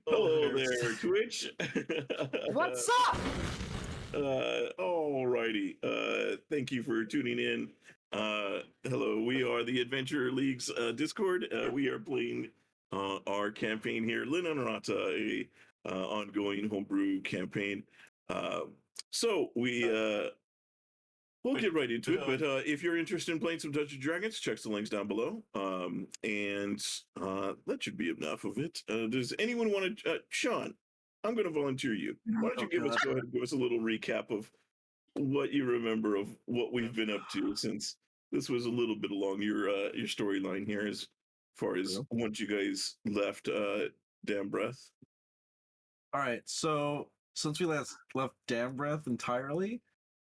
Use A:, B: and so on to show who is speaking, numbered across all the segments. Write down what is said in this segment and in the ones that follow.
A: Hello there, Twitch.
B: What's up?
A: Alrighty. Thank you for tuning in. Hello, we are the Adventure League's Discord. We are playing our campaign here, Linnunrata, a ongoing homebrew campaign. So we'll get right into it. But if you're interested in playing some Dungeons & Dragons, check the links down below. And that should be enough of it. Does anyone want to, Sean? I'm going to volunteer you. Why don't you go ahead and give us a little recap of what you remember of what we've been up to, since this was a little bit along your storyline here as far as once you guys left Damn Breath.
C: All right, so since we left Damn Breath entirely,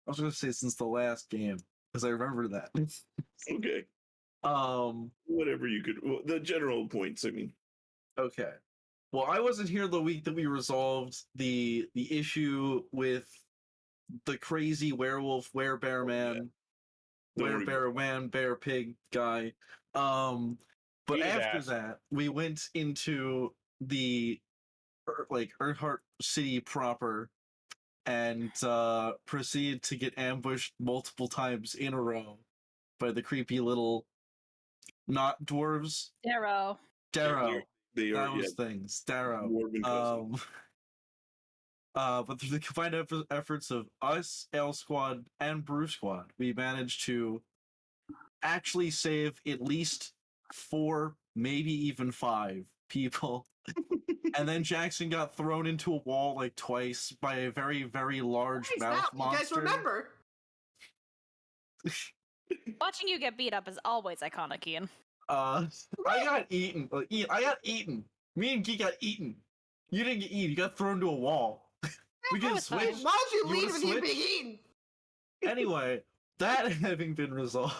C: I was going to say since the last game, because I remember that.
A: Okay. Whatever you could, well, the general points, I mean.
C: Okay. Well, I wasn't here the week that we resolved the issue with the crazy werewolf, werebear man, werebear man, bear pig guy. But after that, we went into the Earthheart City proper and proceeded to get ambushed multiple times in a row by the creepy little not dwarves.
D: Darrow.
A: They are
C: those things. Darrow. But through the combined efforts of us, L Squad, and Brew Squad, we managed to actually save at least 4, maybe even 5 people. And then Jackson got thrown into a wall like twice by a very, very large mouse monster.
B: You guys remember?
D: Watching you get beat up is always iconic, Ian.
C: I got eaten. I got eaten. Me and Geek got eaten. You didn't get eaten. You got thrown to a wall. We can switch.
B: Why would you leave with you being eaten?
C: Anyway, that having been resolved,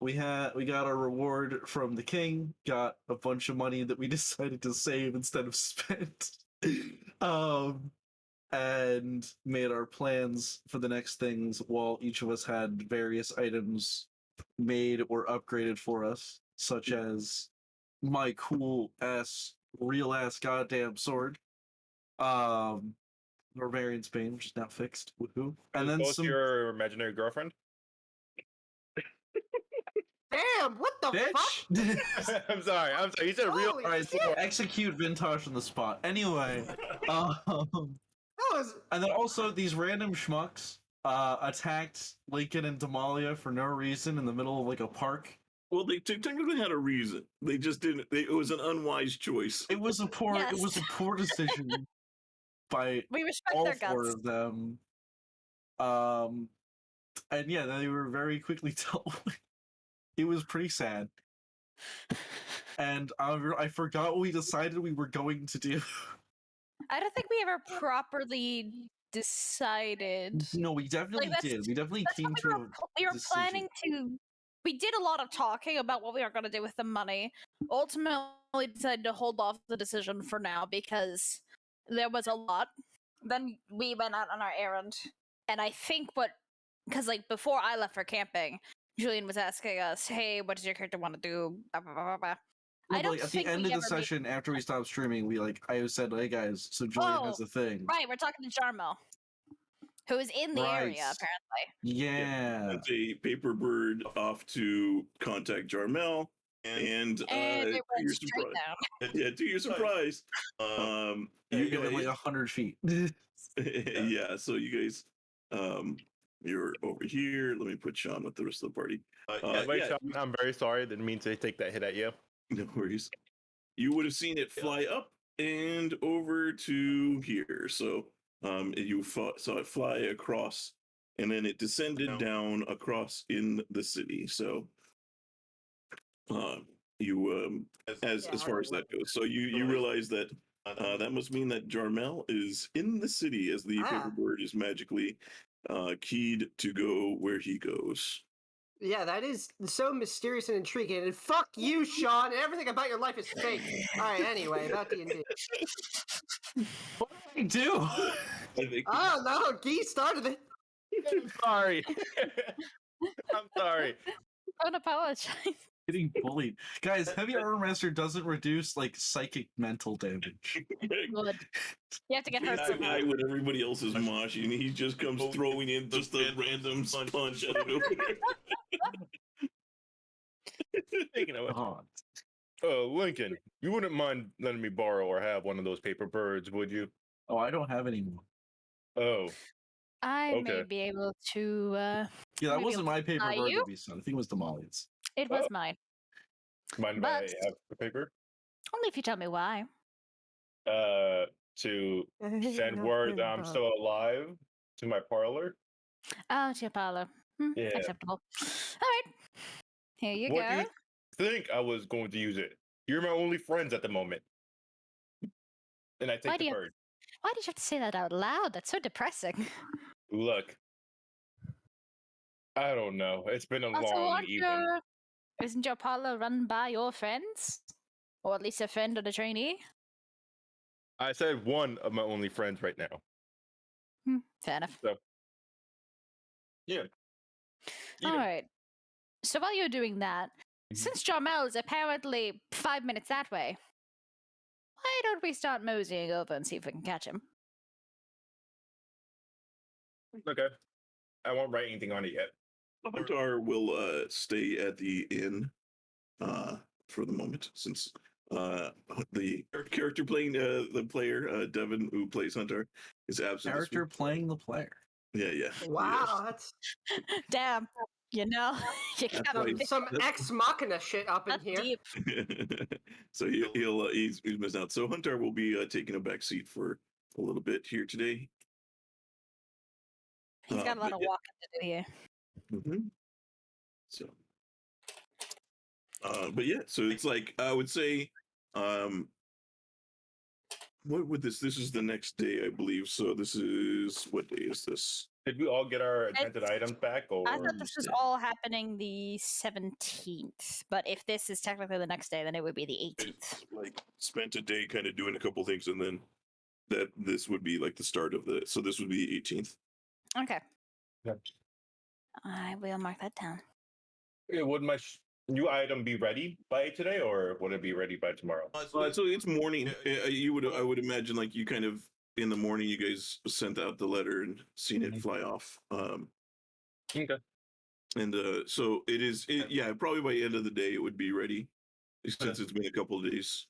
C: we got our reward from the king. Got a bunch of money that we decided to save instead of spend. And made our plans for the next things while each of us had various items made or upgraded for us, such as my cool ass, real ass goddamn sword. Barbarian's Bane, which is now fixed. Woohoo! And then
E: your imaginary girlfriend.
B: Damn! What the fuck?
E: I'm sorry. You said real.
C: All right, so execute Vintash on the spot. Anyway, and then also these random schmucks attacked Lincoln and Damalia for no reason in the middle of like a park.
A: Well, they technically had a reason. They just didn't. It was an unwise choice.
C: It was a poor. Yes. It was a poor decision by all their 4 guts. Of them. And yeah, they were very quickly dealt with. It was pretty sad. And I forgot what we decided we were going to do.
D: I don't think we ever properly decided.
C: No, we definitely did. We definitely came to
D: we were planning to. We did a lot of talking about what we were going to do with the money. Ultimately, decided to hold off the decision for now because there was a lot. Then we went out on our errand, and I think because before I left for camping, Julian was asking us, "Hey, what does your character want to do?" Blah, blah, blah, blah.
C: No, at the end of the session, after we stopped streaming, I said, "Hey guys, so Julian has a thing."
D: Right, we're talking to Jarmel, who is in the area apparently.
C: Yeah,
A: it's a paper bird off to contact Jarmel, and
D: it went straight down.
A: Yeah, to your surprise,
C: you get like 100 feet.
A: Yeah, so you guys, you're over here. Let me put Sean with the rest of the party.
E: Sean, I'm very sorry. Didn't mean to take that hit at you.
A: No worries. You would have seen it fly up and over to here. So you saw it fly across, and then it descended down across in the city. So you as far as that goes. So you realize that that must mean that Jarmel is in the city, as the paper bird is magically keyed to go where he goes.
B: Yeah, that is so mysterious and intriguing. And fuck you, Sean. Everything about your life is fake. All right, anyway, about D&D.
C: What did I do?
B: Oh, no, Guy started it.
E: I'm sorry. I'm sorry.
D: Don't apologize.
C: Getting bullied. Guys, Heavy Armor Master doesn't reduce like psychic mental damage.
D: Good. You have to get
A: He's
D: hurt
A: the
D: somehow.
A: guy when everybody else is moshing, and he just comes throwing in just a random punch out of nowhere.
E: Speaking of it,
C: Oh,
E: Lincoln, you wouldn't mind letting me borrow or have one of those paper birds, would you?
C: oh, I don't have any more.
E: Oh,
D: I may
E: Okay.
D: be able to.
C: Yeah, that
D: Maybe
C: wasn't my paper
D: buy
C: bird
D: you?
C: that we sent. I think it was Damalia's.
D: It was
E: Oh.
D: mine.
E: mind if
D: But-
E: I have the paper?
D: Only if you tell me why.
E: To send word that I'm still alive to my parlor.
D: Oh, to your parlor.
E: Yeah.
D: Acceptable. All right. Here you
E: What do
D: go.
E: you think I was going to use it? You're my only friends at the moment. And I
D: Why
E: take
D: do
E: the
D: you-
E: bird.
D: Why did you have to say that out loud? That's so depressing.
E: Look. I don't know. It's been a
D: Also,
E: long evening.
D: isn't your parlor run by your friends? Or at least a friend or a trainee?
E: I said one of my only friends right now.
D: Fair enough.
E: So, yeah.
D: All right. So while you're doing that,
E: Mhm.
D: since Jarmel is apparently 5 minutes that way, why don't we start moseying over and see if we can catch him?
E: Okay. I won't write anything on it yet.
A: Huntar will stay at the inn for the moment, since the character playing the player, Devon, who plays Huntar, is absent. this
C: Character
A: week.
C: playing the player.
A: Yeah.
B: Wow, that's
D: Damn. You know, you
A: That's
D: gotta
A: why-
D: be
B: some ex machina shit up in
D: that's
B: here.
D: deep.
A: So he's missing out. So Huntar will be taking a back seat for a little bit here today.
D: He's got a lot
A: but
D: of
A: yeah.
D: walking to do here.
A: Mhm. So, but yeah, so it's like I would say, what would this is the next day, I believe. So this is, what day is this?
E: Did we all get our attended
D: It's-
E: items back? Or
D: I thought this was
A: yeah.
D: all happening the 17th, but if this is technically the next day, then it would be the 18th.
A: Like spent a day kind of doing a couple things, and then this would be like the start of the. So this would be the 18th.
D: Okay.
E: Yep.
D: I will mark that down.
E: Would my new item be ready by today, or would it be ready by tomorrow?
A: So it's morning. I would imagine, like, you kind of in the morning, you guys sent out the letter and seen it fly off.
E: Okay.
A: And so it is. Yeah, probably by the end of the day, it would be ready, since it's been a couple of days.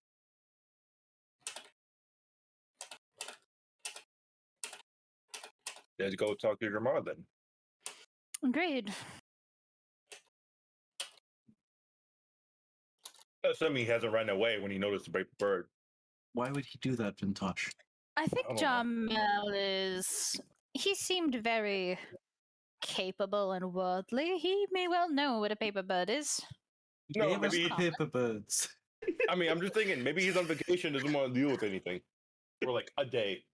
E: Let's go talk to your mom then.
D: Agreed.
E: Assuming he hasn't run away when he noticed the paper bird.
C: Why would he do that, Vintash?
D: I think
E: I don't
D: Jamel is. He seemed very capable and worldly. He may well know what a paper bird is.
E: No,
C: Gave us
E: maybe.
C: the paper birds.
E: I mean, I'm just thinking. Maybe he's on vacation, doesn't want to deal with anything for like a day.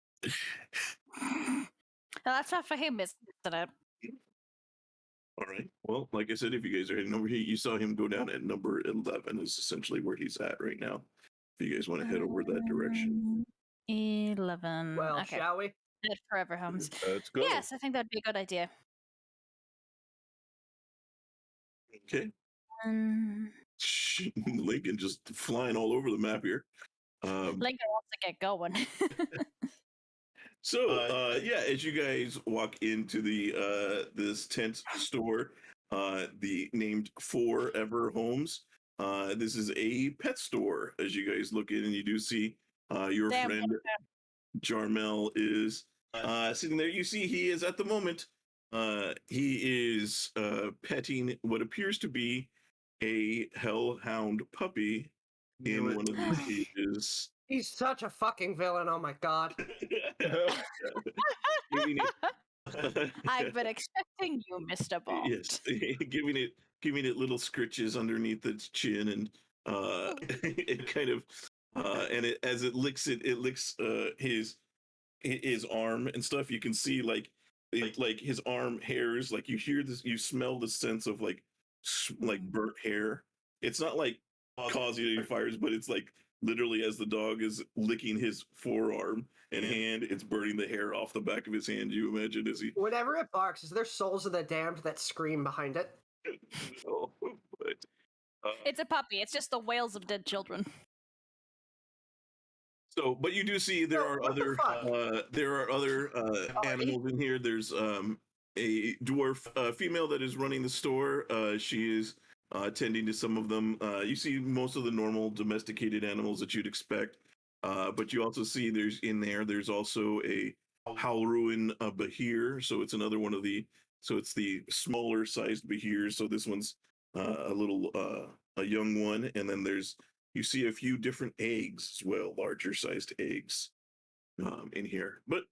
D: Now, that's not for him, isn't it?
A: All right. Well, like I said, if you guys are heading over here, you saw him go down at number 11. Is essentially where he's at right now. If you guys want to head over that direction.
D: 11.
B: Well,
D: okay.
B: shall we?
D: Head Forever Homes.
E: Let's go.
D: Yes, I think that'd be a good idea.
A: Okay.
D: Um,
A: Lincoln just flying all over the map here.
D: Lincoln wants to get going.
A: So yeah, as you guys walk into the this tent store, the named Forever Homes, this is a pet store. As you guys look in, and you do see your
D: Damn,
A: friend Jarmel is sitting there. You see he is at the moment. He is petting what appears to be a hellhound puppy
C: Knew
A: in
C: it.
A: one of these cages.
B: He's such a fucking villain. Oh my god.
A: Giving it-
D: I've been expecting you, Mr. Bond.
A: yes, giving it little scritches underneath its chin, and it kind of and it, as it licks his arm and stuff. You can see like his arm hairs. Like you hear this, you smell the sense of like burnt hair. It's not like causing any fires, but it's like literally as the dog is licking his forearm and hand, it's burning the hair off the back of his hand. You imagine as he.
B: Whenever it barks, is there souls of the damned that scream behind it?
A: No, but
D: It's a puppy. It's just the wails of dead children.
A: so, but you do see there are
B: What the
A: other
B: fuck?
A: animals in here. There's a dwarf female that is running the store. She is tending to some of them. You see most of the normal domesticated animals that you'd expect, but you also see there's also a Howruin Bahir. So it's another one of the. So it's the smaller sized Bahirs. So this one's a young one, and then you see a few different eggs as well, larger sized eggs in here. But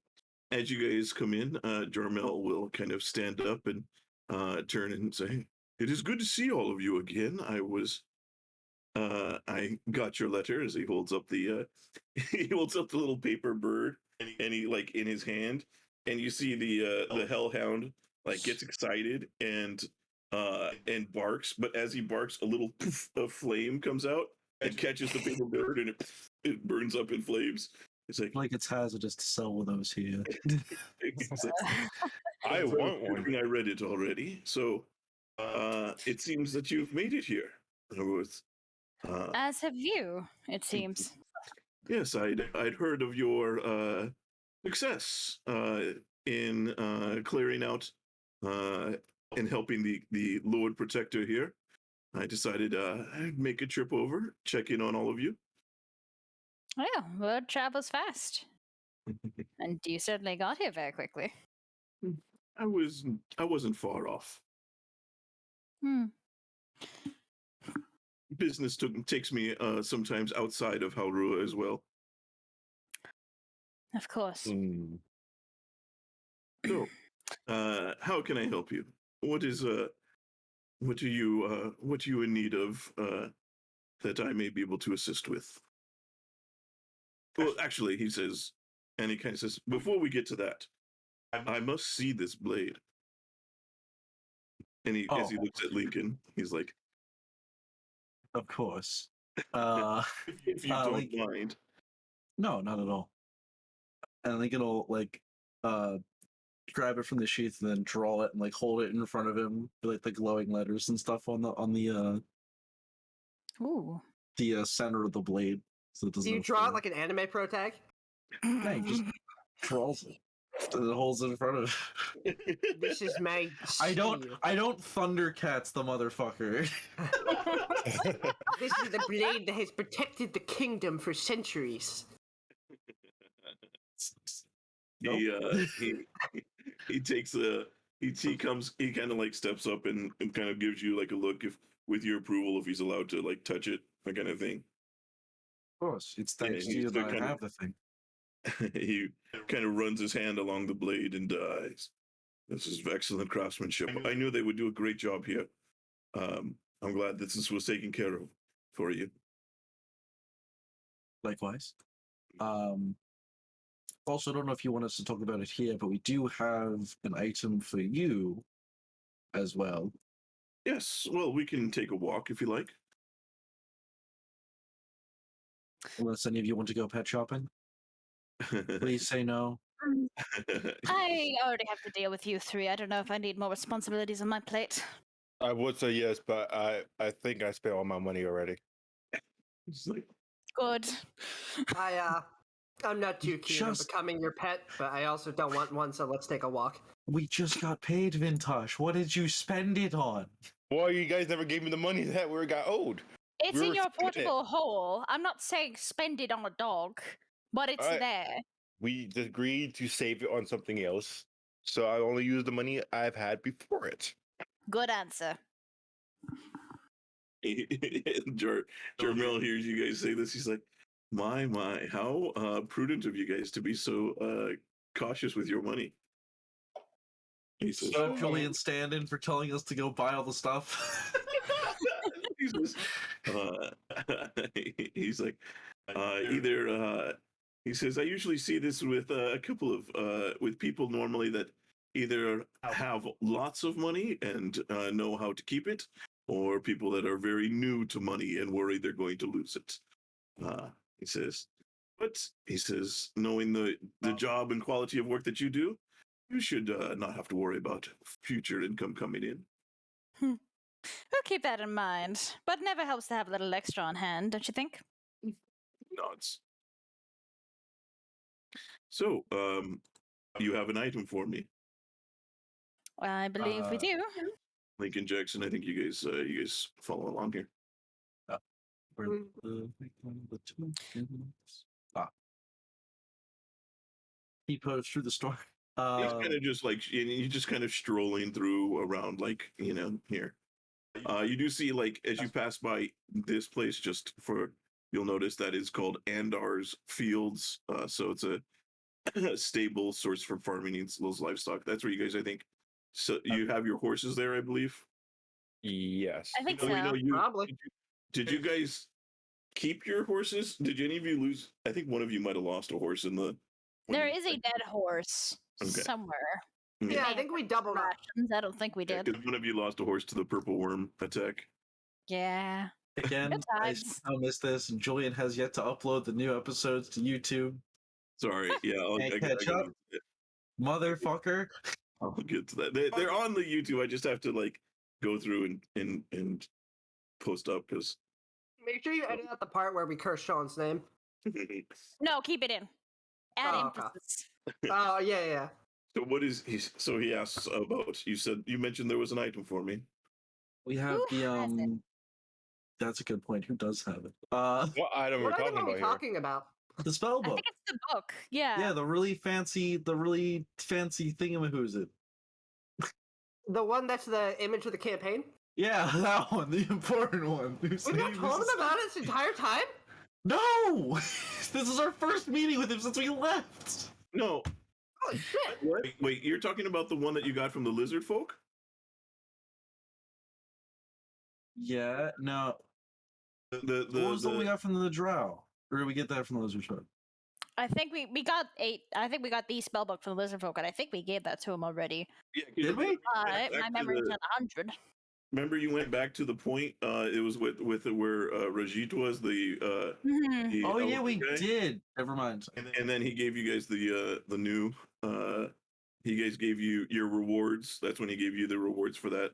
A: as you guys come in, Jarmel will kind of stand up and turn and say, "It is good to see all of you again. I got your letter." As he holds up the he holds up the little paper bird, and he like in his hand, and you see the hellhound like gets excited and barks, but as he barks, a little poof of flame comes out and catches the paper bird, and it burns up in flames. It's
C: Like it's hazardous to sell with those here.
A: it's like,
E: I want one.
A: I read it already. So it seems that you've made it here. With,
D: As have you, it seems.
A: yes, I'd heard of your success in clearing out and helping the Lord Protector here. I decided I'd make a trip over, check in on all of you.
D: Yeah, word travels fast. And you certainly got here very quickly.
A: I wasn't far off.
D: Hmm.
A: Business takes me sometimes outside of Haurua as well.
D: Of course.
E: Mm.
A: So, how can I help you? What are you in need of that I may be able to assist with? Well, actually, he says, and he kind of says, before we get to that, I must see this blade. And as he looks at Lincoln, he's like,
C: Of course.
A: if you don't
C: like,
A: mind.
C: no, not at all. And Lincoln will like grab it from the sheath and then draw it and like hold it in front of him, like the glowing letters and stuff on
D: Ooh.
C: the center of the blade. So it
B: Do
C: doesn't
B: you draw it like an anime pro tag?
C: No, he just draws it. And holds it in front of
B: This is my
C: I
B: seal.
C: don't Thundercats the motherfucker.
B: This is the blade that has protected the kingdom for centuries.
A: He takes he kind of like steps up and kind of gives you like a look if with your approval if he's allowed to like touch it, that kind of thing.
C: Of course, it's thanks
A: Yeah,
C: to you
A: he's
C: that I
A: kind of-
C: have the thing.
A: He kind of runs his hand along the blade and dies. This is excellent craftsmanship. I knew they would do a great job here. I'm glad that this was taken care of for you.
C: Likewise. Also, I don't know if you want us to talk about it here, but we do have an item for you as well.
A: Yes, well, we can take a walk if you like.
C: Unless any of you want to go pet shopping, please say no.
D: I already have to deal with you three. I don't know if I need more responsibilities on my plate.
E: I would say yes, but I think I spent all my money already.
A: It's like,
D: Good.
B: I'm not too keen on
C: Just-
B: becoming your pet, but I also don't want one, so let's take a walk.
C: We just got paid, Vintash. What did you spend it on?
E: Why you guys never gave me the money that we got owed?
D: It's
E: We
D: in
E: were
D: your
E: spending it.
D: portable hole. I'm not saying spend it on a dog, but it's
E: Alright.
D: there.
E: We agreed to save it on something else, so I only use the money I've had before it.
D: Good answer.
A: Jarmel hears you guys say this. He's like, my, how prudent of you guys to be so cautious with your money. He says,
C: So Julian stand in for telling us to go buy all the stuff.
A: he's like, he says, I usually see this with a couple of with people normally that either have lots of money and know how to keep it, or people that are very new to money and worry they're going to lose it. He says, but he says, knowing the job and quality of work that you do, you should not have to worry about future income coming in.
D: We'll keep that in mind. But never helps to have a little extra on hand, don't you think?
A: Nods. So, you have an item for me,
D: I believe we do.
A: Lincoln Jackson. I think you guys follow along here.
C: He posed through the store.
A: He's kind of just like he's just kind of strolling through around, like here. You do see, like, as you pass by this place, just for you'll notice that it's called Andar's Fields. So it's a stable source for farming those livestock. That's where you guys, I think. So you have your horses there, I believe.
E: Yes.
D: I think
A: We know
D: so.
A: you.
B: Probably.
A: Did you guys keep your horses? Did any of you lose? I think one of you might have lost a horse in the.
D: There is a dead horse
A: Okay.
D: somewhere.
A: Okay.
B: Yeah, I think we doubled up.
D: Rations. I don't think we did.
A: Because one of you lost a horse to the purple worm attack.
D: Yeah.
C: Again,
D: Good
C: I
D: times.
C: somehow missed this, and Julian has yet to upload the new episodes to YouTube.
A: Sorry. Yeah,
C: Can't catch up. Motherfucker.
A: I'll get to that. They're on the YouTube. I just have to like go through and post up because.
B: Make sure you edit out the part where we curse Sean's name.
D: No, keep it in. Add
B: Oh, okay.
D: emphasis.
B: Oh, yeah.
A: So what is he? So he asks about. You mentioned there was an item for me.
C: We have
D: Who has it?
C: That's a good point. Who does have it?
E: What item
B: What
E: we're
B: item
E: talking
B: are we
E: about here?
B: talking about?
C: The spell
D: I
C: book.
D: think it's the book. Yeah.
C: Yeah, the really fancy thingamahoo's it.
B: The one that's the image of the campaign?
C: Yeah, that one, the important one.
B: We've not told him about it this entire time?
C: No! This is our first meeting with him since we left.
A: No.
B: Holy shit.
A: What? Wait, you're talking about the one that you got from the lizard folk?
C: Yeah, no.
A: The
C: What was the one we got from the drow? Or did we get that from the lizard folk?
D: I think we got 8. I think we got the spell book from the Lizard Folk, and I think we gave that to him already.
A: Yeah,
C: Did we?
A: back
D: My
A: to
D: memory's
A: the-
D: at 100.
A: Remember, you went back to the point. It was with where Rajit was the.
D: Mhm.
C: Oh yeah, we
A: guy.
C: did. Never mind.
A: And then he gave you guys the new. He guys gave you your rewards. That's when he gave you the rewards for that,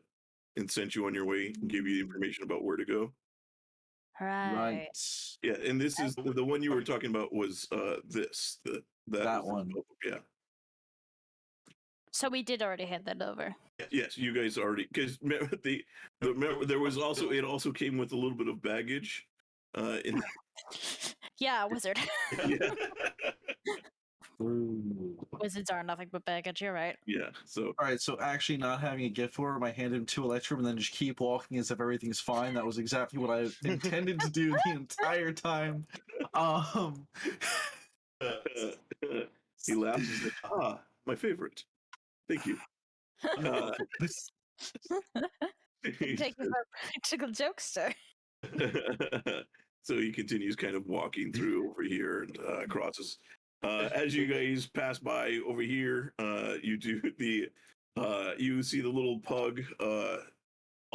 A: and sent you on your way and gave you the information about where to go.
D: Right.
A: Yeah, and this is the one you were talking about was this that was
C: one.
A: Yeah.
D: So we did already hand that over.
A: Yes, you guys already, because remember there was also, it also came with a little bit of baggage. In
D: Yeah, wizard.
A: yeah.
D: Wizards are nothing but baggage. You're right.
A: Yeah. So
C: All right, so actually not having a gift for him, I hand him 2 Electrum and then just keep walking as if everything's fine. That was exactly what I intended to do the entire time.
A: he laughs and says, "Ah, my favorite. Thank you."
D: Take you for a practical jokester.
A: So he continues kind of walking through over here and crosses. As you guys pass by over here, you do you see the little pug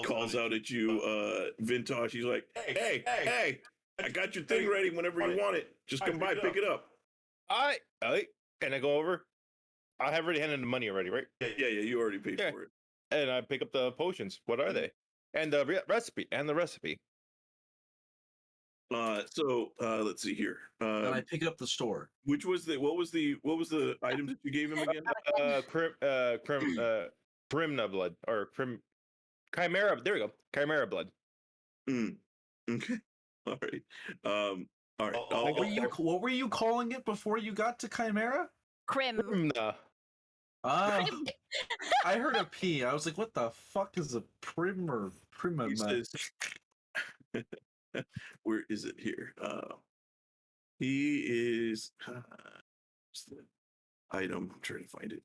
A: calls out at you, Vintash. He's like, hey, I got your thing ready whenever you want it. Just come by, pick it up.
E: All right. Can I go over? I have already handed the money already, right?
A: Yeah, you already paid
E: Yeah.
A: for it.
E: And I pick up the potions. What are they? And the recipe.
A: So let's see here.
C: And I pick up the store.
A: What was the item that you gave him again?
E: Primna blood or chimera. There we go. Chimera blood.
A: Okay. All right. All right.
C: What were you calling it before you got to Chimera?
D: Crim.
E: Primna.
C: Ah, I heard a P. I was like, what the fuck is a primer?
A: He says, where is it here? He is what's the item. I'm trying to find it.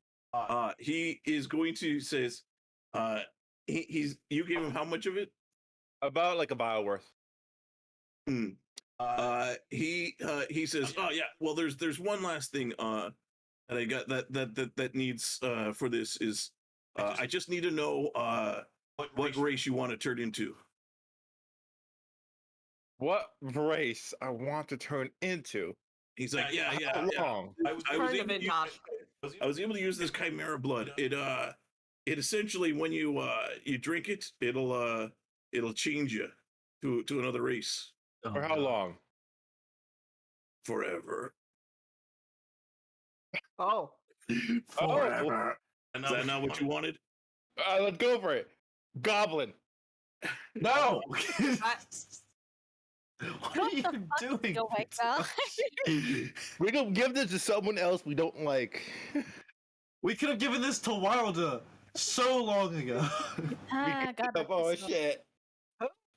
A: He is going to says he's you gave him how much of it?
E: About like a vial worth.
A: He says, oh yeah, well there's one last thing that I got that needs for this is I just need to know what race you want to turn into.
E: What race I want to turn into?
A: He's like, yeah.
E: How long?
A: I was able to use this chimera blood. it essentially when you drink it, it'll change you to another race
E: For how long?
A: forever.
B: Oh,
A: Forever. Is that not what you wanted?
E: Let's go for it. Goblin.
C: No.
B: I-
C: What are you doing?
D: Go back now.
E: We can give this to someone else we don't like.
C: We could have given this to Wilder so long ago.
D: Ah, God,
E: Oh
D: that's so-
E: shit.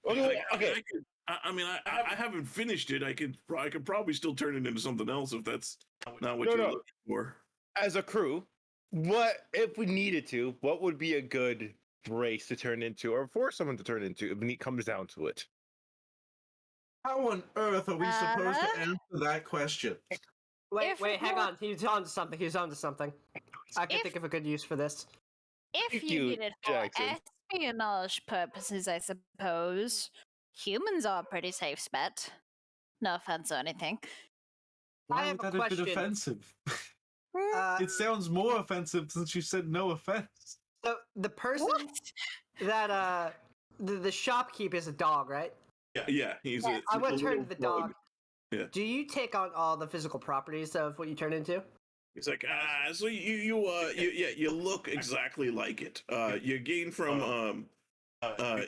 A: Okay.
E: Okay.
A: I haven't finished it. I could probably still turn it into something else if that's not what
E: No,
A: you're
E: no.
A: looking for.
E: As a crew, what if we needed to? What would be a good race to turn into, or for someone to turn into, if it comes down to it?
C: How on earth are we supposed to
D: Uh?
C: answer that question?
B: wait,
D: If
B: hang
D: you're-
B: on. He's on to something. He's on to something. I can
D: If-
B: think of a good use for this.
D: If
E: Thank
D: you
E: you,
D: need it for
E: Jackson.
D: espionage purposes, I suppose, humans are a pretty safe bet. No offense or anything.
C: Why
B: have
C: would
B: a
C: that have been
B: question.
C: offensive?
B: Uh,
C: It sounds more offensive since you said no offense.
B: so the person
D: What?
B: that the shopkeep is a dog, right?
A: Yeah, he's
B: Yeah, I would
A: a
B: turn
A: little
B: to the
A: slug.
B: dog.
A: Yeah.
B: Do you take on all the physical properties of what you turn into?
A: He's like, so you look exactly like it. You gain from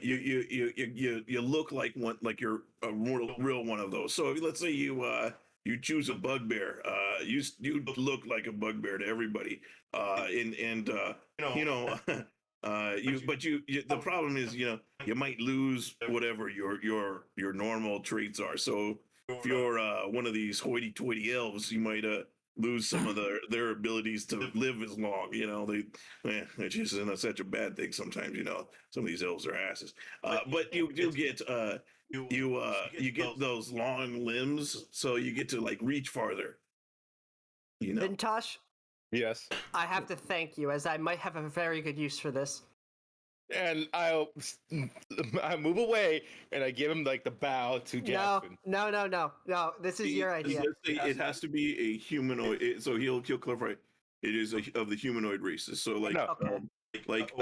A: you look like one, like you're a real one of those. So let's say you choose a bugbear, you look like a bugbear to everybody. The problem is, you might lose whatever your normal traits are. So if you're one of these hoity-toity elves, you might lose some of their abilities to live as long. Which isn't such a bad thing sometimes. Some of these elves are asses. But you do get you get those long limbs, so you get to like reach farther.
B: Vintash,
E: Yes.
B: I have to thank you, as I might have a very good use for this.
E: And I move away and I give him like the bow to Jackson.
B: No. This is your idea.
A: It has to be a humanoid. So he'll clarify. It is of the humanoid races. So like
E: No.
A: like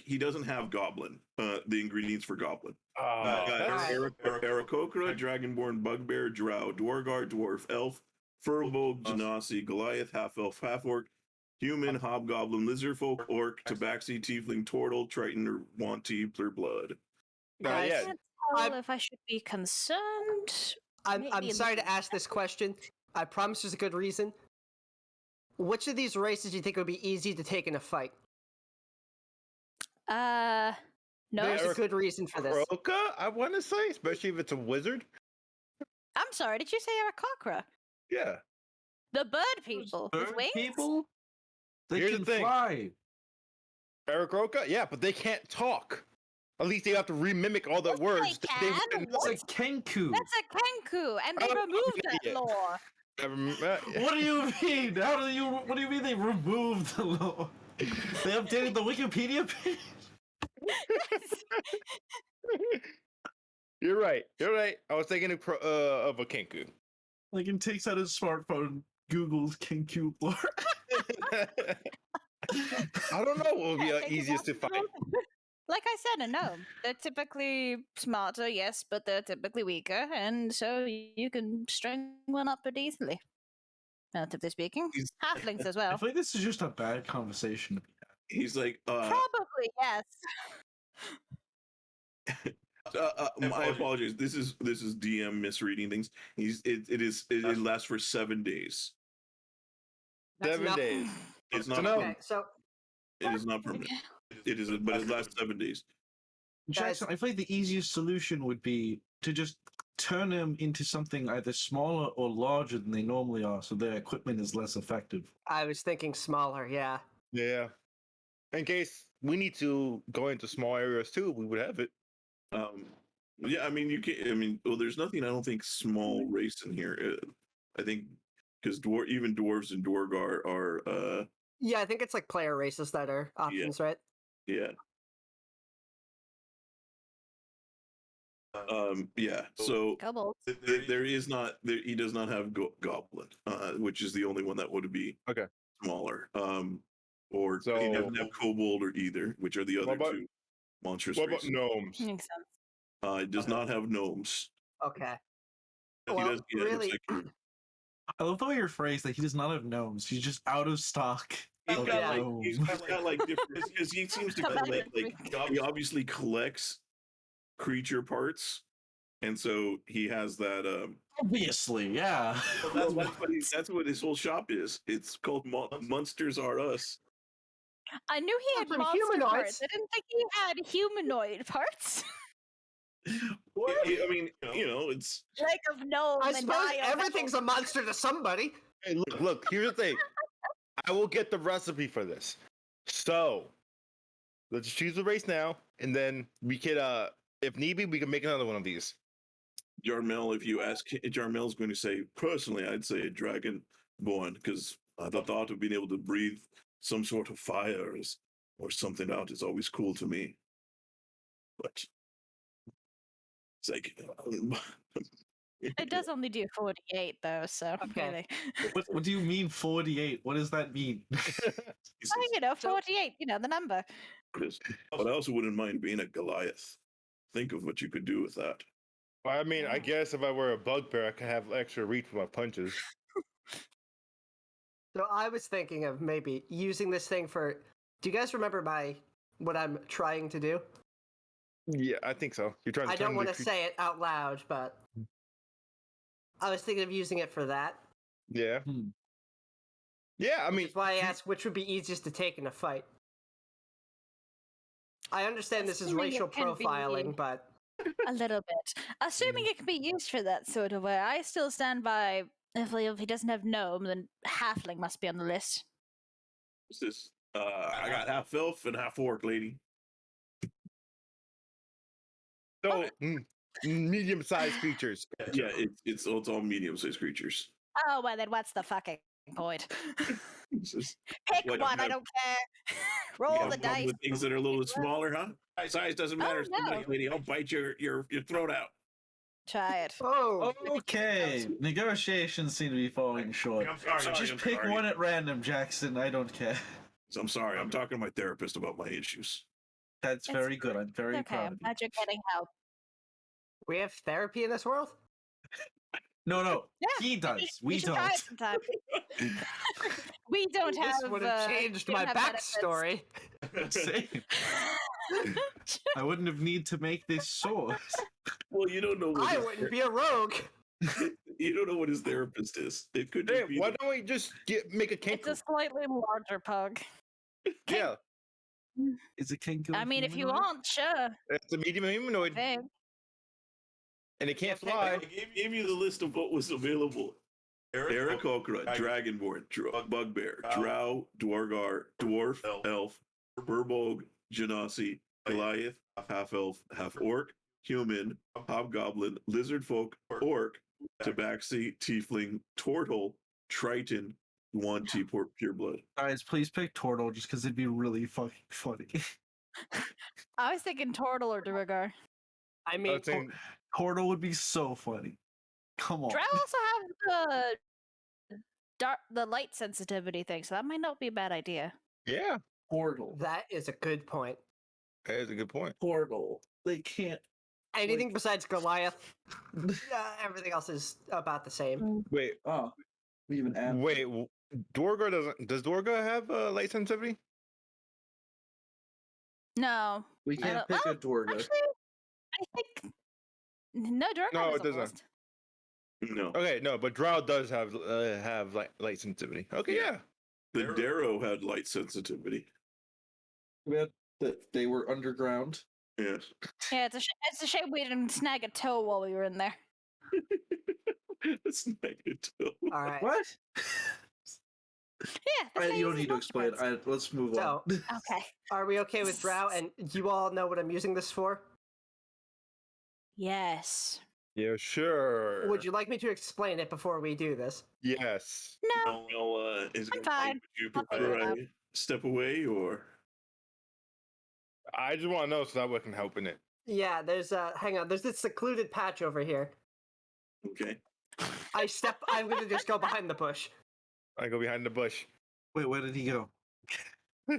A: he doesn't have goblin. The ingredients for goblin.
E: That's-
A: Aarakocra, Dragonborn, Bugbear, Drow, Dwargar, Dwarf, Elf, Furbolg, Genasi, Goliath, Half-Elf, Half-Orc, Human, Hobgoblin, Lizardfolk, Orc, Tabaxi, Tiefling, Tortle, Triton, or Wanty, Blood.
E: not
B: Guys,
E: yet.
D: Can't tell
B: I'm-
D: if I should be concerned.
B: I'm
D: Maybe a
B: sorry to
D: little.
B: ask this question. I promise there's a good reason. Which of these races do you think would be easy to take in a fight?
D: No.
B: There's a
E: Eric-
B: good reason for this.
E: Kroka, I want to say, especially if it's a wizard.
D: I'm sorry. Did you say Aarakocra?
E: Yeah.
D: The bird people with
C: Bird
D: wings.
C: people? They
E: Here's the
C: can
E: thing.
C: fly.
E: Aarakocra, yeah, but they can't talk. At least they have to remimic all the
D: Yes, they
E: words. that
D: can.
E: wouldn't
C: That's
E: know.
C: a Kenku.
D: That's a Kenku, and they
E: I'm an
D: removed that
E: idiot.
D: law.
C: What do you mean? What do you mean they removed the law? They updated the Wikipedia page?
E: You're right. You're right. I was thinking of a Kenku.
C: Like, he takes out his smartphone, Google's Kenku lore.
E: I don't know what would be
D: Yeah, take it
E: easiest to
D: off the
E: fight.
D: board. Like I said, a gnome. They're typically smarter, yes, but they're typically weaker, and so you can string one up pretty easily. Relatively speaking. Halflings as
C: I
D: well.
C: feel like this is just a bad conversation to be had.
A: He's like,
D: Probably, yes.
A: my apologies. This is DM misreading things. It lasts for 7 days.
B: That's
E: 7
B: enough.
E: days.
A: It's
E: So
A: not.
E: no.
B: Okay, so
A: It is not permanent. It is, but it lasts 7 days.
C: Jackson, I feel like the easiest solution would be to just turn them into something either smaller or larger than they normally are, so their equipment is less effective.
B: I was thinking smaller, yeah.
E: Yeah. In case we need to go into small areas too, we would have it.
A: Yeah, I mean, you can. I mean, well, there's nothing. I don't think small race in here. I think because even dwarves and Dwargar are.
B: Yeah, I think it's like player races that are options, right?
A: Yeah. Yeah. So
D: Kobolds.
A: there is not. He does not have goblin, which is the only one that would be
E: Okay.
A: smaller. Or Or
E: So-
A: he doesn't have kobold or either, which are the other
E: about-
A: two monstrous
E: What about
A: races.
E: gnomes?
D: Makes sense.
A: It does not have gnomes.
B: Okay.
A: He
B: Well,
A: does, yeah, it looks
B: really,
A: like
C: I love the way you're phrased that he does not have gnomes. He's just out of stock.
A: he's
C: of
A: got
C: gnomes.
A: like different because he seems to
D: Come back
A: collect
D: next
A: like he obviously collects creature parts, and so he has that.
C: Obviously, yeah.
A: That's what his whole shop is. It's called Monsters Are Us.
D: I knew he had
B: Some
D: monster
B: humanoids.
D: parts. I didn't think he had humanoid parts.
A: I mean, it's
D: Leg of gnome.
B: I
D: and
B: suppose
D: eye of
B: everything's a monster to somebody.
E: Hey, look. Here's the thing. I will get the recipe for this. So let's choose the race now, and then we could, if need be, we can make another one of these.
A: Jarmel. If you ask, Jarmel's going to say, personally, I'd say a dragonborn because the thought of being able to breathe some sort of fire or something out is always cool to me. But it's like
D: It does only do 48 though, so
B: Okay.
D: really.
C: What do you mean 48? What does that mean?
D: Oh, 48, the number.
A: But I also wouldn't mind being a Goliath. Think of what you could do with that.
E: Well, I mean, I guess if I were a bugbear, I could have extra reach for my punches.
B: So I was thinking of maybe using this thing for. Do you guys remember what I'm trying to do?
E: Yeah, I think so. You're trying to
B: I don't
E: turn
B: want
E: the
B: to say it out loud, but I was thinking of using it for that.
E: Yeah.
C: Hmm.
E: Yeah, I mean,
B: Which is why I asked which would be easiest to take in a fight. I understand this is
D: Assuming it
B: racial
D: can be-
B: profiling, but
D: A little bit. Assuming it can be used for that sort of way, I still stand by if he doesn't have gnome, then halfling must be on the list.
A: What's this? I got half elf and half orc, lady.
E: so medium-sized creatures.
A: Yeah, it's all medium-sized creatures.
D: Oh, well, then what's the fucking point?
A: It's just-
D: Pick
A: What,
D: one, I
A: have-
D: don't care.
A: you
D: Roll
A: have
D: the
A: a problem
D: dice.
A: with things that are a little smaller, huh? Size doesn't matter.
D: Oh, no.
A: Lady, I'll bite your throat out.
D: Try it.
B: oh,
C: Okay, negotiations seem to be falling short. Just pick one at random, Jackson. I don't care.
A: I'm sorry. I'm talking to my therapist about my issues.
C: That's
D: It's
C: very good. I'm very
D: Okay,
C: proud
D: I'm
C: of you.
D: glad you're getting help.
B: we have therapy in this world.
C: No,
D: Yeah,
C: he does. We
D: You should
C: don't.
D: try it sometime. We don't have.
B: This would have changed
D: we don't
B: my
D: have benefits.
B: backstory.
C: Same. I wouldn't have need to make this sword.
A: Well, you don't know. What
B: I
A: his
B: wouldn't be a rogue.
A: You don't know what his therapist is. It could
E: Hey,
A: just be.
E: why don't we just make a
D: It's
E: kenku?
D: a slightly larger pug.
E: Yeah,
C: Is it Kenku?
D: I mean, if you
C: humanoid?
D: want, sure.
E: it's a medium humanoid,
D: Thing.
E: and it can't
B: Okay.
E: fly.
A: I gave you the list of what was available. Eric Okra, Dragonborn, Bugbear, Drow, Dwargar, Dwarf, Elf, Burbog, Genasi, Goliath, Half Elf, Half Orc, Human, Hobgoblin, Lizard Folk, Orc, Tabaxi, Tiefling, Turtle, Triton, Wanti, Pureblood.
C: Guys, please pick Tortle just because it'd be really fucking funny.
D: I was thinking Turtle or Durigar.
B: I
E: I
B: mean,
E: was saying,
C: Tortle would be so funny. Come on.
D: Drow also have the light sensitivity thing, so that might not be a bad idea.
E: yeah,
C: Portal.
B: that is a good point.
E: that is a good point.
C: Portal. They can't.
B: Anything besides Goliath, everything else is about the same.
E: Wait,
C: Oh, we even add.
E: wait, Dorgar doesn't? Does Dorgar have light sensitivity?
D: No.
C: We
D: I
C: can't
D: don't-
C: pick a Dorgar.
D: Actually, I think. No, Durigar
E: No, it
D: doesn't.
E: doesn't.
D: List.
A: No.
E: Okay, no, but Drow does have light sensitivity. Okay, yeah.
A: The Darrow had light sensitivity.
C: That they were underground.
A: Yes.
D: Yeah, it's a shame we didn't snag a toe while we were in there.
A: It's negative.
B: All right.
C: What?
D: Yeah, that's how
C: You don't
D: use
C: need to
D: monster
C: explain.
D: parts.
C: Let's move
B: So-
C: on.
D: Okay.
B: Are we okay with Drow? And you all know what I'm using this for?
D: Yes.
E: Yeah, sure.
B: Would you like me to explain it before we do this?
E: Yes.
D: No.
A: No, is
D: I'm
A: it
D: fine.
A: Would you
D: I'll figure
A: prefer
D: it
A: I step away or?
E: I just want to know so that way I can help in it.
B: Yeah, hang on, there's this secluded patch over here.
A: Okay.
B: I'm gonna just go behind the bush.
E: I go behind the bush.
C: Wait, where did he go?
D: I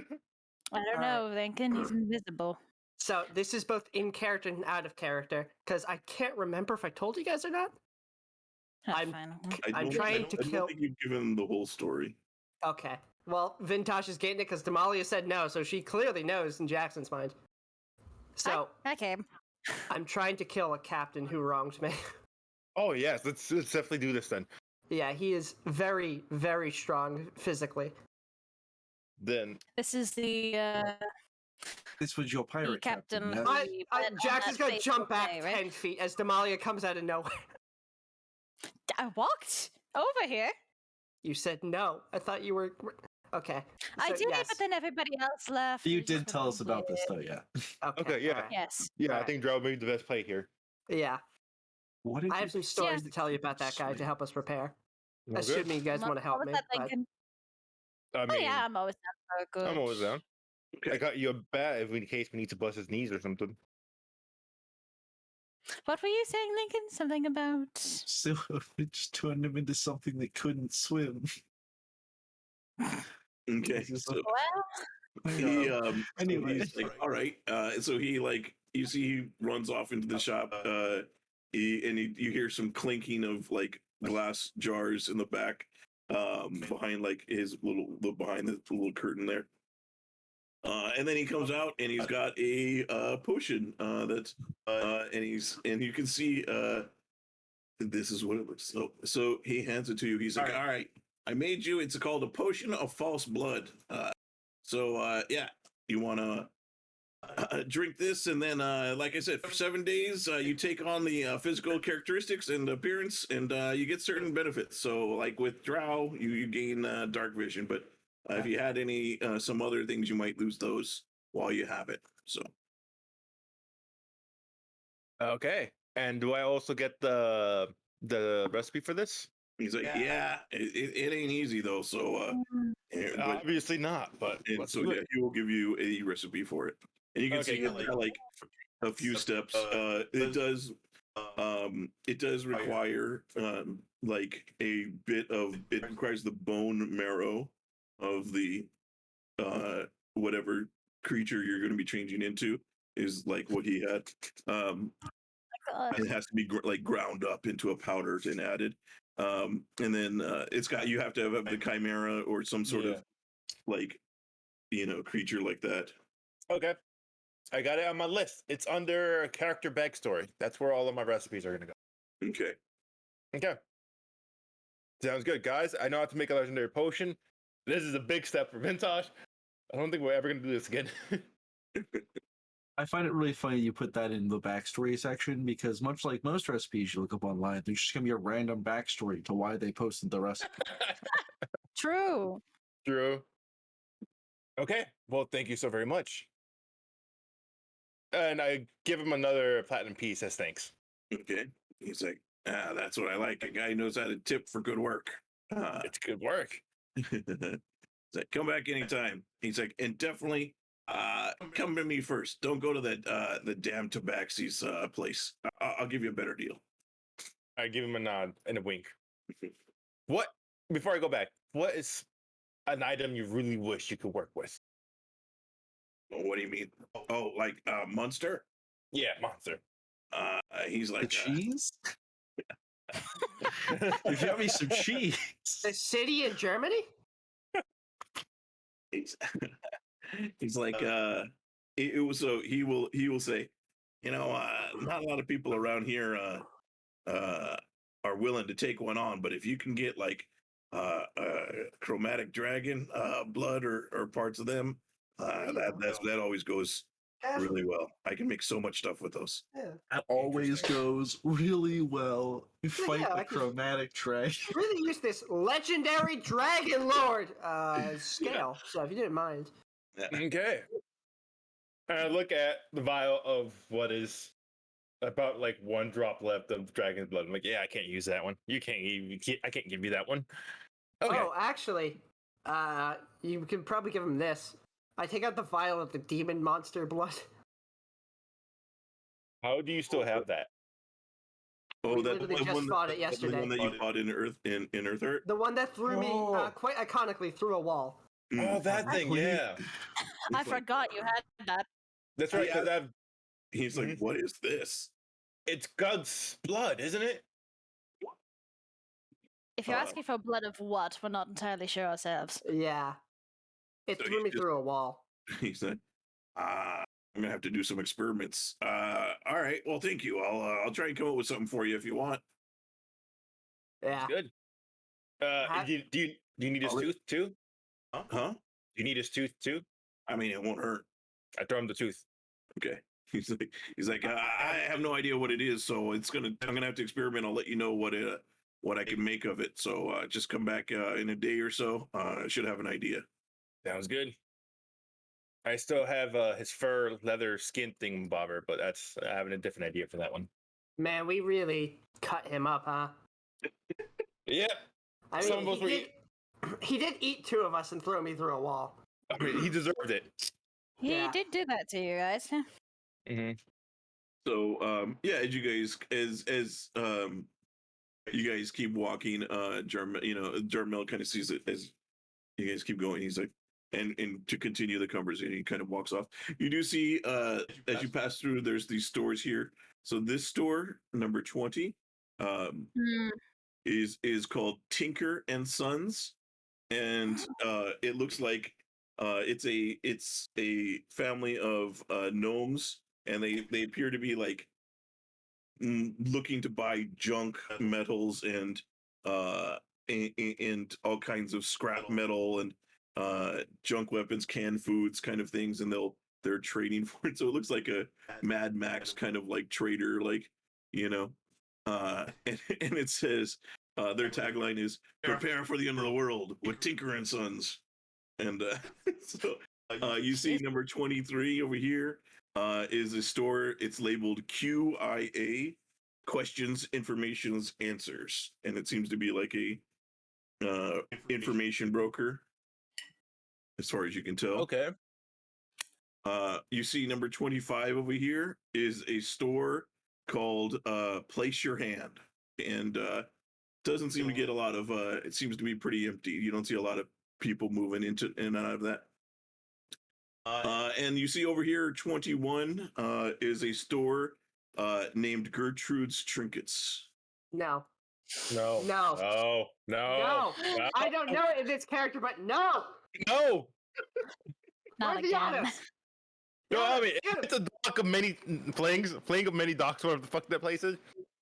D: don't know, Lincoln. He's invisible.
B: So this is both in character and out of character because I can't remember if I told you guys or not.
D: That's
B: I'm
D: fine.
B: I'm trying to
A: I don't
B: kill.
A: think you've given the whole story.
B: Okay. Well, Vintash is getting it because Damalia said no, so she clearly knows in Jackson's mind. So
D: Okay.
B: I'm trying to kill a captain who wronged me.
E: Oh yes, let's definitely do this then.
B: Yeah, he is very, very strong physically.
E: Then
D: This is the
C: This was your pirate
D: captain.
C: yes?
B: Jackson's gonna jump back
D: day, right?
B: 10 feet as Damalia comes out of nowhere.
D: I walked over here.
B: You said no. I thought you were. Okay.
D: I
B: So,
D: did,
B: yes.
D: but then everybody else left.
C: You
D: It just
C: did tell us
D: wasn't
C: about this,
D: it.
C: though, yeah.
E: Okay, yeah.
B: alright.
D: Yes.
E: yeah, I
B: Alright.
E: think Drow made the best play here.
B: Yeah.
C: What did
B: I
C: you
B: have some
C: do?
B: stories to tell you about that guy to
C: Sweet.
B: help us prepare.
E: Okay.
B: Assuming you guys
D: What-
B: want to help
D: what
B: me.
D: was that,
B: but-
D: Lincoln?
E: I
D: Oh
E: mean,
D: yeah, I'm always down for a good.
E: I'm always down. I
A: Okay.
E: got you a bat if in case we need to bust his knees or something.
D: What were you saying, Lincoln? Something about?
C: Still, just turned him into something that couldn't swim.
A: Okay.
C: It's just
A: So
D: Well,
A: he
C: Anyway.
A: he's like, all right. So he like you see he runs off into the shop. You hear some clinking of like glass jars in the back, behind like his behind the little curtain there. And then he comes out and he's got a potion that's and you can see this is what it looks so. So he hands it to you. He's like, all right, I made you. It's called a potion of false blood. So yeah, you want to drink this, and then like I said, for 7 days, you take on the physical characteristics and appearance, and you get certain benefits. So like with Drow, you gain dark vision, but if you had any some other things, you might lose those while you have it. So
E: Okay. And do I also get the recipe for this?
A: he's like, yeah, it ain't easy though. So but-
E: Obviously not, but
A: and
E: let's
A: so
E: do
A: yeah,
E: it.
A: he will give you a recipe for it, and you can
E: Okay,
A: see it's got, like a few steps. It does require like a bit of it requires the bone marrow of the whatever creature you're going to be changing into is like what he had.
D: God.
A: It has to be like ground up into a powder and added. And then it's got you have to have the chimera or some sort of like creature like that.
E: Okay. I got it on my list. It's under character backstory. That's where all of my recipes are gonna go.
A: Okay.
E: Okay. Sounds good, guys. I know how to make a legendary potion. This is a big step for Vintash. I don't think we're ever gonna do this again.
C: I find it really funny you put that in the backstory section because much like most recipes you look up online, there's just gonna be a random backstory to why they posted the recipe.
D: True.
E: True. Okay. Well, thank you so very much. And I give him another platinum piece as thanks.
A: Okay. He's like, that's what I like. A guy who knows how to tip for good work.
E: It's good work.
A: He's like, come back anytime. He's like, and definitely come to me first. Don't go to that the damn Tabaxi's place. I'll give you a better deal.
E: I give him a nod and a wink. What? Before I go back, what is an item you really wish you could work with?
A: What do you mean? Oh, like Munster?
E: Yeah, monster.
A: He's
C: The
A: like,
C: cheese? If you have me some cheese.
B: The city in Germany?
A: he's like, it was so he will say, not a lot of people around here are willing to take one on, but if you can get like chromatic dragon blood or parts of them, that always goes really well. I can make so much stuff with those.
B: Yeah.
C: That always
E: Interesting.
C: goes really well. You fight
B: yeah,
C: the
B: I can-
C: chromatic dragon.
B: Really use this legendary dragon lord scale. So if you didn't mind.
E: Okay. And I look at the vial of what is about like 1 drop left of dragon's blood. I'm like, yeah, I can't use that one. I can't give you that one. Okay.
B: Oh, actually, you can probably give him this. I take out the vial of the demon monster blood.
E: How do you still have that?
A: Oh,
B: We
A: that
B: literally
A: the
B: just
A: one
B: fought it
A: the
B: yesterday.
A: one that you fought in Earth in Earth Heart.
B: The one that threw me
E: Oh.
B: quite iconically through a wall.
E: Oh, that thing,
C: Please.
E: yeah.
D: I
A: He's like,
D: forgot you had that.
E: That's right.
A: Yeah.
E: 'Cause I've,
A: he's like,
E: Mhm.
A: what is this?
E: it's God's blood, isn't it?
D: If you're
A: Uh,
D: asking for blood of what, we're not entirely sure ourselves.
B: Yeah. It
A: So
B: threw
A: he
B: me
A: just-
B: through a wall.
A: He said, I'm gonna have to do some experiments. All right, well, thank you. I'll try and come up with something for you if you want.
B: Yeah.
E: Good.
B: Ha-
E: Do you need his
A: I'll-
E: tooth too?
A: Huh?
E: Do you need his tooth too?
A: I mean, it won't hurt.
E: I throw him the tooth.
A: Okay. He's like, I have no idea what it is, so I'm gonna have to experiment. I'll let you know what I can make of it. So just come back in a day or so. I should have an idea.
E: Sounds good. I still have his fur leather skin thing bobber, but that's I have a different idea for that one.
B: Man, we really cut him up, huh?
E: Yeah.
B: I
E: Some
B: mean,
E: of us were
B: he did eat two of us and throw me through a wall.
E: I mean, he deserved it.
D: He
B: Yeah.
D: did do that to you guys.
E: Mm-hmm.
A: So yeah, as you guys you guys keep walking, Jarmel kind of sees it as you guys keep going. He's like, and to continue the conversation, he kind of walks off. You do see as you pass through, there's these stores here. So this store, number 20,
D: Hmm.
A: is called Tinker and Sons, and it looks like it's a family of gnomes, and they appear to be like looking to buy junk metals and and all kinds of scrap metal and junk weapons, canned foods, kind of things, and they're trading for it. So it looks like a Mad Max kind of like trader, like you know. And it says their tagline is "Prepare for the end of the world with Tinker and Sons." And so you see number 23 over here is a store. It's labeled QIA, questions, informations, answers, and it seems to be like a information broker, as far as you can tell.
E: Okay.
A: You see number 25 over here is a store called Place Your Hand, and doesn't seem to get a lot of. It seems to be pretty empty. You don't see a lot of people moving into and out of that. And you see over here, 21 is a store named Gertrude's Trinkets.
B: No.
E: No.
B: No.
E: No. No.
B: No. I don't know in this character, but no.
E: No.
D: Not
B: Where are the
D: again.
B: others?
E: No, I mean,
B: Yeah,
E: it's a dock of many flaying of many docks, whatever the fuck that place is.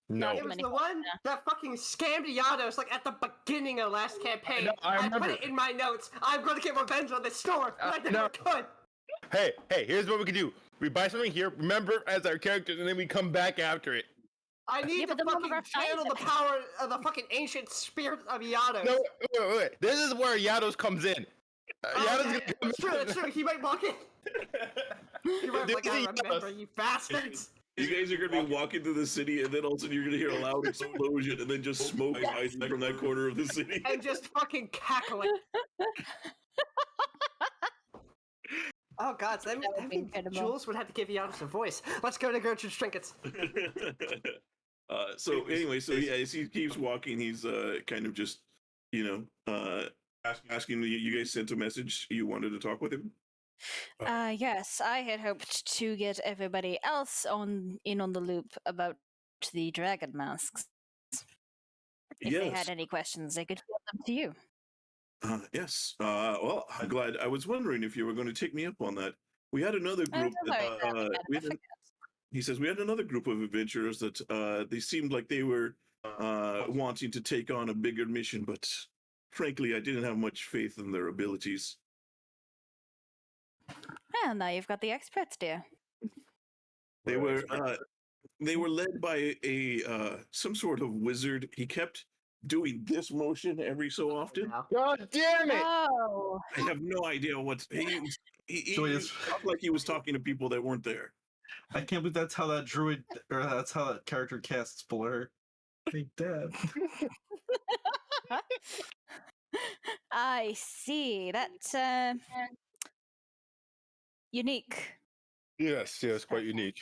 E: No.
B: It was
D: Many
B: the one that fucking scammed Yados like at the beginning of last campaign.
E: know, I
B: put
E: remember.
B: it in my notes. I'm going to get revenge on this store, but I never
E: no.
B: could.
E: Hey, here's what we can do. We buy something here, remember as our characters, and then we come back after it.
B: I need
D: Yeah,
B: to
D: but then one of
B: fucking
D: our
B: channel the
D: friends-
B: power of the fucking ancient spirit of Yados.
E: No, wait. This is where Yados comes in. Yados
B: yeah,
E: gonna come
B: that's true,
E: in.
B: that's true. He might walk in. He might be like, I remember, you bastards.
A: You guys are going to be walking through the city, and then all of a sudden you're going to hear a loud explosion, and then just smoke rising from that corner of the city.
B: And just fucking cackling. Oh god, so that
D: That would be
B: means
D: incredible.
B: Jules would have to give Yados a voice. Let's go to Gertrude's Trinkets.
A: So anyway, so yeah, as he keeps walking, he's kind of just, asking you guys sent a message. You wanted to talk with him.
D: Yes, I had hoped to get everybody else in on the loop about the dragon masks. If they had any questions, they could field them to you.
A: Yes. Well, I'm glad. I was wondering if you were going to take me up on that. We had another group. He says we had another group of adventurers that they seemed like they were wanting to take on a bigger mission, but frankly, I didn't have much faith in their abilities.
D: Well, now you've got the experts, dear.
A: They were led by some sort of wizard. He kept doing this motion every so often.
B: Now.
E: God damn it!
D: Oh,
A: I have no idea what he
C: Joyous.
A: talked like he was talking to people that weren't there.
C: I can't believe that's how that druid, or that's how that character casts Blur. Hey, Dad.
D: I see. That's unique.
E: Yes, quite unique.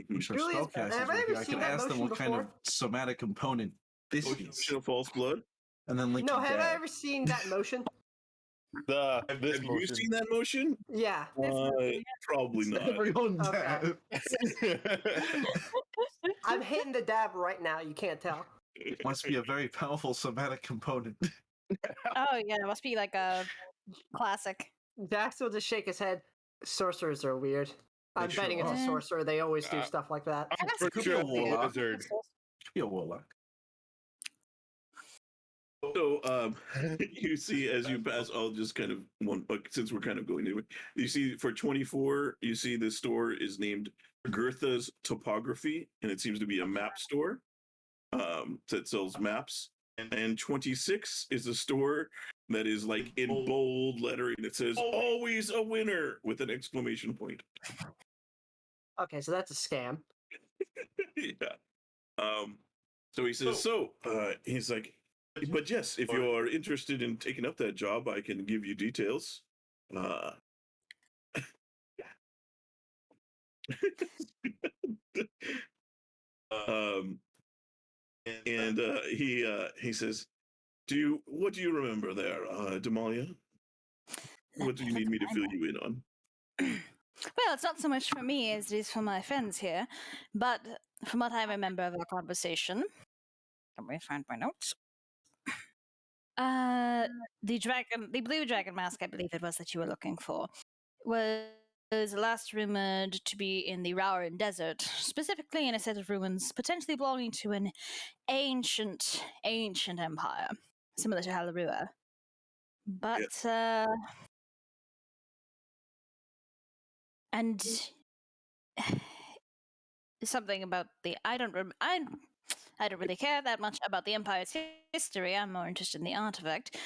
C: We should
B: Julius,
C: spellcasters.
B: have I ever
C: I
B: seen
C: can
B: that
C: ask them
B: motion
C: what kind of
B: before?
C: somatic component this is,
A: Motion of false blood.
C: and then link
B: No,
C: to
B: have I
C: Dad.
B: ever seen that motion?
E: This
A: Have you
E: motion.
A: seen that motion?
B: Yeah.
A: Probably not.
C: Everyone
B: Okay.
C: dead.
B: I'm hitting the dab right now. You can't tell.
C: It must be a very powerful somatic component.
D: Oh yeah, it must be like a classic.
B: Dax will just shake his head. Sorcerers are weird. I'm
A: They sure
B: betting it's a
D: are.
B: sorcerer. They always do
E: Uh,
B: stuff like that.
E: I'm
D: That's
E: pretty
C: could
E: sure
C: be a
E: it's a
C: warlock.
E: wizard.
C: Should be a warlock.
A: So you see as you pass, I'll just kind of since we're kind of going anyway. You see for 24, you see the store is named Girtha's Topography, and it seems to be a map store that sells maps. And 26 is a store that is like in bold lettering that says "Always a winner" with an exclamation point.
B: Okay, so that's a scam.
A: Yeah. So he says, he's like, but yes, if you're interested in taking up that job, I can give you details. And he says, what do you remember there, Damalia? What do you need me to fill you in on?
D: Well, it's not so much for me as it is for my friends here, but from what I remember of our conversation, let me find my notes. The blue dragon mask, I believe it was that you were looking for, was last rumored to be in the Rauran Desert, specifically in a set of ruins potentially belonging to an ancient empire, similar to Halarua. But and something about the I don't really care that much about the Empire's history. I'm more interested in the artifact.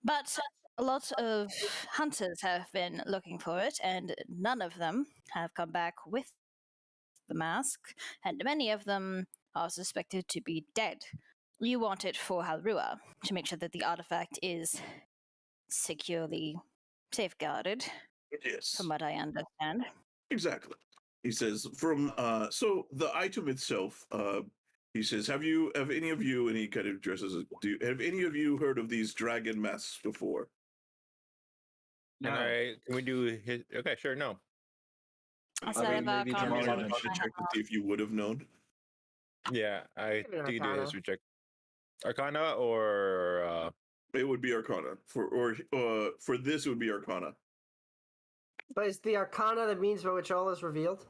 D: But a lot of hunters have been looking for it, and none of them have come back with the mask, and many of them are suspected to be dead. You want it for Halrua to make sure that the artifact is securely safeguarded,
A: Yes.
D: from what I understand.
A: Exactly. He says so the item itself, he says, have any of you, and he kind of addresses it, have any of you heard of these dragon masks before?
E: Can we do his? Okay, sure. No.
D: Outside of
C: maybe
D: our
C: Damalia
A: Want
C: and
A: to check to see if you would have known?
E: Yeah, I
B: Give it an
E: think you do a
B: Arcana.
E: history check. Arcana or
A: It would be Arcana. For this, it would be Arcana.
B: But it's the Arcana the means by which all is revealed?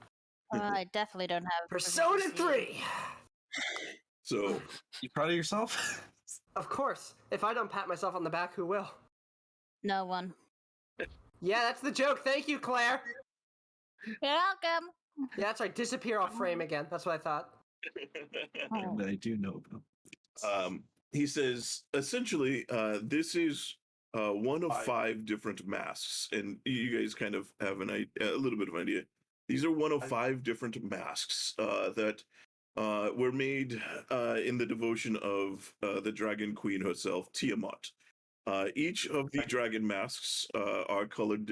D: I definitely don't have
B: Persona
D: proficiency.
B: 3!
A: So
C: You proud of yourself?
B: Of course. If I don't pat myself on the back, who will?
D: No one.
B: Yeah, that's the joke. Thank you, Claire.
D: You're welcome.
B: Yeah, that's right. Disappear off frame again. That's what I thought.
D: Oh.
C: I do know them.
A: he says essentially this is one of 5 different masks, and you guys kind of have a little bit of an idea. These are one of 5 different masks that were made in the devotion of the dragon queen herself, Tiamat. Each of the dragon masks are colored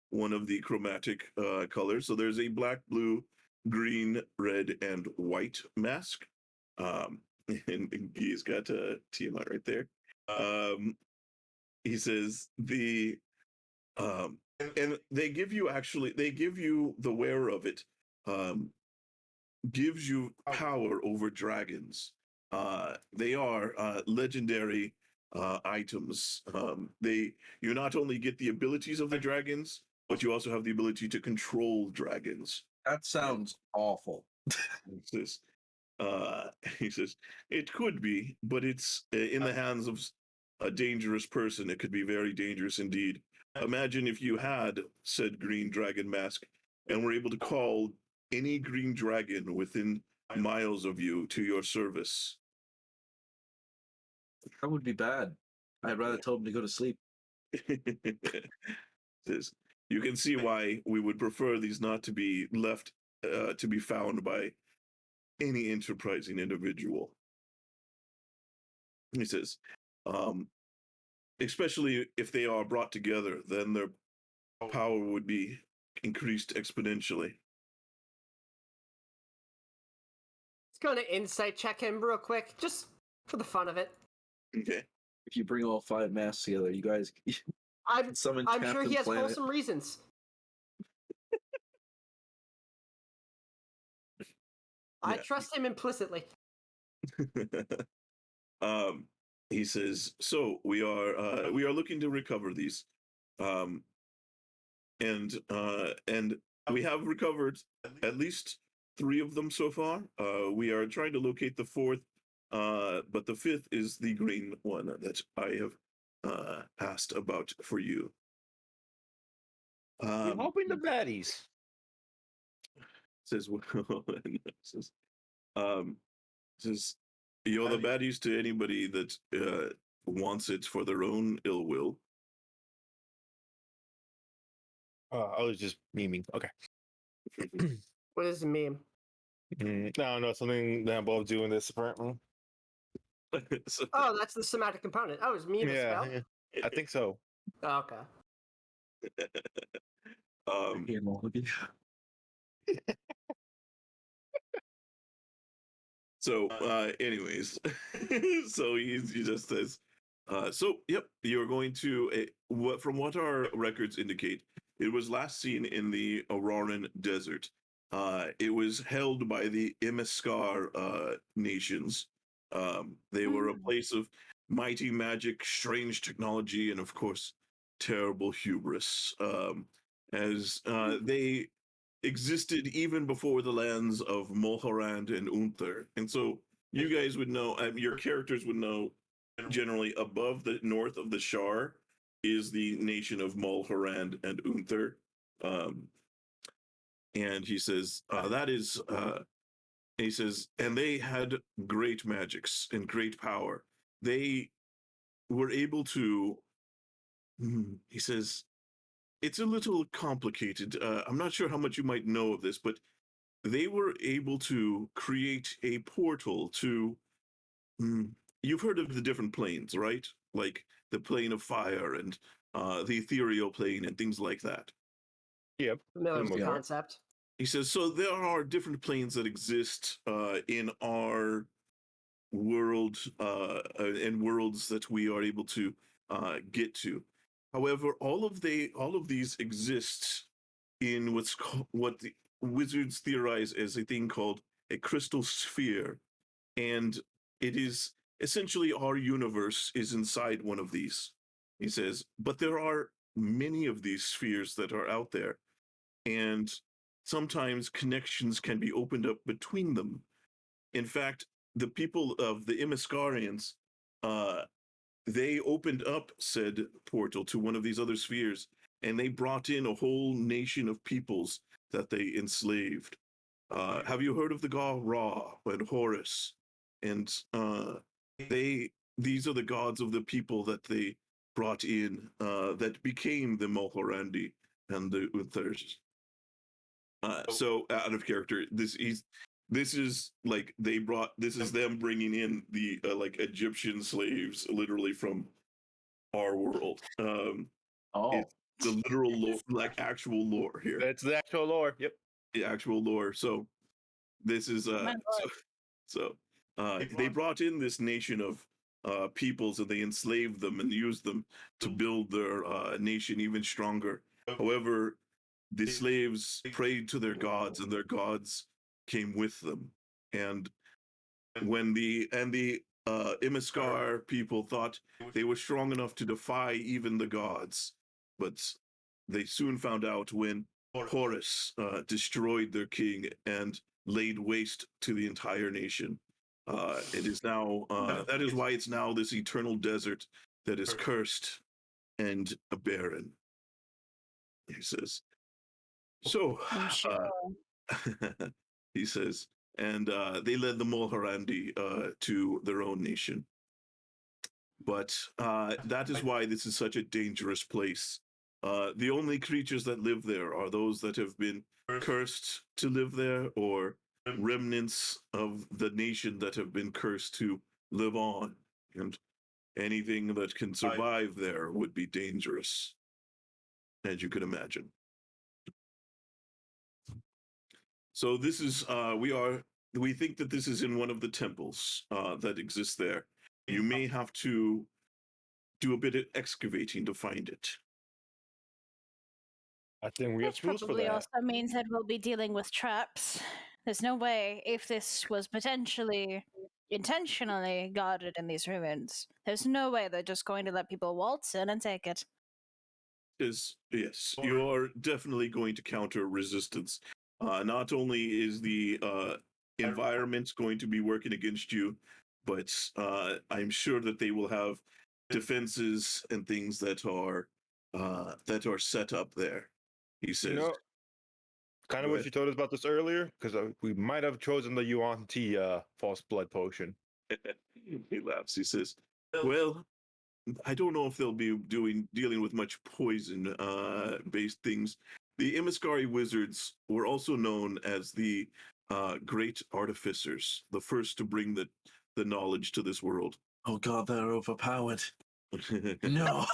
A: one of the chromatic colors. So there's a black, blue, green, red, and white mask. And he's got Tiamat right there. He says and they give you the wearer of it gives you power over dragons. They are legendary items. You not only get the abilities of the dragons, but you also have the ability to control dragons.
C: That sounds awful.
A: Says, he says, it could be, but it's in the hands of a dangerous person. It could be very dangerous indeed. Imagine if you had said green dragon mask and were able to call any green dragon within miles of you to your service.
C: That would be bad. I'd rather tell them to go to sleep.
A: Says, you can see why we would prefer these not to be left to be found by any enterprising individual. He says, especially if they are brought together, then their power would be increased exponentially.
B: Let's go to insight check him real quick, just for the fun of it.
A: Okay.
C: If you bring all 5 masks together, you guys Summon
B: I'm sure
C: Captain
B: he has
C: Planet.
B: wholesome reasons. I
A: Yeah.
B: trust him implicitly.
A: um, he says, "So we are looking to recover these, um, and we have recovered at least 3 of them so far. We are trying to locate the 4th, but the 5th is the green one that I have asked about for you."
E: We're helping the baddies.
A: Says, says, um, says, "You're the baddies to anybody that wants it for their own ill will."
E: I was just memeing. Okay.
B: What is a meme?
E: No, no, something that involves doing this apparently.
A: So,
B: Oh, that's the somatic component. Oh, is meme a spell?
E: Yeah, I think so.
B: Oh, okay.
A: um, so anyways, so he just says, so yep, you're going to what from what our records indicate, it was last seen in the Auroran Desert. It was held by the Imiskar nations. They were a place of mighty magic, strange technology, and of course, terrible hubris. As they existed even before the lands of Mulhorand and Unther. And so you guys would know, your characters would know, generally above the north of the Shar is the nation of Mulhorand and Unther. And he says, he says, and they had great magics and great power. They were able to, he says, it's a little complicated. I'm not sure how much you might know of this, but they were able to create a portal to. You've heard of the different planes, right? Like the plane of fire and the ethereal plane and things like that.
E: Yep.
B: Familiar with the
E: Yeah.
B: concept.
A: He says, so there are different planes that exist in our world and worlds that we are able to get to. However, all of these exist in what the wizards theorize as a thing called a crystal sphere, and it is essentially our universe is inside one of these. He says, but there are many of these spheres that are out there, and sometimes connections can be opened up between them. In fact, the people of the Imiskarians, they opened up said portal to one of these other spheres, and they brought in a whole nation of peoples that they enslaved. Have you heard of the god Ra and Horus? And these are the gods of the people that they brought in that became the Mohorandi and the Uthers. So out of character, this is like this is them bringing in the like Egyptian slaves literally from our world. It's the literal lore, like actual lore here.
E: That's the actual lore. Yep.
A: The actual lore. So this is
D: My
A: they brought in this nation of peoples and they enslaved them and used them to build their nation even stronger. However, the slaves prayed to their gods and their gods came with them. And when the Imiskar people thought they were strong enough to defy even the gods, but they soon found out when Horus destroyed their king and laid waste to the entire nation. It is now that is why it's now this eternal desert that is cursed and barren. He says. So
D: I'm sure.
A: he says, and they led the Mulhorandi to their own nation. But that is why this is such a dangerous place. The only creatures that live there are those that have been cursed to live there, or remnants of the nation that have been cursed to live on. And anything that can survive there would be dangerous, as you can imagine. So this is we think that this is in one of the temples that exists there. You may have to do a bit of excavating to find it.
E: I think we have
D: Which
E: tools for
D: probably
E: that.
D: also means that we'll be dealing with traps. There's no way, if this was potentially intentionally guarded in these ruins, there's no way they're just going to let people waltz in and take it.
A: Yes, you are definitely going to counter resistance. Not only is the environment going to be working against you, but I'm sure that they will have defenses and things that are set up there. He says,
E: You know, kind of
A: Go
E: what
A: ahead.
E: you told us about this earlier, because we might have chosen the Yuan Ti false blood potion.
A: He laughs. He says, "Well, I don't know if they'll be dealing with much poison based things. The Imiskari wizards were also known as the great artificers, the first to bring the knowledge to this world."
C: Oh god, they're overpowered. No.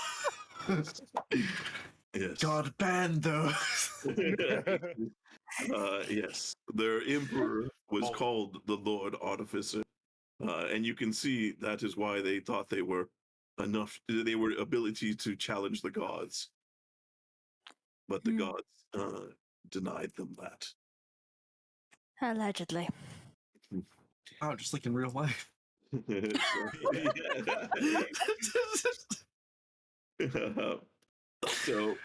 A: Yes.
C: God, ban those.
A: Yes. Their emperor was called the Lord Artificer. And you can see that is why they thought they were ability to challenge the gods. But the gods denied them that.
D: Allegedly.
C: Oh, just like in real life.
A: So,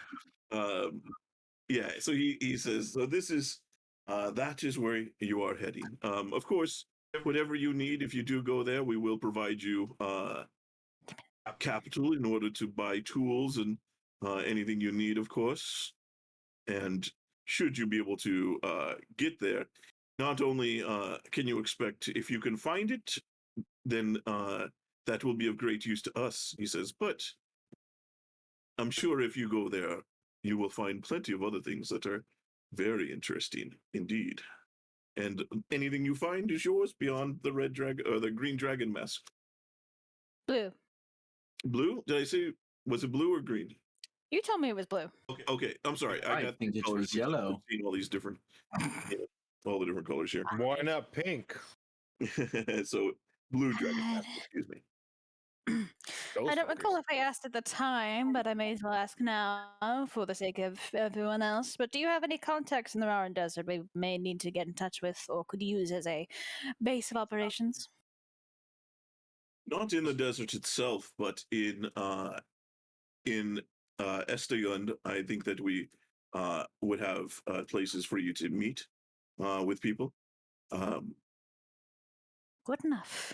A: yeah, so he says, so this is, that is where you are heading. Of course, whatever you need, if you do go there, we will provide you capital in order to buy tools and anything you need, of course. And should you be able to get there, not only can you expect, if you can find it, then that will be of great use to us, he says, but I'm sure if you go there, you will find plenty of other things that are very interesting indeed. And anything you find is yours beyond the red dragon or the green dragon mask.
D: Blue.
A: Blue? Did I say, was it blue or green?
D: You told me it was blue.
A: Okay. I'm sorry.
C: I
A: got
C: think it
A: colors
C: was
A: mixed up.
C: yellow.
A: I'm seeing all these different, all the different colors here.
E: Why not pink?
A: So blue dragon mask, excuse me.
E: Those
D: I don't recall
E: fuckers.
D: if I asked at the time, but I may as well ask now for the sake of everyone else. But do you have any contacts in the Raren Desert we may need to get in touch with or could use as a base of operations?
A: Not in the desert itself, but in Esteyund, I think that we would have places for you to meet with people.
D: Good enough.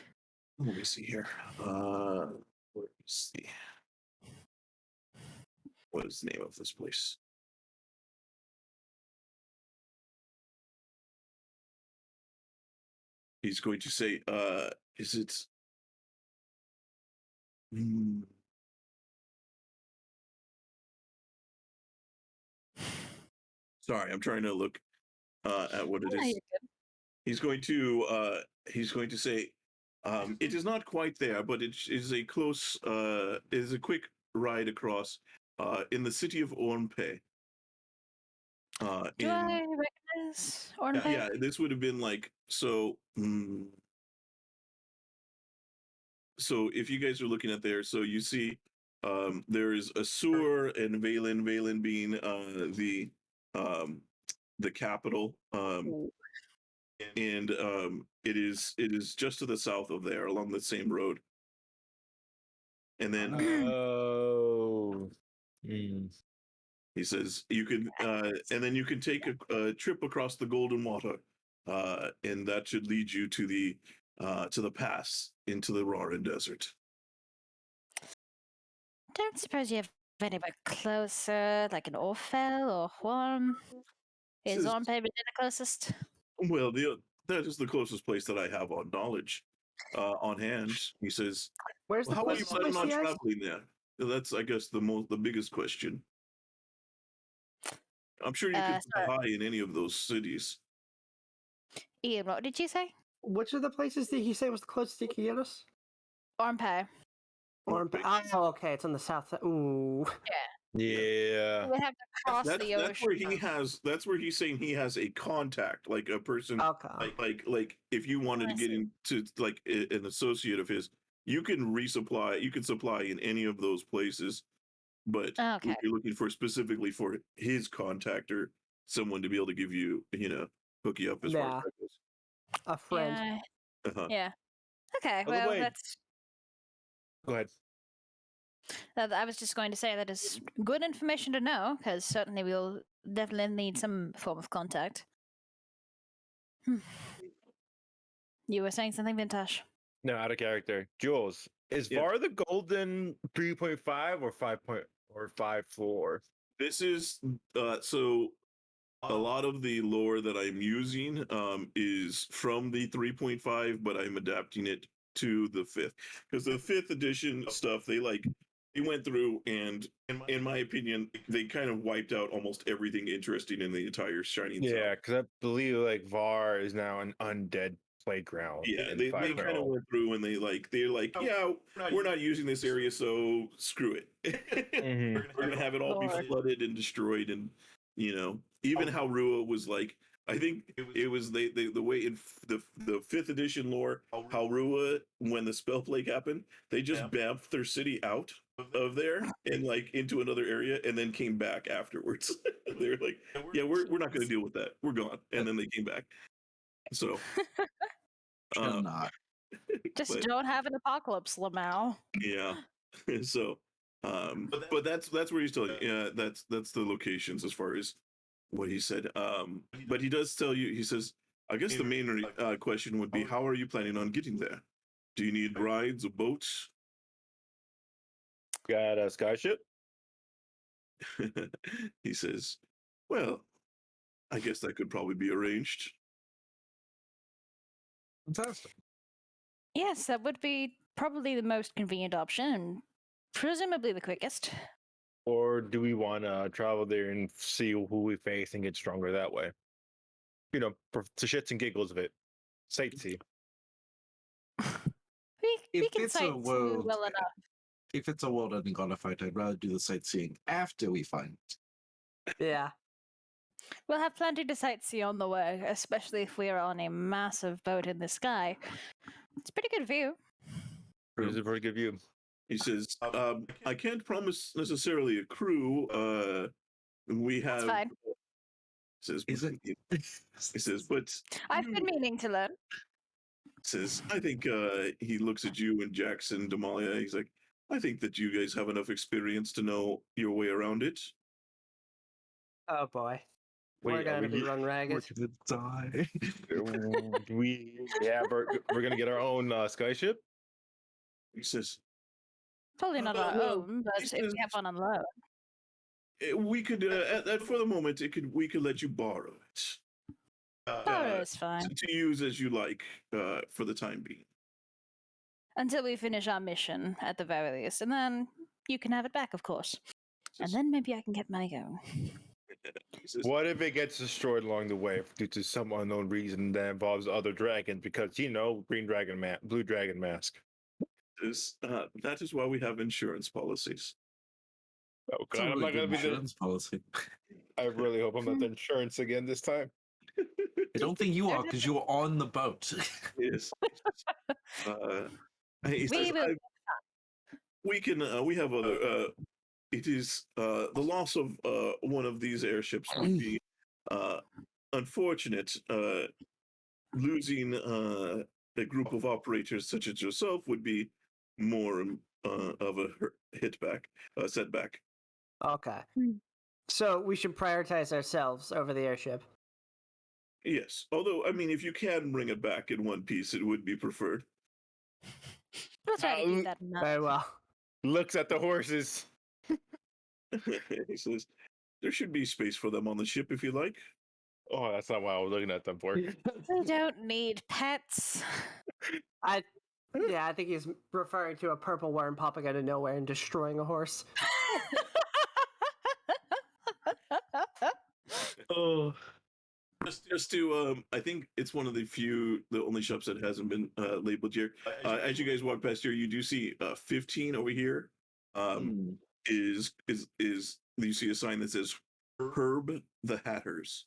A: Let me see here. Where is what is the name of this place? He's going to say, is it? Sorry, I'm trying to look at what it
D: Yeah,
A: is.
D: you're good.
A: He's going to say, it is not quite there, but it is a close, is a quick ride across in the city of Ornpe.
D: Do I recognize Ornpe?
A: Yeah, this would have been like so. So if you guys are looking at there, so you see there is a sewer and Valen being the capital, and it is just to the south of there along the same road. And then
E: Oh.
A: he says you can, and then you can take a trip across the Golden Water, and that should lead you to the pass into the Raren Desert.
D: Don't suppose you have anywhere closer, like an Orfel or Horn? Is
A: Says-
D: Ornpe really the closest?
A: Well, that is the closest place that I have on knowledge, on hand. He says,
B: Where's the
A: "How are you
B: closest
A: planning
B: place
A: on
B: he has?
A: traveling there?" That's, I guess, the biggest question. I'm sure you can fly high in any of those cities.
D: Ian, what did you say?
B: Which of the places did he say was the closest to Kyotos?
D: Ornpe.
B: Oh, okay, it's on the south side. Ooh.
E: Yeah.
D: We would have to cross the ocean.
A: That's where he has. That's where he's saying he has a contact, like a person,
B: Okay.
A: like if you wanted to
D: I
A: get
D: see.
A: into like an associate of his, you can resupply. You can supply in any of those places. but
D: Okay.
A: you're looking for specifically for his contact or someone to be able to give you, hook you up as far as
B: Yeah.
A: that goes.
B: A friend.
D: Yeah.
A: Uh-huh.
D: Yeah. Okay.
E: By the
D: Well,
E: way-
D: that's.
E: Go ahead.
D: I was just going to say that is good information to know, because certainly we'll definitely need some form of contact. You were saying something, Vintash?
E: No, out of character. Jules, is
A: Yeah.
E: VAR the golden 3.5 or 5.4?
A: This is so a lot of the lore that I'm using is from the 3.5, but I'm adapting it to the 5th because the 5th edition stuff they went through and in my opinion they kind of wiped out almost everything interesting in the entire Shining Zone.
E: Yeah, because I believe like VAR is now an undead playground.
A: Yeah,
E: in
A: they
E: 5.0.
A: kind of went through and they're like, yeah, we're not using this area, so screw it.
E: Mhm.
A: We're gonna have it all be
D: Lord.
A: flooded and destroyed, and even how Rua was like. I think it was the way in the 5th edition lore, how Rua, when the spell plague happened, they just bamfed their city out of there and like into another area, and then came back afterwards. They're like, yeah, we're not going to deal with that. We're gone, and then they came back. So.
C: Cannot.
D: Just
A: But-
D: don't have an apocalypse, Lamau.
A: Yeah. So, but that's where he's telling you. Yeah, that's the locations as far as what he said. But he does tell you. He says, I guess the main question would be, how are you planning on getting there? Do you need rides or boats?
E: Got a skyship?
A: He says, well, I guess that could probably be arranged.
C: Fantastic.
D: Yes, that would be probably the most convenient option, and presumably the quickest.
E: Or do we want to travel there and see who we face and get stronger that way? For the shits and giggles of it. Sightsee.
D: We
C: If
D: can
C: it's a
D: sight
C: world,
D: well enough.
C: if it's a world-ending gunfight, I'd rather do the sightseeing after we find it.
B: Yeah.
D: We'll have plenty to sightsee on the way, especially if we are on a massive boat in the sky. It's a pretty good view.
E: It was a very good view.
A: He says, I can't promise necessarily a crew. We
D: That's
A: have.
D: fine.
A: Says,
C: Is it?
A: He says, but
D: I've been meaning to learn.
A: says, I think he looks at you and Jackson, Damalia. He's like, I think that you guys have enough experience to know your way around it.
B: Oh boy. We're
E: Wait,
B: gonna be run
C: We're
B: ragged.
C: gonna die.
E: We're gonna get our own skyship.
A: He says,
D: Probably not our
A: well,
D: own, but
A: this
D: if we
A: is-
D: have one on loan.
A: we could, for the moment, we could let you borrow it.
D: Borrow is fine.
A: To use as you like for the time being.
D: Until we finish our mission, at the very least. And then you can have it back, of course. And then maybe I can get money going.
A: He says,
E: What if it gets destroyed along the way due to some unknown reason that involves other dragons? Because green dragon blue dragon mask.
A: that is why we have insurance policies.
E: Oh
C: It's
E: God,
C: a
E: I'm
C: really
E: not gonna
C: good
E: be the.
C: insurance policy.
E: I really hope I'm not the insurance again this time.
C: I don't think you are because you were on the boat.
A: Yes. He
D: We
A: says,
D: will.
A: we can. We have other. It is the loss of one of these airships would be unfortunate. Losing a group of operators such as yourself would be more of a setback.
B: Okay.
D: Hmm.
B: So we should prioritize ourselves over the airship.
A: Yes, although I mean, if you can bring it back in one piece, it would be preferred.
D: We'll try to keep that in mind.
B: Very well.
E: Looks at the horses.
A: He says, "There should be space for them on the ship if you like."
E: Oh, that's not what I was looking at them for.
D: We don't need pets.
B: I think he's referring to a purple worm popping out of nowhere and destroying a horse.
E: Oh,
A: Just to, I think it's one of the only shops that hasn't been labeled here. As you guys walk past here, you do see 15 over here. Is you see a sign that says Herb the Hatters.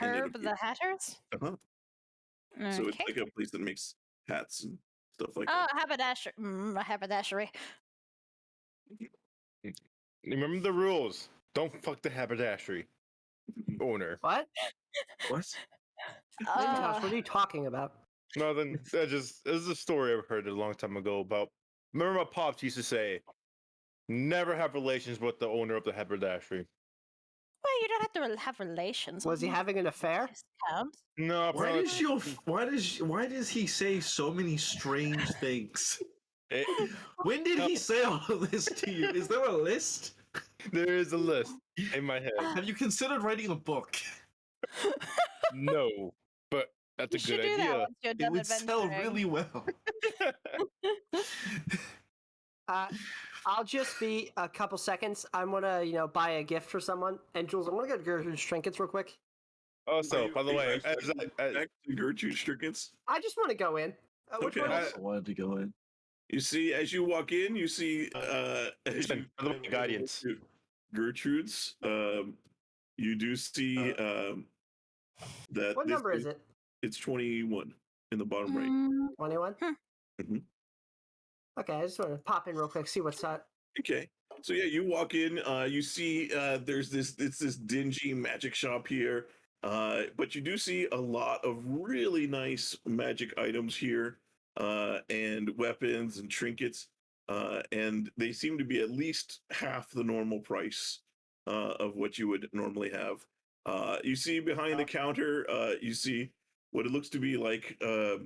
A: And then
D: Herb the Hatters?
A: Uh-huh. So it's
D: Okay.
A: like a place that makes hats and stuff like
D: Oh,
A: that.
D: haberdashery. A haberdashery.
E: Remember the rules. Don't fuck the haberdashery owner.
B: What?
C: What?
B: Vintash, what are you talking about?
E: Nothing. That just this is a story I've heard a long time ago about. Remember my pops used to say, "Never have relations with the owner of the haberdashery."
D: Well, you don't have to have relations.
B: Was he having an affair?
D: Count.
E: No,
C: Why
E: apparently
C: does you? Why does he say so many strange things?
E: it-
C: When did he say all of this to you? Is there a list?
E: there is a list in my head.
C: Have you considered writing a book?
E: No, but that's
D: You
E: a
D: should
E: good
D: do that
E: idea.
D: once you're
C: It
D: done
C: would sell
D: adventuring.
C: really well.
B: I'll just be a couple seconds. I'm gonna, buy a gift for someone. And Jules, I'm gonna get Gertrude's trinkets real quick.
E: Also, by the way,
A: back to Gertrude's trinkets.
B: I just want to go in. Which
A: Okay.
B: one
C: I
B: is
C: also wanted to go in.
A: You see, as you walk in, you see as you
E: by the way, guidance.
A: Gertrude's. You do see that
B: What number is it?
A: It's 21 in the bottom right.
B: 21?
A: Mhm.
B: Okay, I just want to pop in real quick, see what's up.
A: Okay. So yeah, you walk in, you see there's this dingy magic shop here. But you do see a lot of really nice magic items here, and weapons and trinkets. And they seem to be at least half the normal price of what you would normally have. You see behind the counter, you see what it looks to be like a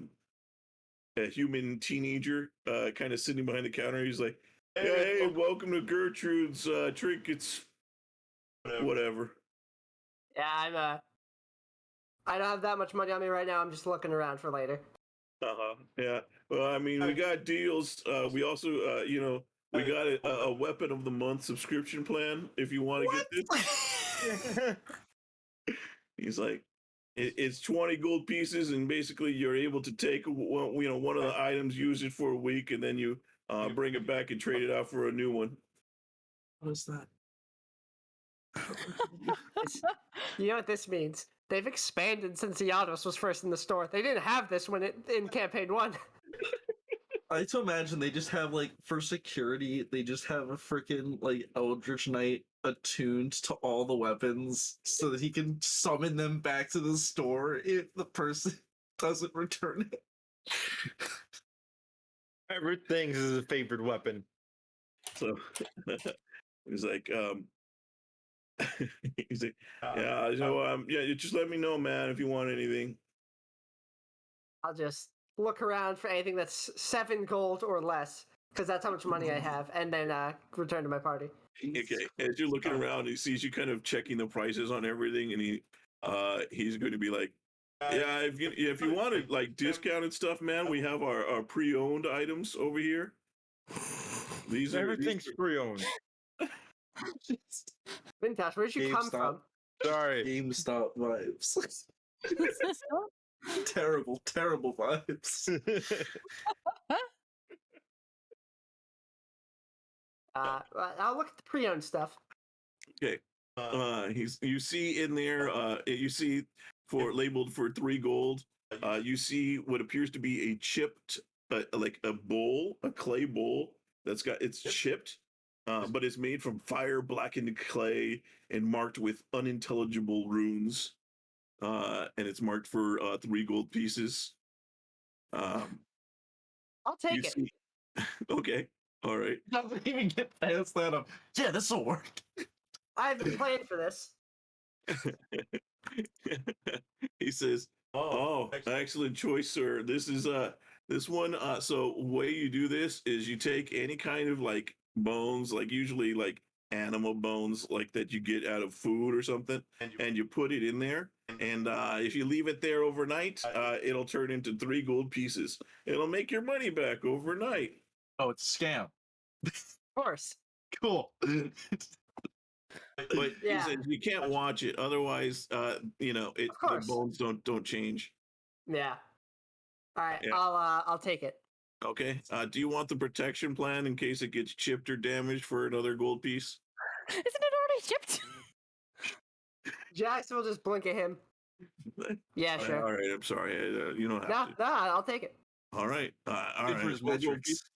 A: human teenager kind of sitting behind the counter. He's like, yeah, hey, welcome to Gertrude's trinkets. Whatever.
B: Yeah, I don't have that much money on me right now. I'm just looking around for later.
A: Yeah. Well, I mean, we got deals. We also, we got a weapon of the month subscription plan if you want to get this. He's like, it's 20 gold pieces, and basically you're able to take one of the items, use it for a week, and then you bring it back and trade it out for a new one.
C: What is that?
B: You know what this means? They've expanded since Iados was first in the store. They didn't have this in campaign 1.
C: I like to imagine they just have for security, they just have a freaking Eldritch Knight attuned to all the weapons so that he can summon them back to the store if the person doesn't return it.
E: Everything's his favorite weapon.
A: So he's like, he's like, yeah, yeah, you just let me know, man, if you want anything.
B: I'll just look around for anything that's 7 gold or less, because that's how much money I have, and then return to my party.
A: Okay, as you're looking around, he sees you kind of checking the prices on everything, and he's going to be like, yeah, if you want to discounted stuff, man, we have our pre-owned items over here.
E: Everything's pre-owned.
B: Vintash, where'd you come from?
E: Sorry.
C: GameStop vibes. Terrible, terrible vibes.
B: I'll look at the pre-owned stuff.
A: Okay. You see in there, you see labeled for 3 gold. You see what appears to be a chipped, like a bowl, a clay bowl it's chipped, but it's made from fire blackened clay and marked with unintelligible runes. And it's marked for 3 gold pieces.
B: I'll take it.
A: Okay. All right.
C: Doesn't even get past that. Yeah, this will work.
B: I've been playing for this.
A: He says, "Oh, excellent choice, sir. This is this one. So way you do this is you take any kind of bones, usually animal bones, that you get out of food or something, and you put it in there. And if you leave it there overnight, it'll turn into 3 gold pieces. It'll make your money back overnight."
C: Oh, it's a scam.
B: Of course.
C: Cool.
A: But
B: Yeah.
A: he says you can't watch it, otherwise, the bones don't change.
B: Yeah. All right,
A: Yeah.
B: I'll take it.
A: Okay. Do you want the protection plan in case it gets chipped or damaged for another gold piece?
D: Isn't it already shipped?
B: Jackson will just blink at him. Yeah, sure.
A: All right. I'm sorry. You don't have
B: No,
A: to.
B: I'll take it.
A: All right. All
C: Good
A: right.
C: for his
A: Four gold
C: metrics.
A: pieces.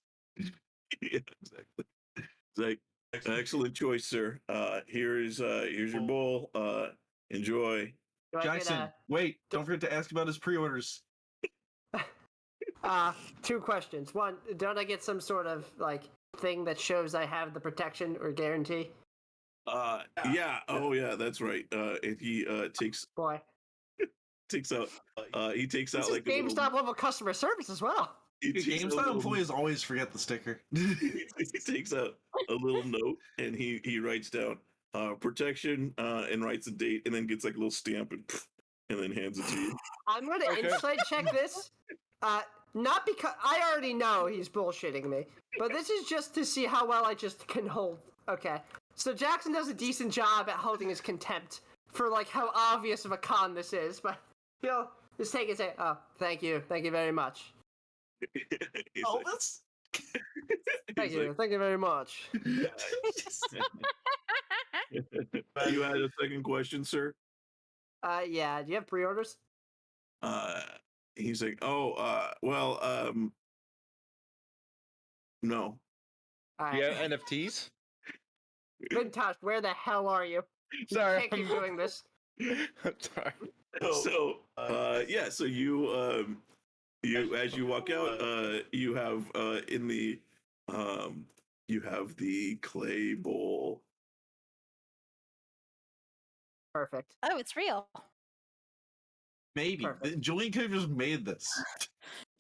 A: Yeah, exactly. It's like, Excellent choice, sir. Here's your bowl. Enjoy.
B: Do I
C: Jackson,
B: get
C: wait! Don't forget to ask about his pre-orders.
B: 2 questions? One, don't I get some sort of like thing that shows I have the protection or guarantee?
A: Yeah. Oh, yeah. That's right. And he takes
B: Boy,
A: out. He takes
B: this
A: out
B: is
A: like a little.
B: GameStop level customer service as well.
A: He takes out a
C: GameStop
A: little-
C: employees always forget the sticker.
A: he takes out a little note and he writes down protection and writes a date and then gets like a little stamp and then hands it to you.
B: I'm gonna
E: Okay.
B: insight check this. Not because I already know he's bullshitting me, but this is just to see how well I just can hold. Okay, so Jackson does a decent job at holding his contempt for like how obvious of a con this is, but he'll just take it and say, "Oh, thank you very much,
A: He's
C: Oh,
A: like-
C: that's
B: thank
A: he's
B: you very much."
A: like, you had a second question, sir?
B: Yeah. Do you have pre-orders?
A: He's like, oh, well, no.
B: All
E: Do you
B: right.
E: have NFTs?
B: Vintash, where the hell are you? You
E: Sorry,
B: can't keep doing this.
E: I'm sorry.
A: So, yeah. So you as you walk out, you have in the you have the clay bowl.
B: Perfect.
D: Oh, it's real.
C: maybe
B: Perfect.
C: Julian could have just made this.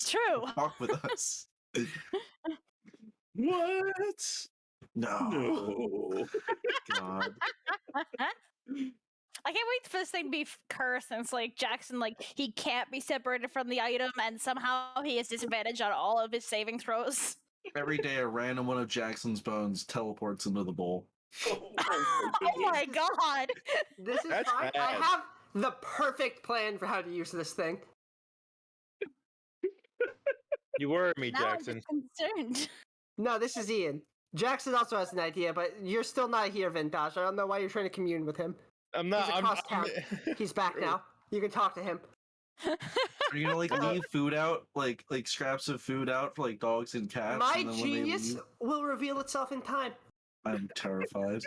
D: It's true.
C: Talk with us.
A: What?
C: No,
A: No.
C: God.
D: I can't wait for this thing to be cursed and it's like Jackson, like, he can't be separated from the item and somehow he has disadvantage on all of his saving throws.
C: Every day, a random one of Jackson's bones teleports into the bowl.
D: Oh my god!
B: This is
E: That's
B: fine. I
E: bad.
B: have the perfect plan for how to use this thing.
E: You worry me,
D: Now I'm
E: Jackson.
D: just concerned.
B: No, this is Ian. Jackson also has an idea, but you're still not here, Vintash. I don't know why you're trying to commune with him.
E: I'm not.
B: He's across town. He's back now. You can talk to him.
C: Are you gonna like leave food out, like scraps of food out for like dogs and cats?
B: My
C: and then when they
B: genius
C: leave-
B: will reveal itself in time.
C: I'm terrified.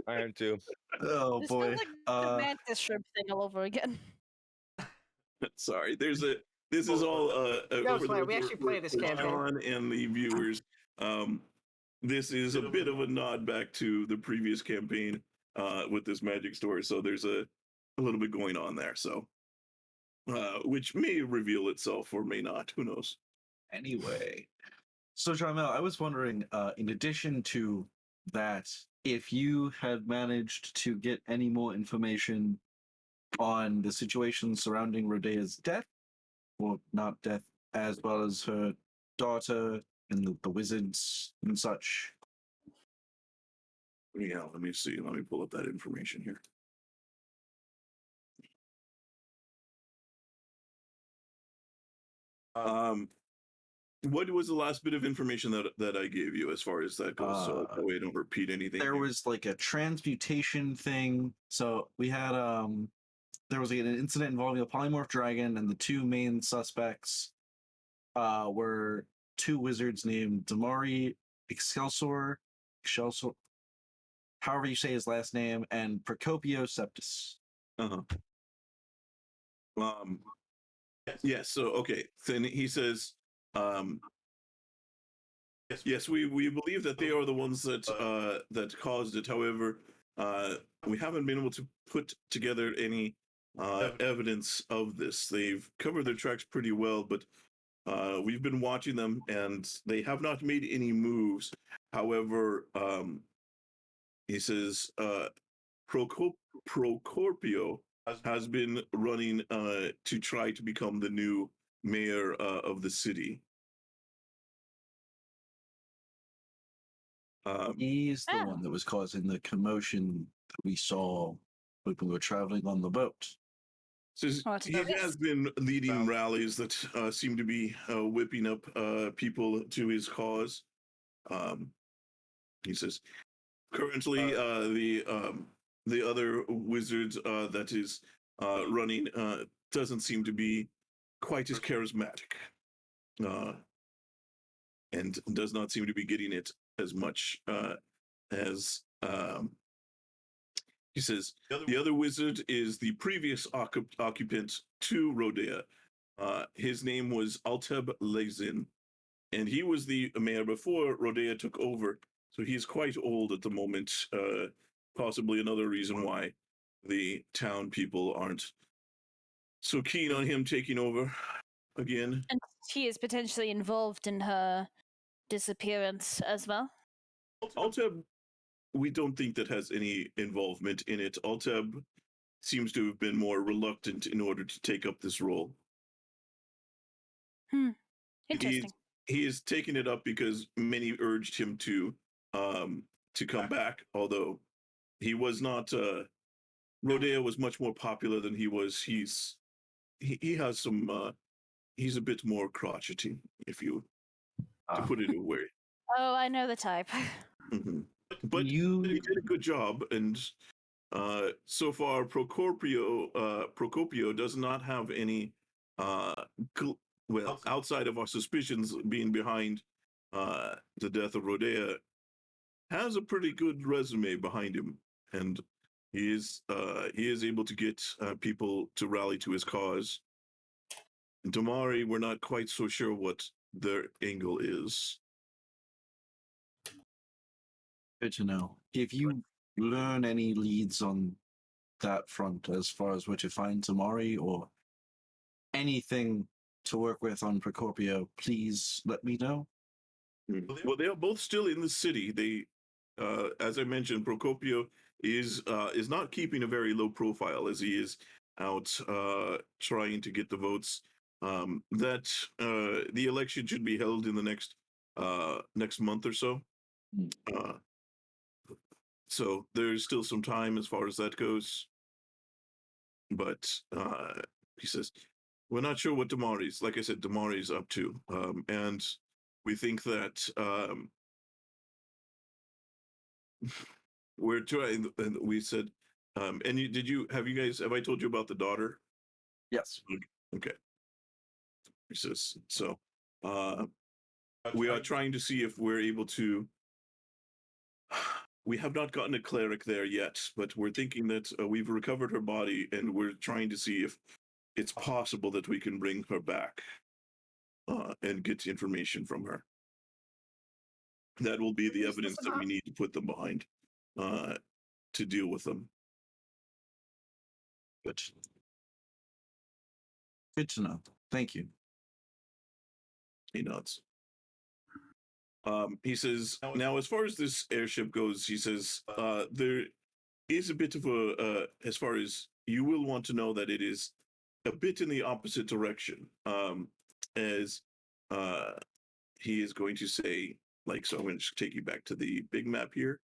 E: I am too.
C: Oh
D: This
C: boy.
D: sounds like the mantis shrimp thing all over again.
A: Sorry, this is all
B: No,
A: for
B: Slayer,
A: the-
B: we actually play this
A: for
B: campaign.
A: John and the viewers. This is a bit of a nod back to the previous campaign with this magic story. So there's a little bit going on there. So which may reveal itself or may not. Who knows?
C: Anyway, so Jamel, I was wondering, in addition to that, if you had managed to get any more information on the situation surrounding Rodea's death, or not death, as well as her daughter and the wizards and such.
A: Yeah, let me see. Let me pull up that information here. What was the last bit of information that I gave you as far as that goes? So that way I don't repeat anything.
C: There
A: here.
C: was like a transmutation thing. So we had there was like, an incident involving a polymorph dragon, and the two main suspects were two wizards named Damari Excelsior, however you say his last name, and Procopio Septus.
A: Uh-huh. Yes. So okay. Then he says, yes, we believe that they are the ones that that caused it. However, we haven't been able to put together any evidence of this. They've covered their tracks pretty well, but we've been watching them, and they have not made any moves. However, he says Procorpio has been running to try to become the new mayor of the city.
C: He's the
D: Ah.
C: one that was causing the commotion that we saw when we were traveling on the boat.
A: Says
D: Oh, it's
A: he
D: bogus.
A: has been leading rallies that seem to be whipping up people to his cause. He says currently the other wizards that is running doesn't seem to be quite as charismatic, and does not seem to be getting it as much as he says, the other wizard is the previous occupant to Rodea. His name was Alteb Lezin, and he was the mayor before Rodea took over. So he's quite old at the moment. Possibly another reason why the town people aren't so keen on him taking over again.
D: And he is potentially involved in her disappearance as well.
A: Alteb, we don't think that has any involvement in it. Alteb seems to have been more reluctant in order to take up this role.
D: Interesting.
A: He is taking it up because many urged him to come back, although he was not Rodea was much more popular than he was. He has some he's a bit more crotchety, if you to put it away.
D: Oh, I know the type.
A: Mm-hmm. But he did a good job, and so far Procopio does not have any well, outside of our suspicions being behind the death of Rodea, has a pretty good resume behind him, and he is able to get people to rally to his cause. And Damari, we're not quite so sure what their angle is.
C: Good to know. If you learn any leads on that front as far as where to find Tamari or anything to work with on Procopio, please let me know.
A: Well, they are both still in the city. They, as I mentioned, Procopio is not keeping a very low profile as he is out trying to get the votes. That the election should be held in the next month or so. So there's still some time as far as that goes. But he says, we're not sure what Damari's, like I said, Damari's up to. And we think that we're trying, and we said, and have I told you about the daughter?
C: Yes.
A: Okay. He says, so we are trying to see if we're able to. We have not gotten a cleric there yet, but we're thinking that we've recovered her body, and we're trying to see if it's possible that we can bring her back and get information from her. That will be the evidence that we need to put them behind to deal with them. But
C: good to know. Thank you.
A: He nods. He says, now as far as this airship goes, he says, there is a bit of as far as you will want to know that it is a bit in the opposite direction. As he is going to say, so I'm going to take you back to the big map here.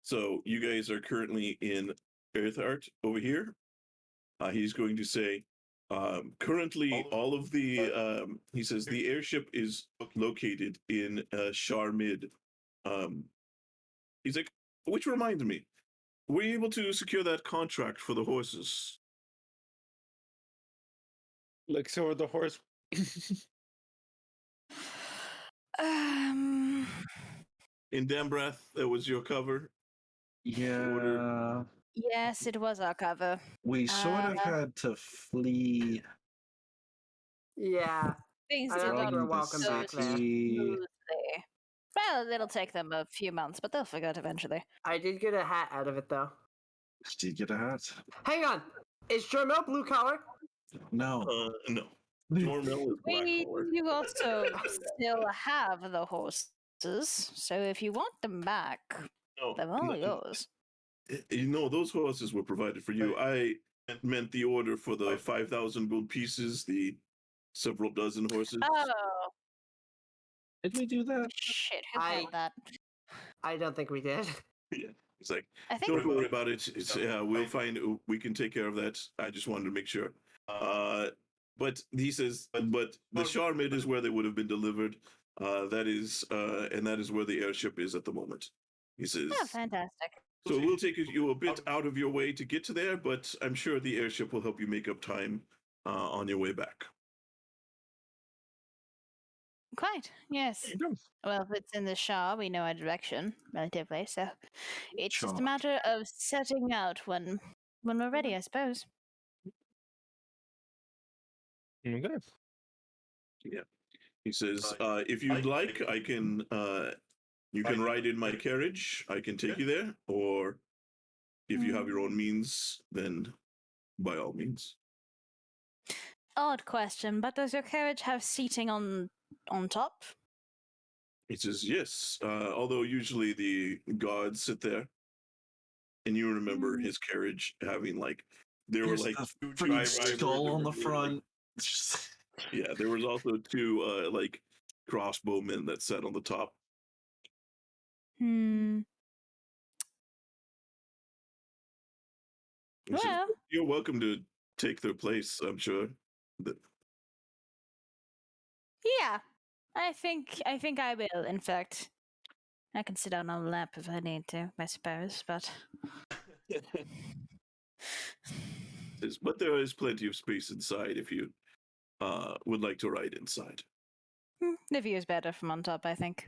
A: So you guys are currently in Earthart over here. He's going to say, currently all of the, he says the airship is located in Shar Mid. He's like, which reminds me, were you able to secure that contract for the horses?
E: Like, so are the horse.
D: Um,
A: In Dambrath, that was your cover?
C: Yeah.
D: yes, it was our cover.
C: We sort of had to flee.
B: Yeah.
D: Things
B: I
D: did
B: don't think
D: not
B: we're
C: from the
B: welcome
D: go
B: back there.
C: city.
D: smoothly. Well, it'll take them a few months, but they'll figure it eventually.
B: I did get a hat out of it, though.
C: Did you get a hat?
B: Hang on. Is Jermel blue collar?
C: No.
A: No. Jormel is black
D: We
A: collar.
D: do also still have the horses, so if you want them back,
A: No,
D: they're all yours.
A: you know, those horses were provided for you. I meant the order for the 5,000 gold pieces, the several dozen horses.
D: Oh,
C: Did we do that?
D: shit, who
B: I-
D: had that?
B: I don't think we did.
A: Yeah, it's like,
D: I think
A: don't worry about it. It's we'll find. We can take care of that. I just wanted to make sure. But he says, but the Charmid is where they would have been delivered. That is, and that is where the airship is at the moment. He says.
D: oh, fantastic.
A: So it will take you a bit out of your way to get to there, but I'm sure the airship will help you make up time on your way back.
D: Quite, yes. Well, if it's in the Shah, we know our direction, relatively, so it's just a
C: Sure.
D: matter of setting out when we're ready, I suppose.
E: Okay.
A: He says, if you'd like, I can you can ride in my carriage. I can take you there. Or if you have your own means, then by all means.
D: Odd question, but does your carriage have seating on top?
A: He says, yes. Although usually the gods sit there. And you remember his carriage having there were
C: Here's
A: like
C: the
A: two
C: freaking
A: drivers,
C: skull
A: there
C: on
A: were-
C: the
A: there were, like-
C: front. It's just-
A: yeah, there was also two crossbowmen that sat on the top.
D: Hmm.
A: He says,
D: Well,
A: you're welcome to take their place, I'm sure.
D: yeah. I think I will, in fact. I can sit down on the lap if I need to, I suppose, but
A: But there is plenty of space inside if you would like to ride inside.
D: the view is better from on top, I think.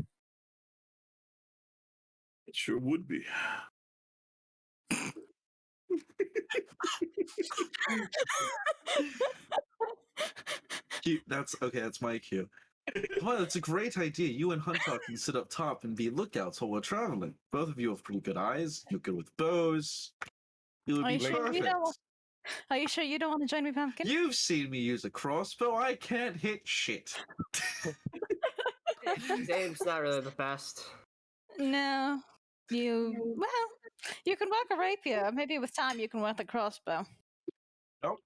A: It sure would be.
C: That's okay. That's my cue. Well, it's a great idea. You and Huntar can sit up top and be lookouts while we're traveling. Both of you have pretty good eyes. You're good with bows. It would
D: Are
C: be
D: you sure you
C: perfect.
D: don't- Are you sure you don't want to join me, Pumpkin?
C: You've seen me use a crossbow. I can't hit shit.
B: Dame's not really the best.
D: No. You can work a rapier. Maybe with time you can work the crossbow.
C: Nope.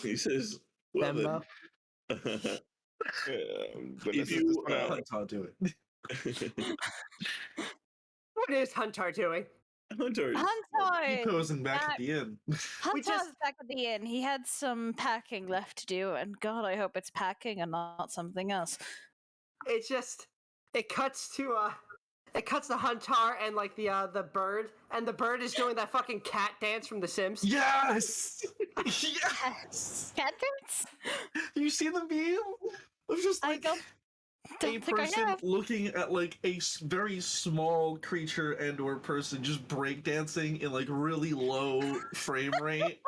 A: He says, well
B: Bembo.
A: then.
E: I'm gonna
A: If
E: sit
A: you,
E: this one out.
C: Huntar, do it.
B: What is Huntar doing?
A: Hunters.
C: He
D: Huntar!
C: posing back at the inn.
D: Huntar's back at the inn. He had some packing left to do, and God, I hope it's packing and not something else.
B: It's just it cuts to Huntar and the bird, and the bird is doing that fucking cat dance from The Sims.
C: Yes! Yes!
D: Cat dance?
C: You see the meme? Of just
D: I
C: like
D: don't
C: a
D: think I
C: person
D: have.
C: looking at like a very small creature and/or person just breakdancing in like really low frame rate.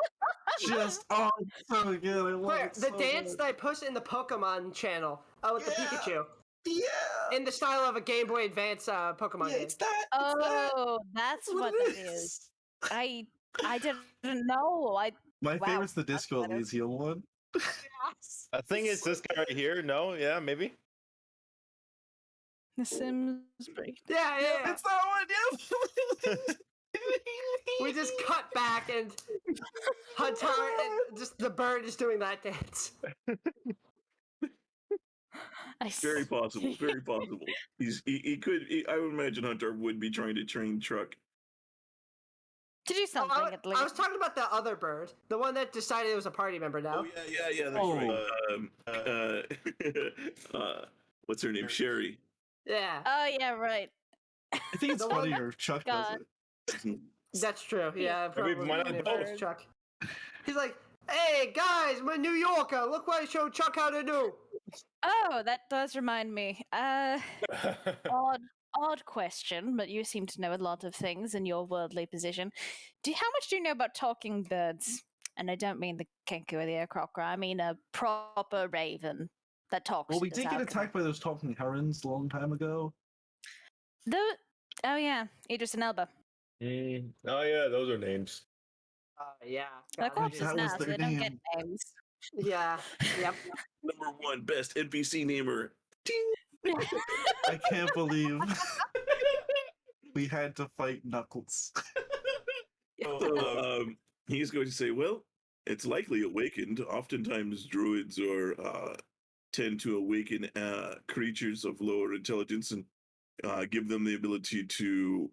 C: Just it's so good. I love
B: Where
C: it
B: the
C: so
B: dance
C: much.
B: that I post in the Pokemon channel with the
C: Yeah.
B: Pikachu
C: Yeah.
B: in the style of a Game Boy Advance Pokemon
C: Yeah,
B: game.
C: it's that. It's that.
D: Oh, that's
C: That's
D: what
C: it
D: that is. I didn't know.
C: My
D: Wow,
C: favorite's the
D: that's
C: Disco
D: better.
C: Elysium one.
E: I think it's this guy right here. No, yeah, maybe.
D: The Sims break.
B: Yeah.
C: It's that one, yeah.
B: We just cut back and Hunter and just the bird is doing that dance.
A: Very possible. Very possible. He could. I would imagine Hunter would be trying to train Truck.
D: To do something at least.
B: I was talking about the other bird, the one that decided it was a party member now.
A: Oh yeah. That's right. What's her name? Sherry.
B: Yeah,
D: Oh yeah, right.
C: I think it's
B: The one-
C: funnier if Chuck does
D: God.
C: it.
B: that's true. Yeah,
E: Maybe
B: probably.
E: why not
B: named
E: both?
B: Chuck. He's like, "Hey guys, I'm a New Yorker. Look what I showed Chuck how to do."
D: Oh, that does remind me. Odd question, but you seem to know a lot of things in your worldly position. How much do you know about talking birds? And I don't mean the kenku or the aircrocker. I mean a proper raven that talks.
C: Well, we
D: to
C: did get
D: Zalcon.
C: attacked by those talking herons a long time ago.
D: Oh yeah, Idris and Elba.
E: Oh yeah, those are names.
B: Yeah.
D: They're
B: God,
D: corpses
C: that
D: now,
C: was
D: so
C: their
D: they don't get
C: name.
D: names.
B: Yeah. Yep.
A: Number one best NPC namer. Ding.
C: I can't believe we had to fight Knuckles.
A: So, he's going to say, well, it's likely awakened. Oftentimes, druids tend to awaken creatures of lower intelligence and give them the ability to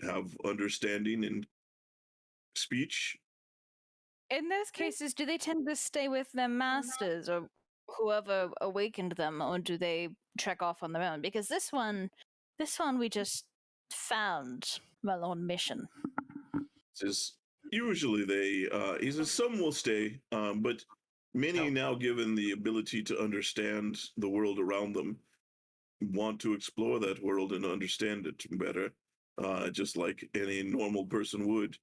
A: have understanding and speech.
D: In those cases, do they tend to stay with their masters or whoever awakened them, or do they trek off on their own? Because this one we just found while on mission.
A: Says, Usually they, he says some will stay, but many now, given the ability to understand the world around them, want to explore that world and understand it better, just like any normal person would.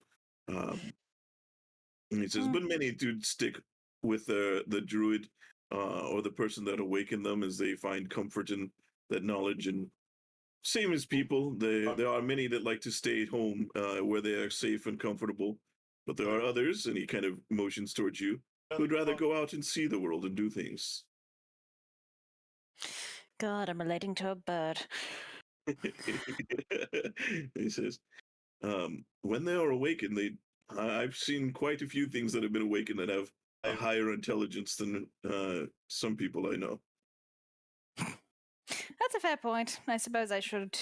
A: And he says, but many do stick with the druid or the person that awakened them as they find comfort in that knowledge. And same as people, there are many that like to stay at home where they are safe and comfortable. But there are others, and he kind of motions towards you, who'd rather go out and see the world and do things.
D: God, I'm relating to a bird.
A: He says, when they are awakened, I've seen quite a few things that have been awakened that have a higher intelligence than some people I know.
D: That's a fair point. I suppose I should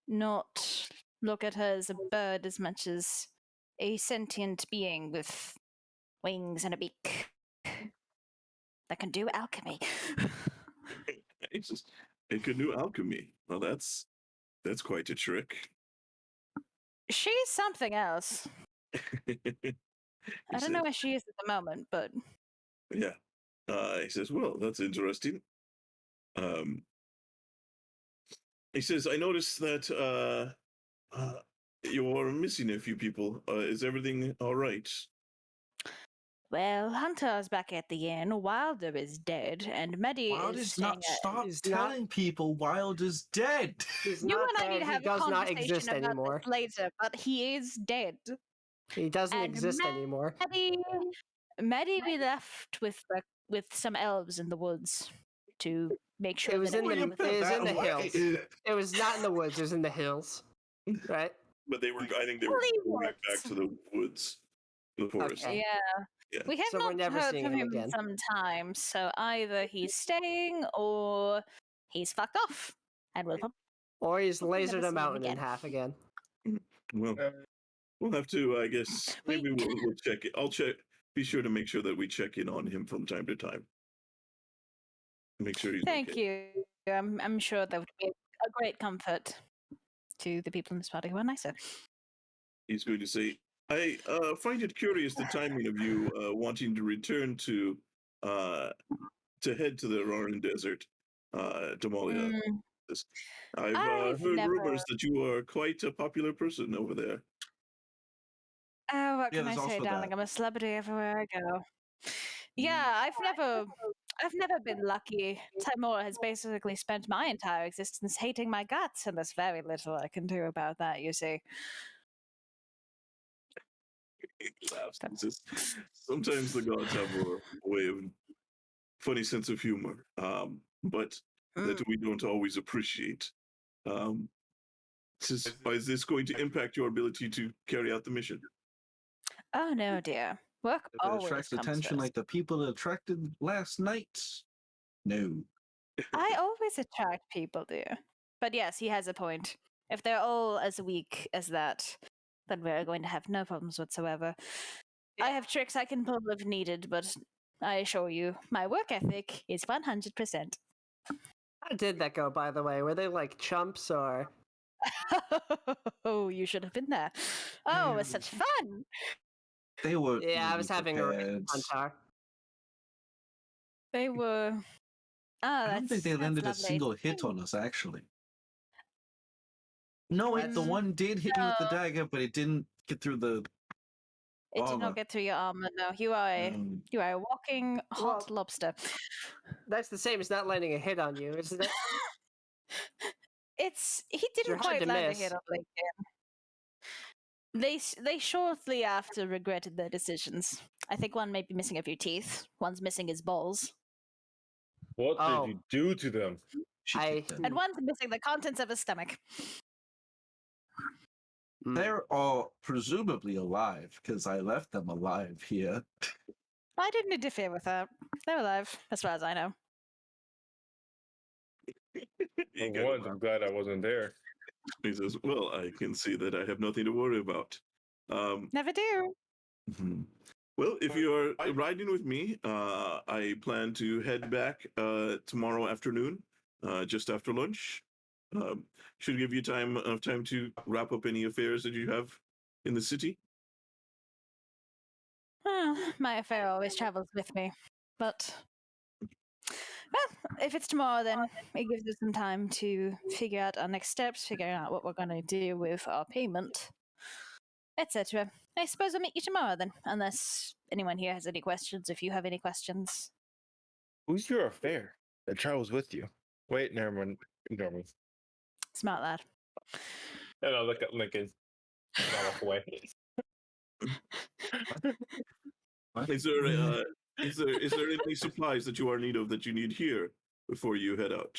D: not look at her as a bird as much as a sentient being with wings and a beak that can do alchemy.
A: It's just, it could do alchemy. Well, that's quite a trick.
D: She's something else. I don't know where she is at the moment, but
A: yeah. He says, well, that's interesting. He says, I noticed that you're missing a few people. Is everything all right?
D: well, Huntar's back at the inn, Wilder is dead, and Medi
C: Wild
D: is
C: is
D: staying
C: not stop
B: He's
C: telling people Wild is dead.
B: He's
D: You
B: not
D: and I need
B: dead.
D: to
B: He
D: have a
B: does not
D: conversation
B: exist
D: about
B: anymore.
D: this later, but he is dead.
B: He doesn't
D: And
B: exist anymore.
D: Medi we left with some elves in the woods to make sure
B: It was
D: that
B: in
C: you
B: the
C: put
B: it was
C: that
B: in the
C: way.
B: hills. It was not in the woods. It was in the hills, right?
A: But I think they were going back to the woods, the forest.
B: Okay.
D: Yeah.
A: Yeah.
D: We have
B: So we're
D: not
B: never
D: heard
B: seeing
D: from
B: him
D: him in
B: again.
D: some time, so either he's staying or he's fucked off. And we'll
B: Or he's
D: We'll never
B: lasered
D: see
B: a
D: him
B: mountain in
D: again.
B: half again.
A: Well, we'll have to, I guess, maybe we'll check it. I'll check. Be sure to make sure that we check in on him from time to time. Make sure he's
D: Thank
A: okay.
D: you. I'm sure that would be a great comfort to the people in this party who are nicer.
A: He's going to say, I find it curious the timing of you wanting to return to head to the Roaring Desert, Damalia. I've
D: I've
A: heard
D: never.
A: rumors that you are quite a popular person over there.
D: Oh, what
C: Yeah,
D: can I
C: there's
D: say,
C: also
D: darling?
C: that.
D: I'm a celebrity everywhere I go. Yeah, I've never been lucky. Timora has basically spent my entire existence hating my guts, and there's very little I can do about that, you see.
A: He laughs and says, sometimes the gods have a way of funny sense of humor, but that we don't always appreciate. Is this going to impact your ability to carry out the mission?
D: Oh no, dear. Work
C: If it
D: always
C: attracts
D: comes
C: attention
D: first.
C: like the people it attracted last night, no.
D: I always attract people, dear. But yes, he has a point. If they're all as weak as that, then we're going to have no problems whatsoever. I have tricks I can pull if needed, but I assure you, my work ethic is 100%.
B: How did that go, by the way? Were they like chumps or?
D: Oh, you should have been there. Oh, it was such fun.
C: They were
B: Yeah, I
C: really
B: was having a
C: prepared.
B: Huntar.
D: They were. Oh,
C: I don't think they
D: that's
C: landed a
D: lovely.
C: single hit on us, actually. No, the one did hit you with the
D: No.
C: dagger, but it didn't get through the
D: It did
C: armor.
D: not get through your armor. No, you are a walking hot lobster.
B: That's the same as not landing a hit on you, isn't it?
D: He didn't
B: You're hard
D: quite
B: to
D: land a
B: miss.
D: hit on LinkedIn. They shortly after regretted their decisions. I think one may be missing a few teeth. One's missing his balls.
E: What
B: Oh.
E: did you do to them?
C: She kicked them.
D: And one's missing the contents of his stomach.
C: They're all presumably alive because I left them alive here.
D: I didn't interfere with that. They're alive, as far as I know.
E: For once, I'm glad I wasn't there.
A: He says, well, I can see that I have nothing to worry about.
D: Never do.
A: Well, if you are riding with me, I plan to head back tomorrow afternoon, just after lunch. Should give you enough time to wrap up any affairs that you have in the city.
D: My affair always travels with me. But, well, if it's tomorrow, then it gives us some time to figure out our next steps, figuring out what we're going to do with our payment, etc. I suppose I'll meet you tomorrow then, unless anyone here has any questions, if you have any questions.
E: Who's your affair that travels with you? Wait, never mind. Ignore me.
D: Smart lad.
E: And I'll look at Lincoln. And I'll walk away.
A: Is there any supplies that you are in need of that you need here before you head out?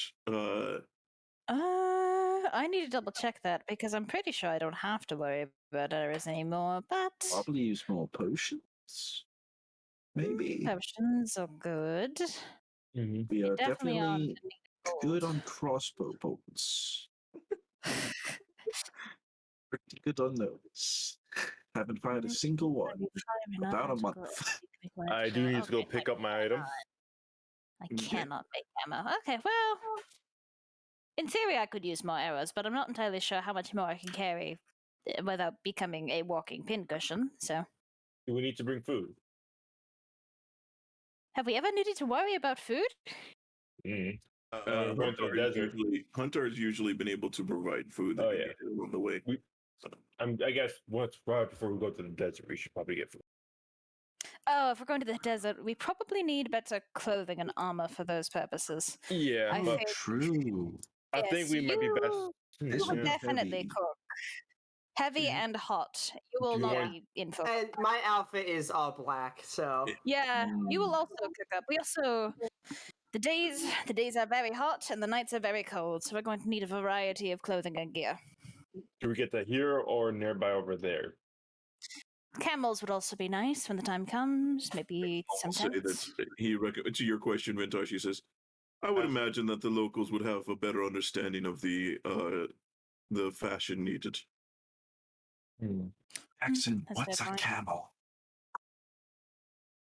D: I need to double check that because I'm pretty sure I don't have to worry about errors anymore, but
C: Probably use more potions. Maybe.
D: potions are good.
E: Mhm.
C: We are
D: definitely aren't
C: definitely good on crossbow bolts. Pretty good on those. Haven't fired a single one. About a month.
E: I do need to go pick up my item.
D: I cannot make ammo. Okay, well, in theory I could use more arrows, but I'm not entirely sure how much more I can carry without becoming a walking pincushion, so...
E: Do we need to bring food?
D: Have we ever needed to worry about food?
E: Mm. We're going to the desert.
A: Huntar's usually been able to provide food that
E: Oh,
A: you
E: yeah.
A: needed along the way.
E: I guess right before we go to the desert, we should probably get food.
D: Oh, if we're going to the desert, we probably need better clothing and armor for those purposes.
E: Yeah,
D: I
E: but
D: think-
C: True.
E: I think we might be best.
D: You will
C: Yeah.
D: definitely
C: Heavy.
D: cook. Heavy and hot. You will
E: Do you
D: not
E: want-
D: be in for.
B: And my outfit is all black, so
D: Yeah, you will also cook up. We also the days are very hot and the nights are very cold, so we're going to need a variety of clothing and gear.
E: Do we get that here or nearby over there?
D: Camels would also be nice when the time comes. Maybe some
A: I'll say that
D: tents.
A: to your question, Vintash, he says, I would imagine that the locals would have a better understanding of the fashion needed.
C: Jackson,
D: That's a
C: what's
D: fair
C: a
D: point.
C: camel?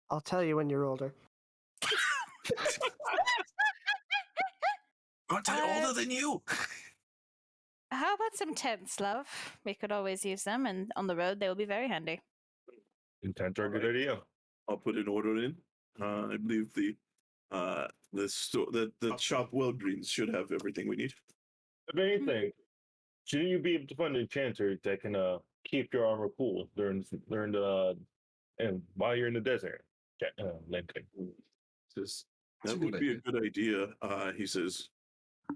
B: I'll tell you when you're older.
C: Aren't I older than you?
D: How about some tents, love? We could always use them, and on the road they will be very handy.
E: Intent are a good idea.
A: I'll put an order in. I believe the shop Wellgreens should have everything we need.
E: If anything, shouldn't you be able to find an enchanter that can keep your armor cool during the and while you're in the desert? Lincoln.
A: Says
C: That's a
A: that would
C: good
A: be a
C: idea.
A: good idea. He says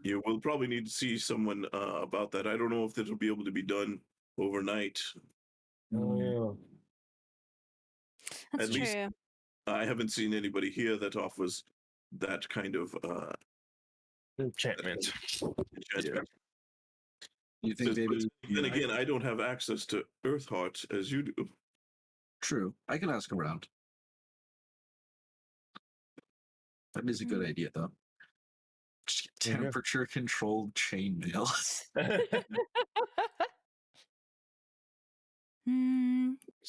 A: you will probably need to see someone about that. I don't know if it'll be able to be done overnight.
E: Oh,
D: That's
A: At
D: true.
A: least- I haven't seen anybody here that offers that kind of
E: enchantment.
A: enchantment.
C: You think
A: Says,
C: maybe?
A: but then again, I don't have access to Earthheart as you do.
C: True. I can ask around. That is a good idea, though. Just get
E: Yeah.
C: temperature-controlled chainmail.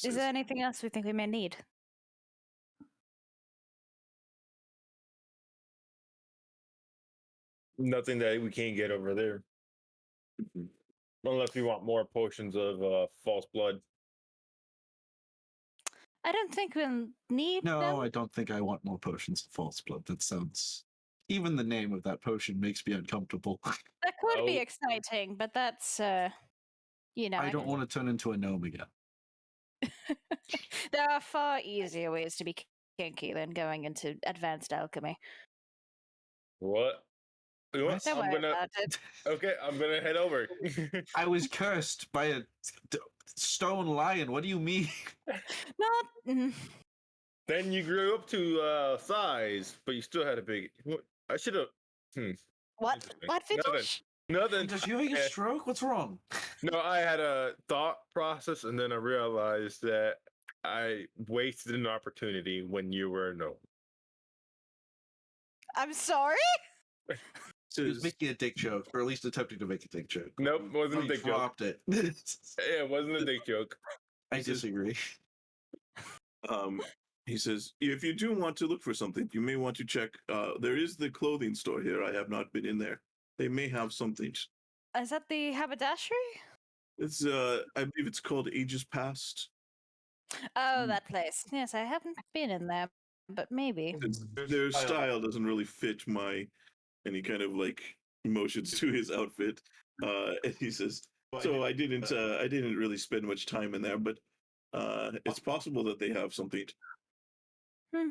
D: Is there anything else we think we may need?
E: Nothing that we can't get over there,
A: Mhm.
E: unless we want more potions of false blood.
D: I don't think we'll need
C: No,
D: them.
C: I don't think I want more potions of false blood. That sounds. Even the name of that potion makes me uncomfortable.
D: That could be
E: Oh.
D: exciting, but that's you know,
C: I don't want to turn into a gnome again.
D: there are far easier ways to be kinky than going into advanced alchemy.
E: What? You know what?
D: Don't
E: I'm
D: worry
E: gonna.
D: about it.
E: Okay, I'm gonna head over.
C: I was cursed by a stone lion. What do you mean?
D: Not.
E: Then you grew up to size, but you still had a big. I should have.
D: What?
E: Interesting.
D: What, Vintash?
E: Nothing.
C: Does you having a
E: Eh,
C: stroke? What's wrong?
E: No, I had a thought process, and then I realized that I wasted an opportunity when you were no.
D: I'm sorry.
C: He was
A: Says,
C: making a dick joke, or at least attempting to make a dick joke.
E: Nope, wasn't a
C: He
E: dick joke.
C: dropped it.
E: Yeah, it wasn't a dick joke.
C: I disagree.
A: he says, if you do want to look for something, you may want to check. There is the clothing store here. I have not been in there. They may have something.
D: Is that the haberdashery?
A: It's I believe it's called Ages Past.
D: Oh, that place. Yes, I haven't been in there, but maybe.
A: Their style doesn't really fit any kind of like emotions to his outfit. And he says, so I didn't really spend much time in there, but it's possible that they have something.
D: Hmm.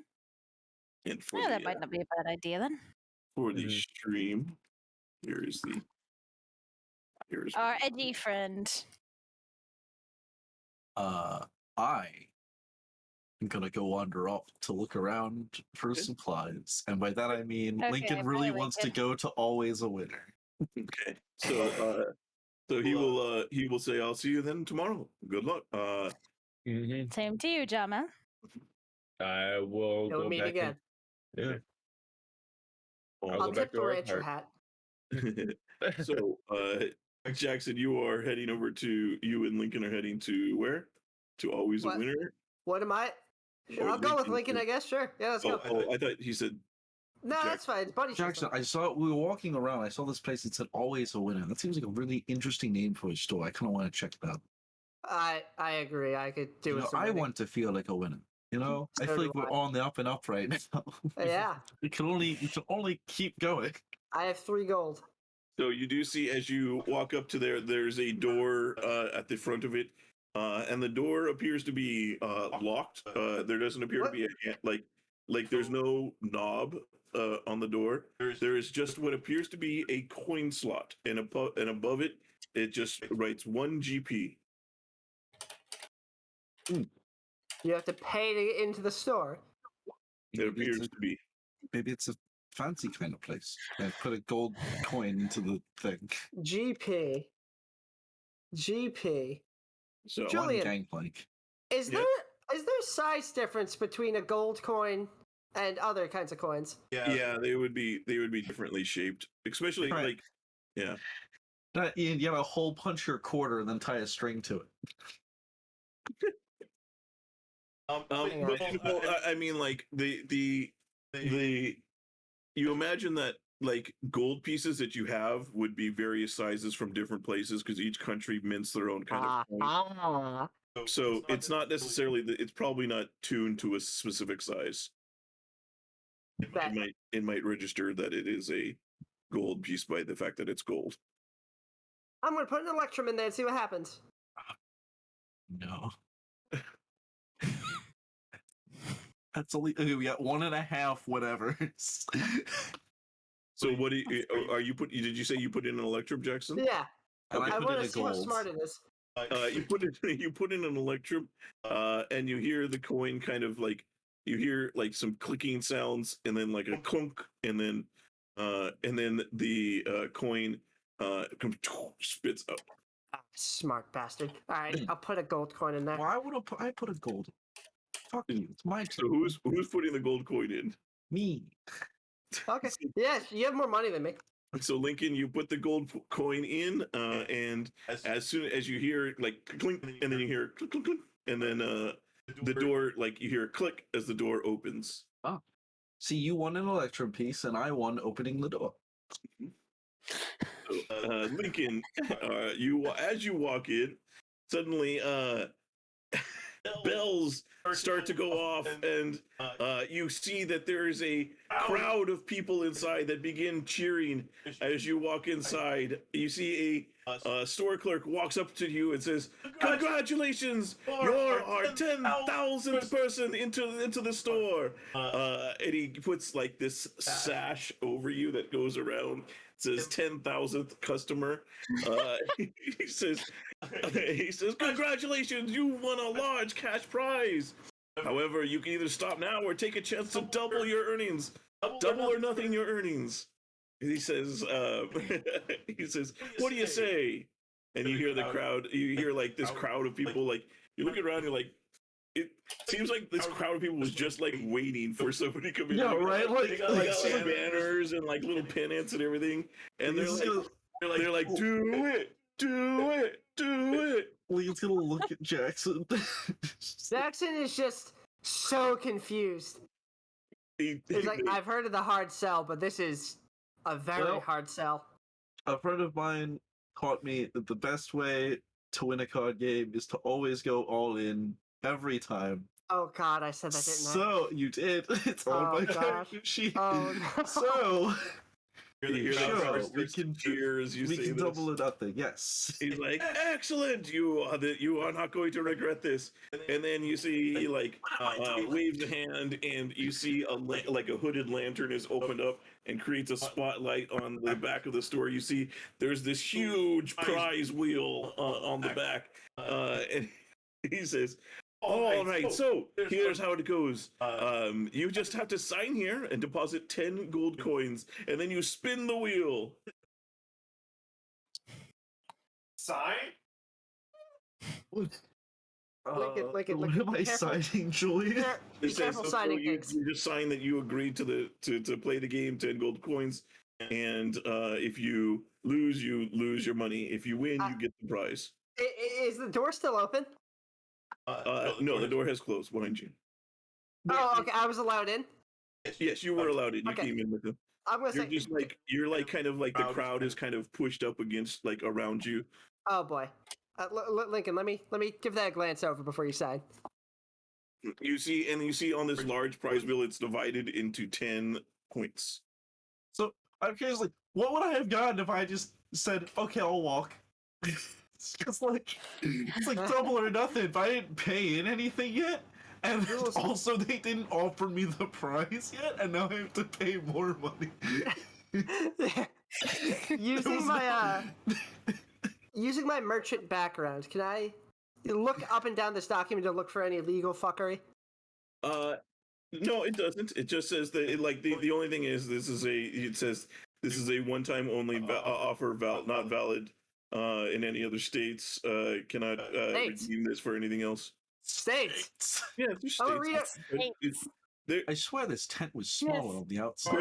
A: And for
D: Yeah,
A: the
D: that might not be a bad idea then.
A: for the stream, here's
D: Our edgy friend.
C: I am gonna go wander off to look around for
A: Okay.
C: supplies, and by that I mean
D: Okay,
C: Lincoln
D: bye,
C: really wants to
D: Lincoln.
C: go to Always a Winner.
A: Okay. So he will say, I'll see you then tomorrow. Good luck.
D: Same to you, Jama.
E: I will
B: Till we
E: go
B: meet
E: back
B: again.
E: and yeah. I'll
B: I'll
E: go back
B: tip
E: to
B: the
E: work
B: rancher
E: hard.
B: hat.
A: So Jackson, you and Lincoln are heading to where? To Always a
B: What?
A: Winner?
B: What am I?
A: Or
B: I'll go with
A: Lincoln
B: Lincoln,
A: is-
B: I guess. Sure. Yeah, let's go.
A: I thought he said
B: No, that's fine. It's buddy
C: Jackson, we were walking around. I saw this place that said Always a Winner. That seems like a really interesting name for a store. I kind of want to check it out.
B: I agree. I could do
C: You
B: with
C: know,
B: some
C: I
B: winning.
C: want to feel like a winner. You know, I
B: So
C: feel
B: do
C: like we're
B: I.
C: on the up and up right now.
B: Yeah,
C: We can only keep going.
B: I have 3 gold.
A: so. You do see as you walk up to there's a door at the front of it, and the door appears to be locked. There doesn't appear
B: What?
A: to be a like there's no knob on the door. There is just what appears to be a coin slot, and above it, it just writes 1 GP.
B: You have to pay to get into the store.
A: It
C: Maybe
A: appears to be.
C: maybe it's a fancy kind of place. I put a gold coin into the thing.
B: GP. GP.
A: So
C: One
B: Julian,
C: gangplank.
B: is
A: Yep.
B: there size difference between a gold coin and other kinds of coins?
A: yeah, they would be differently shaped, especially
C: Right.
A: like yeah.
C: You have a hole punch your quarter and then tie a string to it.
B: Hang on.
A: But well, I mean, like the you imagine that like gold pieces that you have would be various sizes from different places because each country mints their own kind of coin. So it's not necessarily it's probably not tuned to a specific size.
B: Bet.
A: It might register that it is a gold piece by the fact that it's gold.
B: I'm gonna put an electrum in there and see what happens.
C: No. That's only okay, we got 1.5 whatever.
A: So what do you, are you put? Did you say you put in an electrum, Jackson?
B: Yeah,
C: And
A: Okay.
B: I
C: put
B: want
C: in
B: to
C: a
B: see how
C: gold.
B: smart it is.
A: You put in an electrum, and you hear the coin kind of like you hear like some clicking sounds, and then like a clunk, and then the coin comes spits up.
B: Smart bastard. All right, I'll put a gold coin in there.
C: Why would I put a gold? Fuck you. It's my
A: So
C: turn.
A: who's putting the gold coin in?
C: Me.
B: Okay. Yes, you have more money than me.
A: So Lincoln, you put the gold coin in, and as soon as you hear like clink, and then you hear clink, clink, clink, and then the door like you hear a click as the door opens.
C: See, you won an electrum piece, and I won opening the door.
A: So, Lincoln, you as you walk in, suddenly bells start to go off, and you see that there is a crowd of people inside that begin cheering as you walk inside. You see a store clerk walks up to you and says, "Congratulations, you're our 10,000th person into the store." And he puts like this sash over you that goes around. It says 10,000th customer. He says, "Congratulations, you won a large cash prize. However, you can either stop now or take a chance to double your earnings. Double or nothing your earnings." And he says, "What do you say?" And you hear the crowd. You hear like this crowd of people. Like you look around, you're like, it seems like this crowd of people was just like waiting for somebody to come in.
C: Yeah, right.
A: They got like banners and like little pennants and everything, and they're like, "Do it, do it, do it."
C: Lee's gonna look at Jackson.
B: Jackson is just so confused. He's like, I've heard of the hard sell, but this is a very
C: Well-
B: hard sell.
C: A friend of mine taught me that the best way to win a card game is to always go all in every time.
B: Oh God, I said that, didn't I?
C: So you did. It's on
B: Oh,
C: my
B: God.
C: character sheet.
B: Oh no.
C: So
A: You're the
C: sure,
A: first
C: we can
A: cheers. You
C: we
A: say
C: can
A: this.
C: double it up then. Yes.
A: He's like, "Excellent! You are not going to regret this." And then you see he like waves a hand, and you see like a hooded lantern is opened up and creates a spotlight on the back of the store. You see there's this huge prize wheel on the back, and he says, "All right, so here's how it goes. You just have to sign here and deposit 10 gold coins, and then you spin the wheel."
E: Sign?
B: Lincoln,
C: What
B: Lincoln,
C: am I
B: be careful.
C: signing, Julian?
B: Be
A: It says,
B: careful
A: so
B: signing
A: you,
B: things.
A: you just sign that you agreed to play the game, 10 gold coins, and if you lose your money. If you win, you get the prize.
B: Is the door still open?
A: No, the door has closed behind you.
B: Oh, okay. I was allowed in.
A: Yes, you were allowed in. You
B: Okay.
A: came in with them.
B: I'm gonna
A: You're
B: say.
A: just like kind of like the crowd is kind of pushed up against like around you.
B: Oh boy, Lincoln. Let me give that a glance over before you sign.
A: You see on this large prize wheel, it's divided into 10 points.
C: So I'm curious, like, what would I have gotten if I just said, "Okay, I'll walk"? It's just like it's like double or nothing. But I didn't pay in anything yet, and also they didn't offer me the prize yet, and now I have to pay more money.
B: Using my merchant background, can I look up and down this document to look for any legal fuckery?
A: No, it doesn't. It just says that like the only thing is this is a one-time only offer, not valid in any other states. Cannot
B: States.
A: redeem this for anything else.
B: States.
A: Yeah, there's
B: I'm gonna
A: states.
B: read it.
C: I swear this tent was smaller on the outside.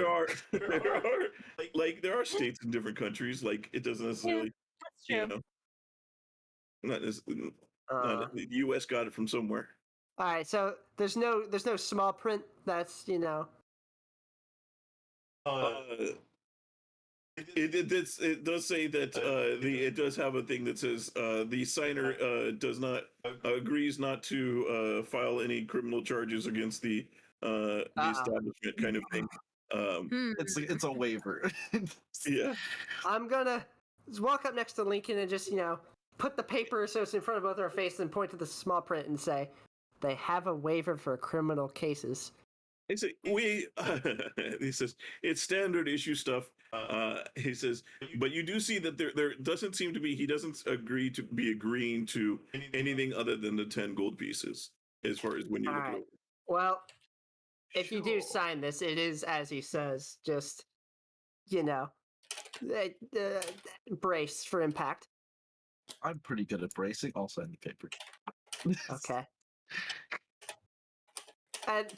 A: There are states in different countries. Like it doesn't necessarily,
D: That's true.
A: you know, not necessarily. The U.S. got it from somewhere.
B: All right, so there's no small print. That's
A: It does say that it does have a thing that says the signer does not agrees not to file any criminal charges against the establishment, kind of thing.
C: It's a waiver.
A: Yeah.
B: I'm gonna just walk up next to Lincoln and just put the paper so it's in front of both our faces and point to the small print and say, "They have a waiver for criminal cases."
A: He says, he says, it's standard issue stuff. He says, but you do see that there doesn't seem to be, he doesn't agree to be agreeing to anything other than the 10 gold pieces as far as when you
B: All
A: look it
B: right.
A: over.
B: Well, if you do sign this, it is, as he says, just, brace for impact.
C: I'm pretty good at bracing. I'll sign the paper.
B: Okay. And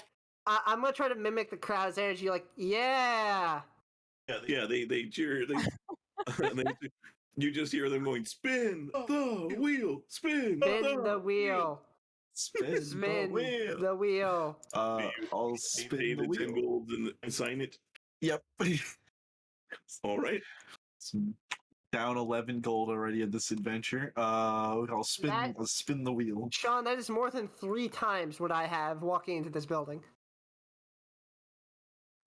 B: I'm going to try to mimic the crowd's energy, like, yeah.
A: Yeah, they cheer. You just hear them going, spin the wheel, spin
B: the wheel.
C: Spin the wheel.
B: The wheel.
C: I'll spin
A: pay
C: the
A: the 10
C: wheel.
A: gold and sign it.
C: Yep.
A: All right.
C: Down 11 gold already in this adventure. I'll spin the wheel.
B: Sean, that is more than 3 times what I have walking into this building.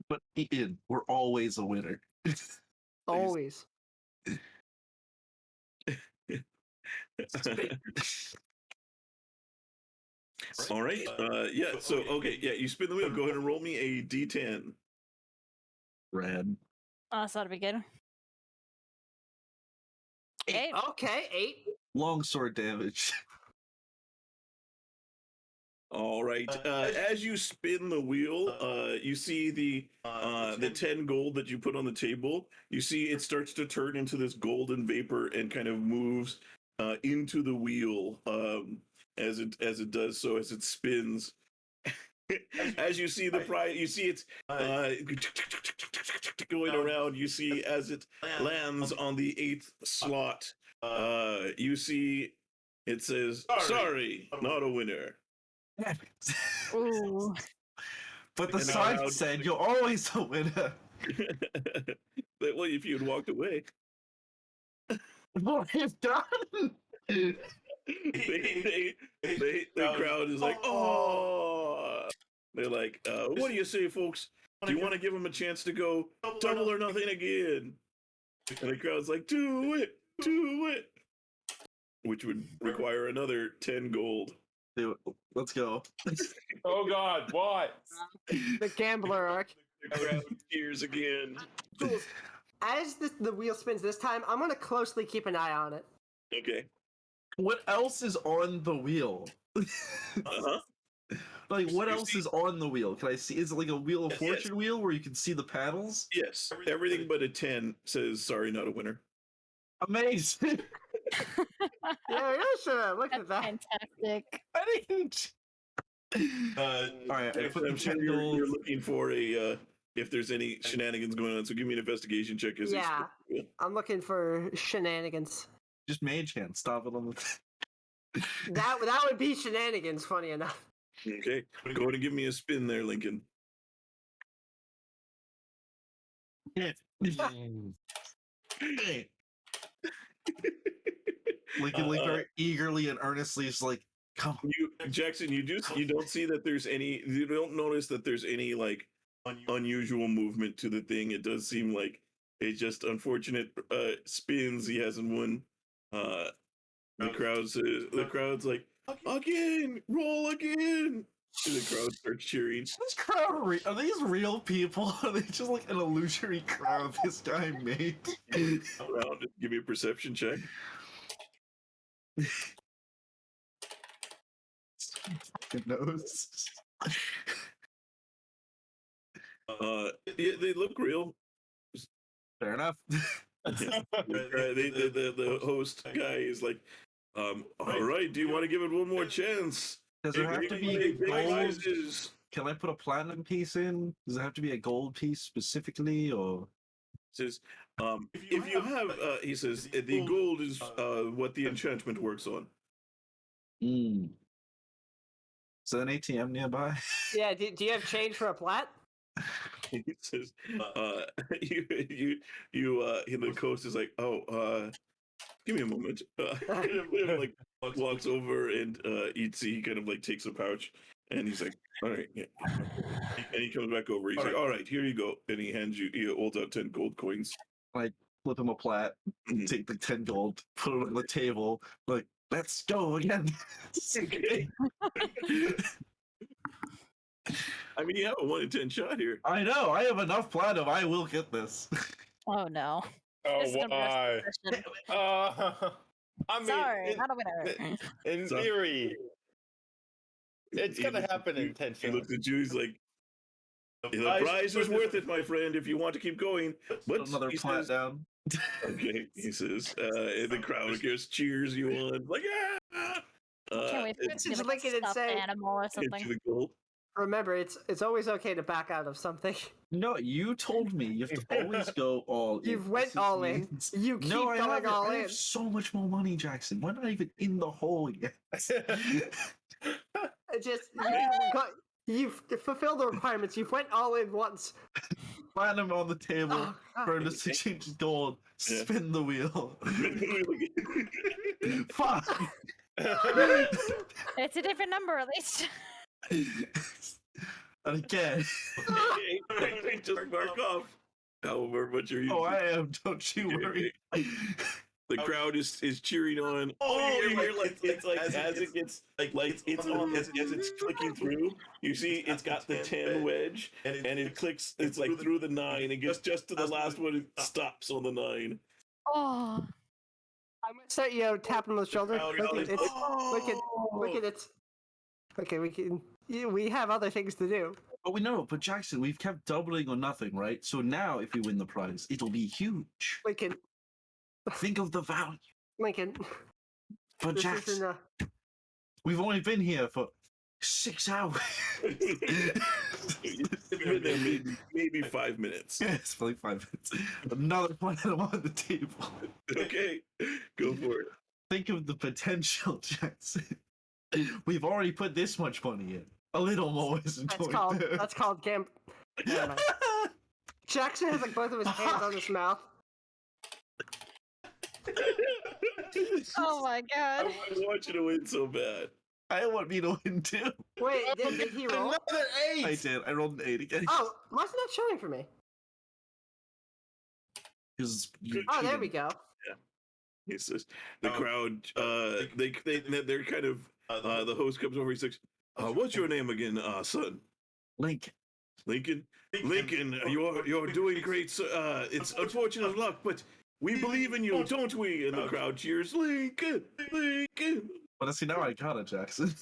C: But Ian, we're always a winner.
B: Always.
A: All right. Yeah. So okay. Yeah. You spin the wheel. Go ahead and roll me a d10.
C: Red.
D: Oh, so that'd be good. 8.
B: Okay, 8.
C: Longsword damage.
A: All right. As you spin the wheel, you see the 10 gold that you put on the table. You see it starts to turn into this golden vapor and kind of moves into the wheel as it does so as it spins. As you see the prize, you see it's going around. You see as it lands on the 8th slot. You see it says, "Sorry, not a winner."
D: Ooh.
C: But the
A: And
C: sign
A: now-
C: said you're always a winner.
A: Well, if you had walked away.
C: What have done?
A: The crowd is like, oh. They're like, what do you say, folks? Do you want to give him a chance to go double or nothing again? And the crowd's like, do it. Which would require another 10 gold.
C: Dude, let's go.
E: Oh God, what?
B: The gambler arc.
A: The crowd cheers again.
B: Jules, as the wheel spins this time, I'm gonna closely keep an eye on it.
A: Okay.
C: What else is on the wheel?
A: Uh-huh.
C: Like, what else is on the wheel? Can I see? Is it like a Wheel of Fortune wheel where you can see the panels?
A: Yes. Everything but a 10 says, sorry, not a winner.
C: Amazing.
B: Yeah, we should look at that.
D: Fantastic.
C: I didn't. All right, I put
A: I'm
C: the
A: sure
C: 10
A: you're
C: gold.
A: looking for a, if there's any shenanigans going on, so give me an investigation check. As
B: Yeah, I'm looking for shenanigans.
C: Just mage hand. Stop it on the.
B: That would be shenanigans. Funny enough.
A: Okay. Go ahead and give me a spin there, Lincoln.
C: Yeah. Lincoln like very eagerly and earnestly is like, come on.
A: Jackson, you don't see that there's any, you don't notice that there's any like unusual movement to the thing. It does seem like a just unfortunate spins. He hasn't won. The crowd's like, again, roll again. And the crowd starts cheering.
C: This crowd, are these real people? Are they just like an illusory crowd this guy made?
A: Around, give me a perception check.
C: Knows.
A: Yeah, they look real.
C: Fair enough.
A: The host guy is like, all right, do you want to give it one more chance?
C: Does it have to be
A: Big
C: gold?
A: prizes.
C: Can I put a platinum piece in? Does it have to be a gold piece specifically, or?
A: Says, if you have, he says, the gold is what the enchantment works on.
C: Is there an ATM nearby?
B: Yeah. Do you have change for a plat?
A: He says, the host is like, oh, give me a moment. Like walks over and eats. He kind of like takes a pouch, and he's like, all right, yeah. And he comes back over. He's like, all right, here you go. And he holds out 10 gold coins.
C: Like, flip him a plat, take the 10 gold, put it on the table, like, let's go again.
A: Okay. I mean, you have a 1 in 10 shot here.
C: I know, I have enough platinum, I will get this.
D: Oh no.
E: Oh,
D: This is gonna be
E: why?
D: our session.
E: I mean,
D: Sorry, not a winner.
E: in
A: So-
E: theory, it's
A: He
E: gonna
A: looks at
E: happen
A: you-
E: in 10
A: He looks
E: shots.
A: at you. He's like, the prize is worth it, my friend, if you want to keep going. But
C: Another
A: he
C: plat
A: says,
C: down.
A: okay, he says, and the crowd just cheers you on, like, yeah.
D: Can't wait for it
B: It's
D: to be
B: just
D: like a
B: Lincoln
D: stuffed
B: insane.
D: animal or
A: Hit
D: something.
A: you the gold.
B: Remember, it's always okay to back out of something.
C: No, you told me you have to always go all in.
B: You've went
C: This is
B: all in.
C: means-
B: You keep
C: No, I
B: going
C: haven't.
B: all
C: I
B: in.
C: have so much more money, Jackson. We're not even in the hole yet.
B: It just you've fulfilled the requirements. You've went all in once.
C: Platinum on the table.
B: Oh, God.
C: Furnace exchange gold.
A: Yeah.
C: Spin the wheel. Fuck.
D: It's a different number at least.
C: And again.
A: Okay, just mark off however much you're using.
C: Oh, I am. Don't you worry.
A: The crowd is cheering on. Oh, you hear like it's like as it gets like it's on as it's clicking through. You see, it's got the 10 wedge, and it clicks. It's like through the 9. It gets just to the last one. It stops on the 9.
D: Oh,
B: I'm gonna start tapping on the shoulder. Look at it. Look at it. Okay, we have other things to do.
C: But we know, but Jackson, we've kept doubling or nothing, right? So now, if we win the prize, it'll be huge.
B: Lincoln,
C: Think of the value.
B: Lincoln.
C: For
B: This
C: Jackson,
B: isn't
C: we've only been here for 6 hours.
A: It's been there maybe 5 minutes.
C: Yeah, it's like 5 minutes. Another platinum on the table.
A: Okay, go for it.
C: Think of the potential, Jackson. We've already put this much money in. A little more is enjoyed.
B: That's called Never mind. Jackson has like both of his hands on his mouth.
D: Oh my
A: I
D: god.
A: want you to win so bad.
C: I want me to win too.
B: Wait, did he roll?
E: Another 8.
C: I did. I rolled an 8 again.
B: Oh, why is it not showing for me?
C: Because you
B: Oh, there
C: cheated.
B: we go.
A: He says the crowd. They're kind of. The host comes over. He says, "What's your name again, son?"
C: Link.
A: Lincoln. Lincoln, you're doing great. It's unfortunate luck, but we believe in you, don't we? And the crowd cheers, Lincoln, Lincoln.
C: But see, now I got it, Jackson.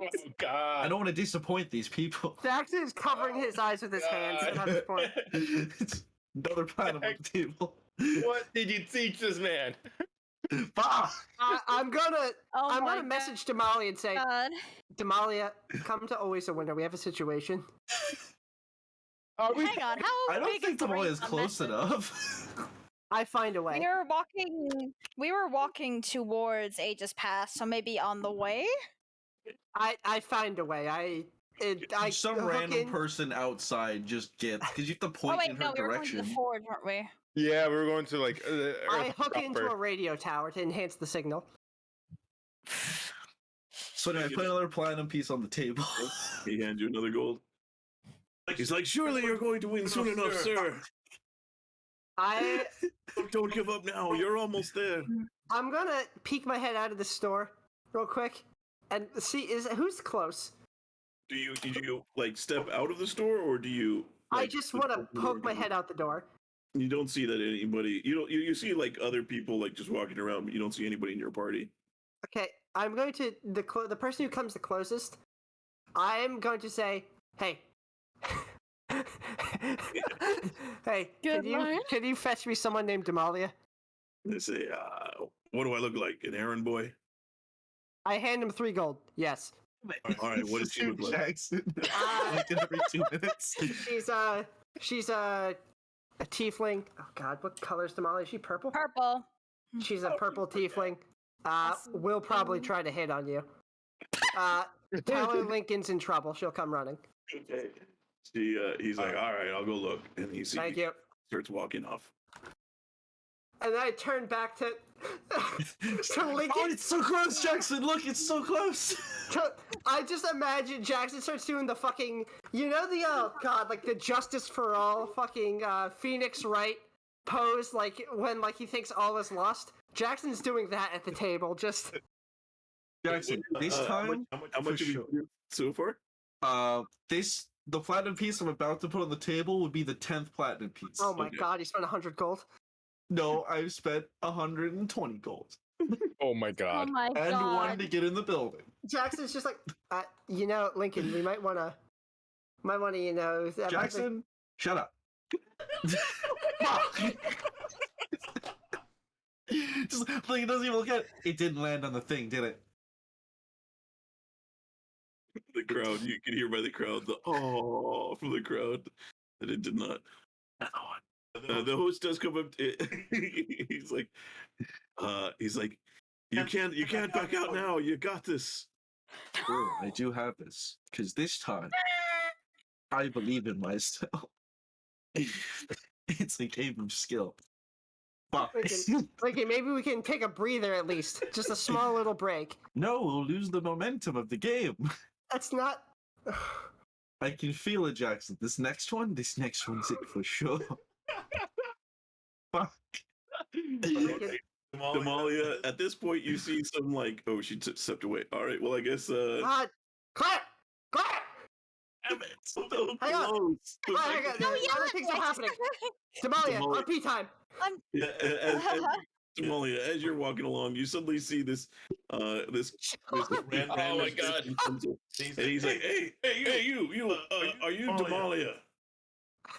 E: Oh God.
C: I don't want to disappoint these people.
B: Jackson is covering his eyes with his hands at this point.
C: It's another platinum on the table.
E: What did you teach this man?
C: Fuck!
B: I'm gonna
D: Oh my
B: message Damalia and say,
D: god.
B: Damalia, come to Always a Winner. We have a situation.
E: Are we?
D: Hang on, how
C: I don't
D: big
C: think
D: is the
C: Damalia
D: range
C: is
D: on
C: close
D: message?
C: enough.
B: I find a way.
D: We were walking towards Aegis Pass, so maybe on the way.
B: I find a way. I
C: Some
B: hook
C: random
B: in-
C: person outside just gets because you have to
D: Oh
C: point
D: wait,
C: in
D: no,
C: her
D: we were going to
C: direction.
D: the forge, weren't we?
E: Yeah, we were going to like.
B: I hook into a radio tower to enhance the signal.
C: So anyway, I put another platinum piece on the table.
A: He hands you another gold. He's like, surely you're going to win soon enough, sir.
B: I
A: Don't give up now. You're almost there.
B: I'm gonna peek my head out of the store real quick and see who's close.
A: Do you like step out of the store, or do you?
B: I
A: Like,
B: just want to poke my head out the door.
A: You don't see that anybody. You see like other people like just walking around, but you don't see anybody in your party.
B: Okay, I'm going to the person who comes the closest. I'm going to say, "Hey, hey,
D: Good line.
B: can you fetch me someone named Damalia?"
A: They say, "What do I look like? An errand boy?"
B: I hand him 3 gold. Yes,
A: All right, what does she look like?
C: Jackson.
B: Uh,
C: Like every 2 minutes.
B: she's a tiefling. Oh God, what color is Damalia? Is she purple?
D: Purple.
B: She's a purple tiefling.
D: That's
B: We'll probably try to hit on you. Tell her Lincoln's in trouble. She'll come running.
A: Okay. He's like, all right, I'll go look, and he
B: Thank you.
A: starts walking off.
B: And then I turn back to Lincoln.
C: Oh, it's so close, Jackson! Look, it's so close!
B: I just imagine Jackson starts doing the fucking, like the Justice for All fucking Phoenix Wright pose, like when like he thinks all is lost. Jackson's doing that at the table, just
C: Jackson, this time,
A: how much
C: for
A: have you done so far?
C: the platinum piece I'm about to put on the table would be the 10th platinum piece.
B: oh my
A: Okay.
B: God, he spent 100 gold.
C: No, I've spent 120 gold.
E: Oh my
D: Oh
E: God.
D: my
C: And
D: god.
C: one to get in the building.
B: Jackson's just like, Lincoln, we might wanna,
C: Jackson, shut up. Just like it doesn't even look at it. It didn't land on the thing, did it?
A: The crowd, you can hear by the crowd the oh from the crowd that it did not. The host does come up. He's like, you can't back out now. You got this.
C: Sure, I do have this because this time I believe in myself. It's a game of skill. But
B: Lincoln, maybe we can take a breather at least, just a small little break.
C: no, we'll lose the momentum of the game.
B: That's not.
C: I can feel it, Jackson. This next one's it for sure. Fuck.
B: Lincoln,
A: Damalia, at this point, you see some like, oh, she stepped away. All right, well, I guess.
B: Clap! Clap!
A: Damn it, so
B: Hang on.
A: close.
B: Hang on, other things are happening. Damalia,
A: Damalia.
B: RP time.
A: Yeah, Damalia, as you're walking along, you suddenly see this this random
E: Oh my God.
A: comes up, and he's like, hey, you, are you Damalia?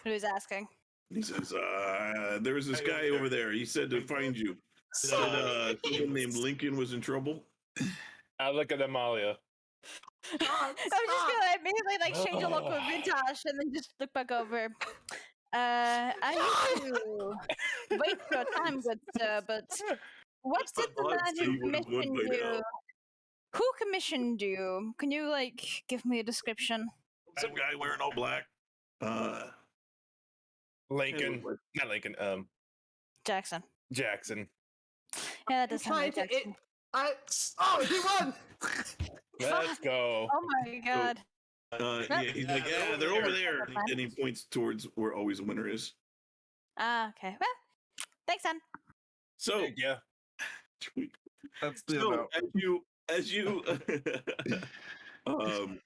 D: Who's asking?
A: He says, there's this guy over there. He said to find you. Said someone named Lincoln was in trouble.
E: I look at Damalia.
D: I'm just gonna immediately like change a look with Vintash and then just look back over. I need to wait for your time, good sir, but what did the
A: Odds
D: man
A: that
D: who
A: you would have won
D: commissioned
A: by
D: you?
A: now.
D: Who commissioned you? Can you like give me a description?
A: Some guy wearing all black.
E: Lincoln. Not Lincoln.
D: Jackson.
E: Jackson.
D: Yeah, that does sound
B: Trying
D: like
B: to.
D: Jackson.
B: He won.
E: Let's go.
D: Oh my god.
A: Yeah, he's like, yeah, they're over there,
D: That's fine.
A: and he points towards where always a winner is.
D: Ah, okay. Well, thanks, son.
A: So,
E: Yeah.
C: That's the
A: so
C: amount.
A: as you, um,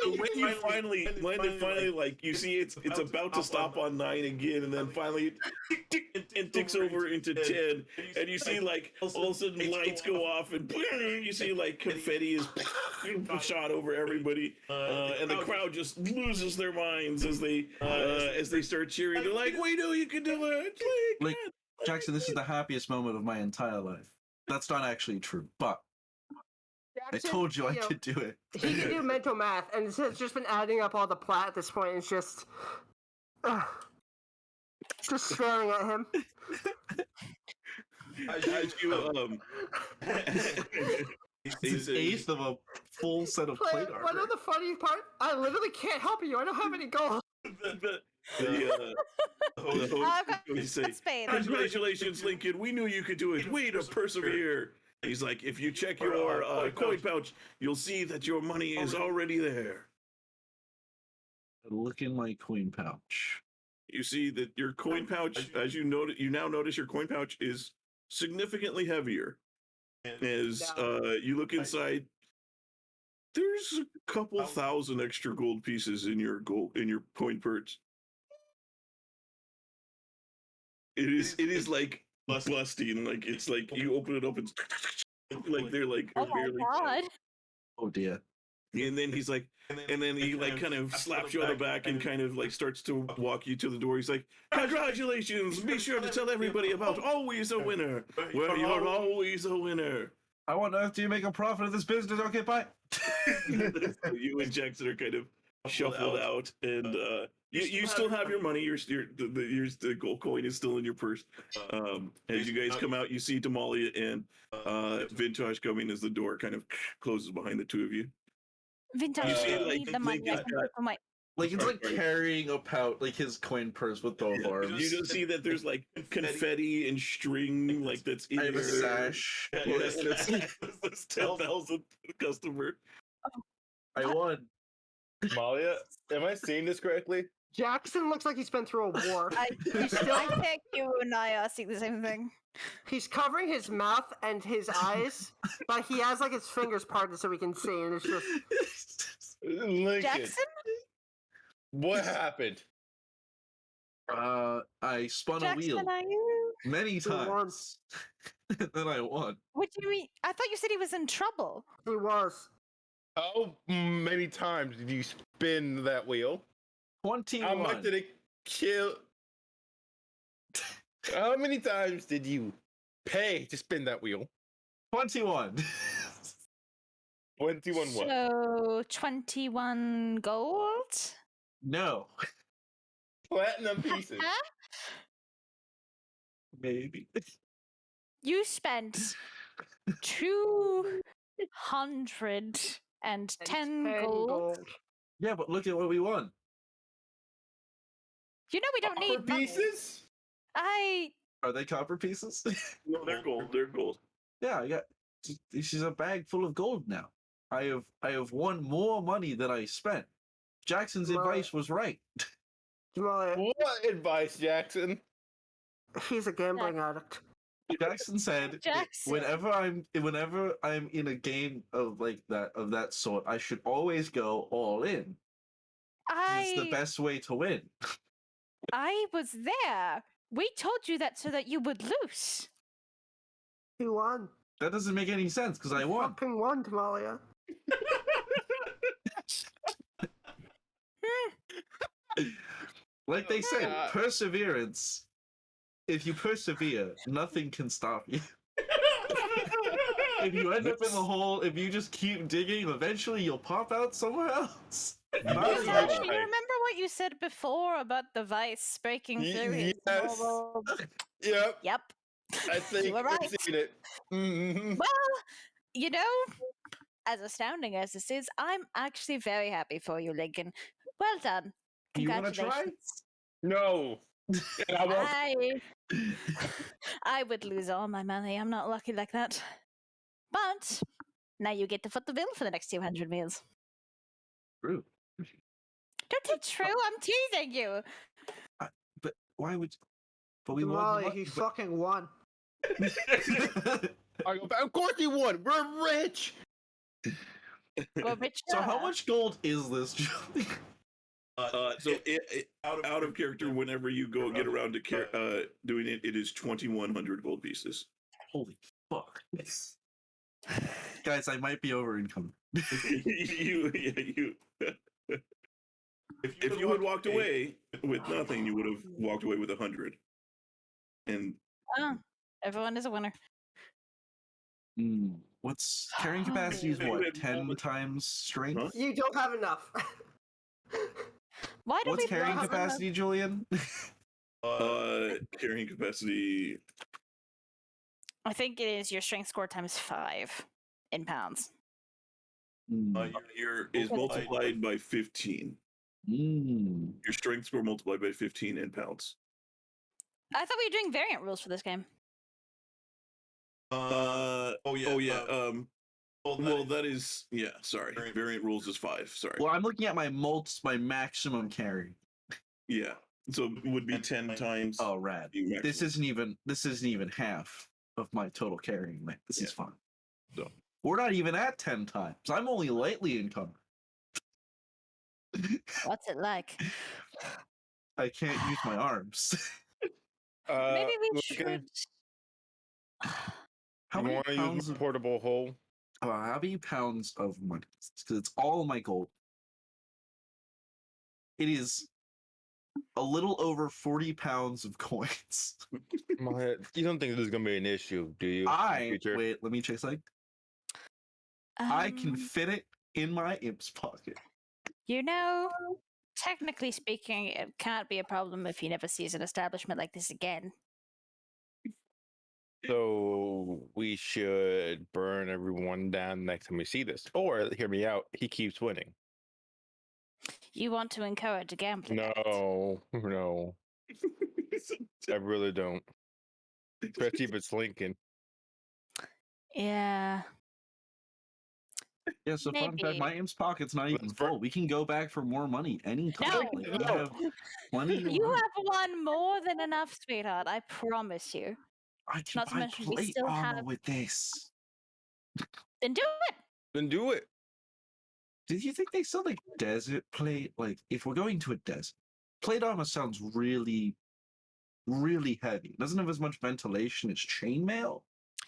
A: so when it finally like you see it's about to stop on 9 again, and then finally it ticks over into 10, and you see like all of a sudden lights go off, and you see like confetti is shot over everybody, and the crowd just loses their minds as they start cheering. They're like, "We know you can do it!"
C: Like, Jackson, this is the happiest moment of my entire life. That's not actually true, but I
B: Jackson,
C: told you I could do it.
B: He can do mental math, and it's just been adding up all the plat at this point. It's just staring at him.
A: As you
C: He's an eighth of a full set of plate armor.
B: One of the funny part, I literally can't help you. I don't have any gold.
A: the host say, "Congratulations, Lincoln. We knew you could do it. Way to persevere." He's like, "If you check your coin pouch, you'll see that your money is already there."
C: Look in my coin pouch.
A: You see that your coin pouch, as you now notice your coin pouch is significantly heavier. As you look inside, there's a couple thousand extra gold pieces in your coin purse. It is like busting, like it's like you open it up and like they're like
D: Oh my
A: barely.
D: god.
C: Oh dear.
A: And then he's like, and then he like kind of slaps you on the back and kind of like starts to walk you to the door. He's like, "Congratulations! Be sure to tell everybody about Always a Winner, where you're always a winner."
C: How on earth do you make a profit of this business? Okay, bye.
A: You and Jackson are kind of shuffled out, and you still have your money. The gold coin is still in your purse. As you guys come out, you see Damalia and Vintash coming as the door kind of closes behind the two of you.
D: Vintash,
A: You see,
D: you
A: like,
D: need the money.
A: Lincoln's got-
C: Like it's like carrying a pouch, like his coin purse with both arms.
A: You just see that there's like confetti and string, like that's in
C: I have a
A: there.
C: sash.
A: Yeah, and it's 10,000 customer.
C: I won.
E: Malia, am I seeing this correctly?
B: Jackson looks like he's been through a war.
D: I think you and I are seeing the same thing.
B: He's covering his mouth and his eyes, but he has like his fingers parted so we can see, and it's just
E: Lincoln,
D: Jackson?
E: what happened?
C: I spun a
D: Jackson,
C: wheel
D: are you?
C: many
B: He won.
C: times. And then I won.
D: What do you mean? I thought you said he was in trouble.
B: he was.
E: How many times did you spin that wheel?
C: 21.
E: How much did it kill? How many times did you pay to spin that wheel?
C: 21.
E: 21 what?
D: So 21 gold?
C: No.
E: Platinum pieces.
D: Huh?
C: Maybe.
D: You spent 210 gold.
C: Yeah, but look at what we won.
D: You know we don't
E: Copper
D: need money.
E: pieces?
C: Are they copper pieces?
A: No, they're gold. They're gold.
C: Yeah, I got. This is a bag full of gold now. I have won more money than I spent. Jackson's
B: Right.
C: advice was right.
B: Damalia,
E: What advice, Jackson?
B: he's a gambling addict.
C: Jackson said,
D: Jackson.
C: whenever I'm in a game of that sort, I should always go all in. It's the best way to win.
D: I was there. We told you that so that you would lose.
B: He won.
C: That doesn't make any sense because I
B: He
C: won.
B: fucking won, Damalia.
C: Like they say, perseverance. If you persevere, nothing can stop you. If you end up in the hole, if you just keep digging, eventually you'll pop out somewhere else.
D: Vintash, you remember what you said before about the vice breaking through his
E: Yes.
D: normal...
E: Yep,
D: Yep.
E: I think
D: You were
E: I've
D: right.
E: seen it. Mhm.
D: Well, you know, as astounding as this is, I'm actually very happy for you, Lincoln. Well done.
C: You wanna try?
D: Congratulations.
E: No. And I won't.
D: I I would lose all my money. I'm not lucky like that. But now you get to foot the bill for the next 200 meals.
C: True.
D: Don't say true. I'm teasing you.
C: But why would? But we
B: Damalia,
C: won.
B: he fucking won.
E: I go, of course he won. We're rich.
D: Go bitch.
C: So how much gold is this?
A: So out of character, whenever you go get around to doing it, it is 2,100 gold pieces.
C: Holy fuck! Guys, I might be over income.
A: If you had walked away with nothing, you would have walked away with 100. And
D: Oh, everyone is a winner.
C: What's carrying capacity is what? 10 times strength?
A: Huh?
B: You don't have enough.
D: Why do
C: What's
D: we
C: carrying
D: have
C: capacity, Julian?
A: carrying capacity.
D: I think it is your strength score times 5 in pounds.
A: Your is multiplied by 15. Your strength score multiplied by 15 in pounds.
D: I thought we were doing variant rules for this game.
A: Well, that is sorry. Variant rules is 5. Sorry.
C: Well, I'm looking at my maximum carry.
A: Yeah. So it would be 10 times.
C: Oh, rad. This isn't even half of my total carrying. This is fine.
A: So
C: we're not even at 10 times. I'm only lightly encumbered.
D: What's it like?
C: I can't use my arms.
D: Maybe we should.
C: How
E: you
C: many
E: want to
C: pounds
E: use my
C: of
E: portable hole?
C: how many pounds of money? Because it's all my gold. It is a little over 40 pounds of coins.
E: You don't think this is gonna be an issue, do you?
C: Wait, let me check something. I can fit it in my imp's pocket.
D: You know, technically speaking, it can't be a problem if he never sees an establishment like this again.
E: So we should burn everyone down next time we see this. Or hear me out, he keeps winning.
D: You want to encourage gambling?
E: No. I really don't. Especially if it's Lincoln.
D: Yeah.
C: Yeah, so fun fact,
D: Maybe.
C: my imp's pocket's not even full. We can go back for more money anytime.
D: No.
C: Like, we have plenty of
D: You
C: money.
D: have won more than enough, sweetheart. I promise you.
C: I can
D: Not to
C: buy
D: mention we
C: plate
D: still
C: armor
D: have-
C: with this.
D: Then do it.
E: Then do it.
C: Did you think they sell like desert plate? Like, if we're going to a desert, plate armor sounds really, really heavy. It doesn't have as much ventilation as chainmail.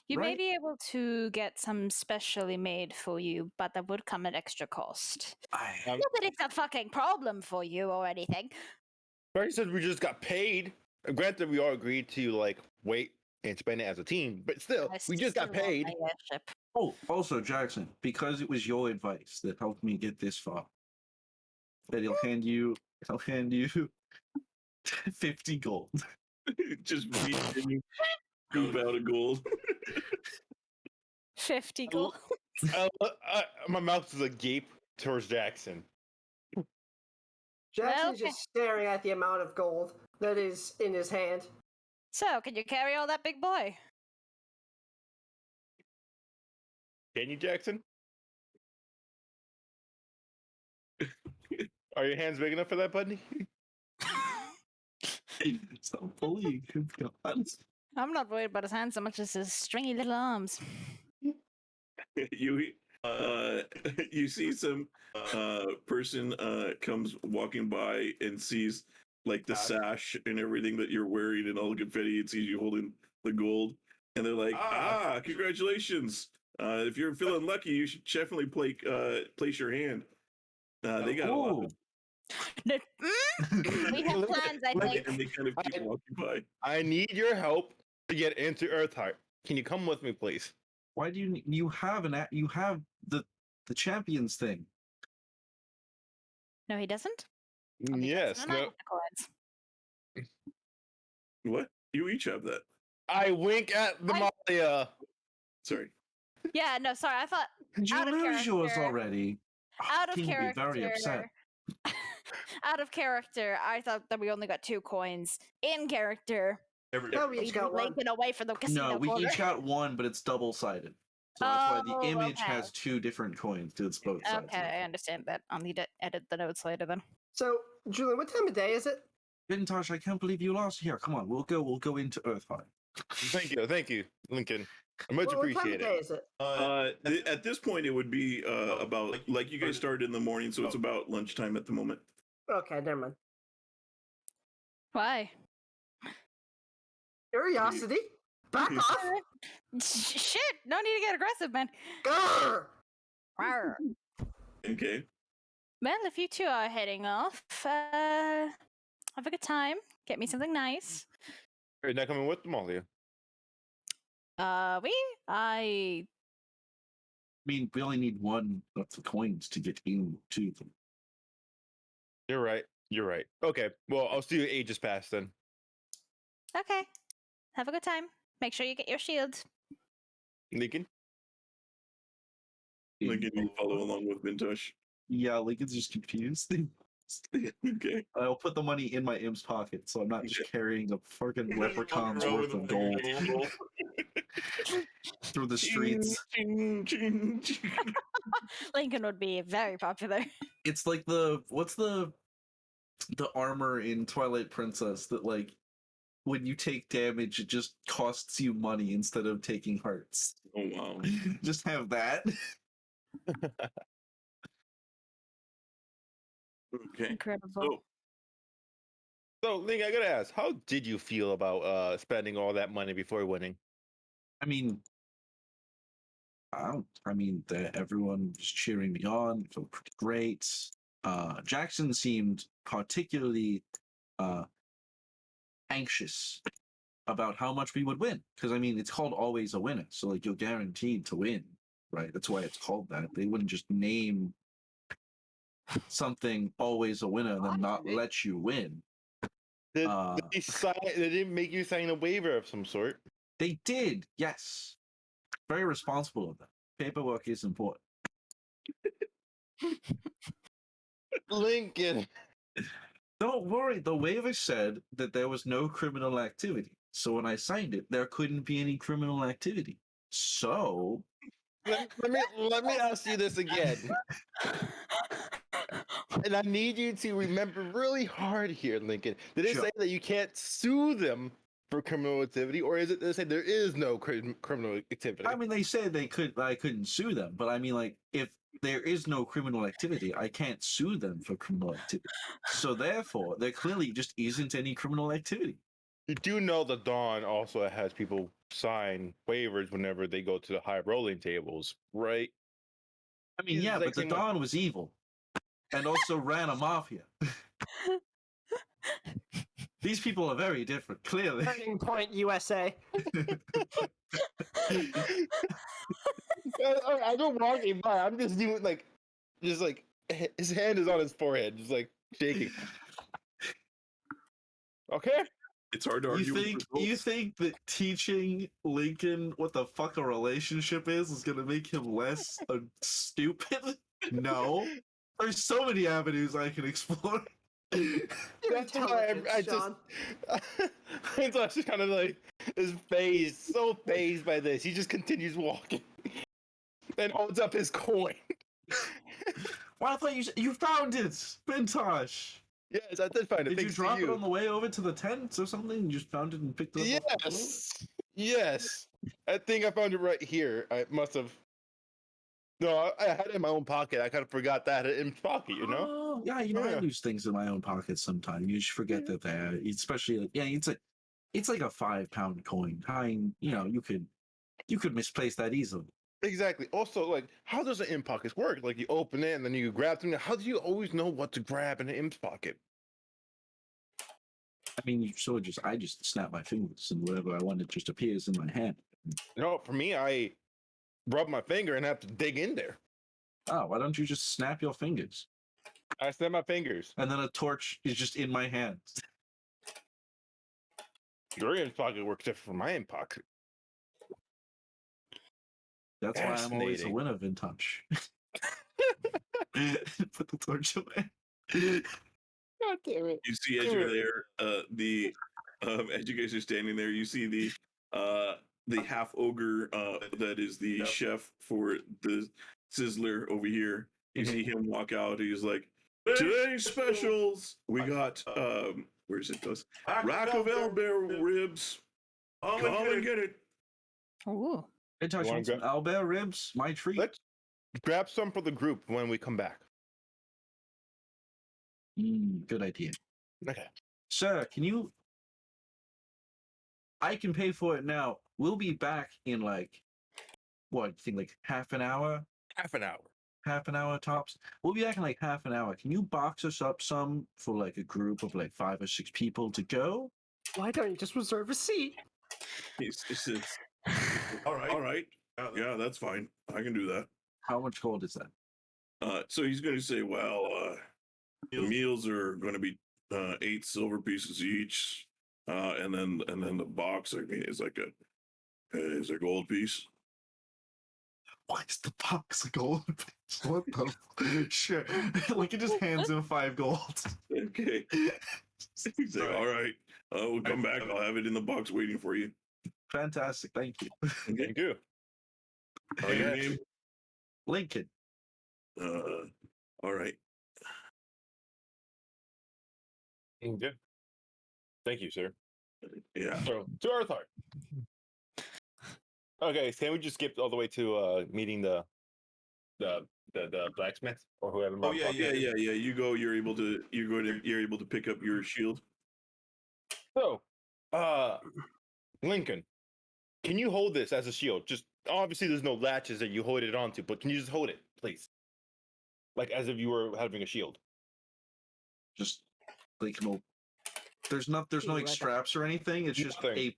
D: You may
C: Right?
D: be able to get some specially made for you, but that would come at extra cost. Not that it's a fucking problem for you or anything.
E: Barry said we just got paid. Granted, we all agreed to like wait and spend it as a team, but still, we just got
D: still want
E: paid.
D: my airship.
C: Oh, also, Jackson, because it was your advice that helped me get this far, that he'll hand you 50 gold.
A: just move out of gold.
D: 50 gold.
E: My mouth is agape towards Jackson.
B: Jackson's
D: Okay.
B: just staring at the amount of gold that is in his hand.
D: So, can you carry all that big boy?
E: Can you, Jackson? Are your hands big enough for that, buddy?
C: So bullying him, God.
D: I'm not worried about his hands so much as his stringy little arms.
A: you see some person comes walking by and sees like the sash and everything that you're wearing and all the confetti and sees you holding the gold, and they're like, congratulations, if you're feeling lucky you should definitely place your hand. They got a lot of,
D: We have plans, I think.
A: and they kind of keep walking by.
E: I need your help to get into Earthheart. Can you come with me, please?
C: Why do you have the champions thing?
D: No, he doesn't? Okay,
E: Yes.
D: Jackson and I
E: No.
D: have the coins.
A: What? You each have that.
E: I wink at Damalia.
A: Sorry.
D: Yeah, no, sorry. I thought
C: Did you
D: Out of
C: lose yours
D: character.
C: already?
D: out of
C: King will be
D: character.
C: very upset.
D: Out of character, I thought that we only got 2 coins. In character,
B: No, we each got one.
D: Lincoln away from the casino
C: No, we
D: corner.
C: each got one, but it's double-sided. So that's why the
D: Oh,
C: image
D: okay.
C: has 2 different coins. It's both sides.
D: Okay, I understand that. I'll need to edit the notes later then.
B: So, Julian, what time of day is it?
C: Vintash, I can't believe you lost here. Come on, we'll go into Earthfire.
E: Thank you, Lincoln. I much
B: What time of
E: appreciate
B: day
E: it.
B: is it?
A: At this point, it would be about like you guys started in the morning, so it's about lunchtime at the moment.
B: Okay, never mind.
D: Why?
B: Curiosity? Back off!
D: Shit! No need to get aggressive, man.
B: Grr!
D: Rawr.
A: Okay.
D: Well, if you two are heading off, have a good time. Get me something nice.
E: You're not coming with Damalia.
D: I
C: I mean, we only need one of the coins to get into them.
E: You're right. Okay, well, I'll see you at Aegis Pass then.
D: okay. Have a good time. Make sure you get your shields.
E: Lincoln?
A: Lincoln will follow along with Vintash.
C: Yeah, Lincoln's just confused.
A: Okay.
C: I'll put the money in my imp's pocket, so I'm not just carrying a fucking leprechaun's worth of gold through the streets.
D: Lincoln would be very popular.
C: It's like what's the armor in Twilight Princess that, like, when you take damage, it just costs you money instead of taking hearts.
A: Oh wow.
C: Just have that.
A: Okay.
D: Incredible.
E: So, Link, I gotta ask, how did you feel about spending all that money before winning?
C: I mean, everyone was cheering me on. It felt pretty great. Jackson seemed particularly anxious about how much we would win, because I mean, it's called Always a Winner, so like you're guaranteed to win, right? That's why it's called that. They wouldn't just name something Always a Winner and then not let you win.
E: Did they didn't make you sign a waiver of some sort?
C: They did, yes. Very responsible of them. Paperwork is important.
E: Lincoln.
C: Don't worry, the waiver said that there was no criminal activity. So when I signed it, there couldn't be any criminal activity. So
E: let me ask you this again. And I need you to remember really hard here, Lincoln. Did it say that you can't sue them for criminal activity, or is it they say there is no criminal activity?
C: I mean, they said I couldn't sue them, but I mean, like, if there is no criminal activity, I can't sue them for criminal activity. So therefore, there clearly just isn't any criminal activity.
E: You do know the Dawn also has people sign waivers whenever they go to the high rolling tables, right?
C: I mean, yeah, but the Dawn was evil and also ran a mafia. These people are very different, clearly.
B: Turning Point USA.
E: I go walking by. I'm just doing like his hand is on his forehead, just like shaking. Okay.
A: It's hard to argue.
C: You think that teaching Lincoln what the fuck a relationship is gonna make him less stupid? No. There's so many avenues I can explore.
E: That's why I just kind of like his face, so phased by this. He just continues walking and holds up his coin.
C: Well, I thought you found it, Vintash.
E: Yes, I did find it.
C: Did you drop it on the way over to the tent or something? You just found it and picked it up?
E: Yes. I think I found it right here. I must have. No, I had it in my own pocket. I kind of forgot that I had it in my pocket, you know?
C: Oh, yeah, I lose things in my own pocket sometimes. You just forget that they're, especially, it's like a 5-pound coin. You could misplace that easily.
E: Exactly. Also, like, how does an imp pocket work? Like, you open it and then you grab something. How do you always know what to grab in an imp's pocket?
C: I mean, I just snap my fingers and whatever I want, it just appears in my hand.
E: No, for me, I rub my finger and have to dig in there.
C: Oh, why don't you just snap your fingers?
E: I snap my fingers.
C: And then a torch is just in my hand.
E: Your imp's pocket works different from my imp pocket.
C: That's why I'm always a winner, Vintash. Put the torch away.
E: God damn it.
A: You see as you're there, the As you guys are standing there, you see the half ogre that is the chef for the Sizzler over here. You see him walk out. He's like, today's specials. We got where's it goes? Rack of owlbear ribs. Come and get it.
D: Ooh.
C: Vintash
E: wanna
C: wants some owlbear ribs. My treat.
E: Let's grab some for the group when we come back.
C: Good idea.
E: Okay.
C: Sir, can you... I can pay for it now. We'll be back in like, what, you think like half an hour?
E: Half an hour.
C: Half an hour tops. We'll be back in like half an hour. Can you box us up some for like a group of like 5 or 6 people to go?
B: Why don't you just reserve a seat?
A: He says, all right. Yeah, that's fine. I can do that.
C: How much gold is that?
A: So he's going to say, well, the meals are going to be 8 silver pieces each, and then the box, I mean, is like a gold piece.
C: Why is the box a gold? What the shit? Like it just hands him 5 gold.
A: Okay. He's like, all right, we'll come back. I'll have it in the box waiting for you.
C: Fantastic, thank you.
A: Okay.
E: Thank you.
A: Your name?
C: Lincoln.
A: All right.
E: Good. Thank you, sir.
A: Yeah.
E: So to Arthur. Okay, can we just skip all the way to meeting the blacksmith or whoever?
A: Oh yeah. You go. You're able to pick up your shield.
E: So, Lincoln, can you hold this as a shield? Just obviously, there's no latches that you hold it onto, but can you just hold it, please? Like as if you were having a shield.
C: Just like no, there's no like straps or anything. It's just
E: Nothing.
C: a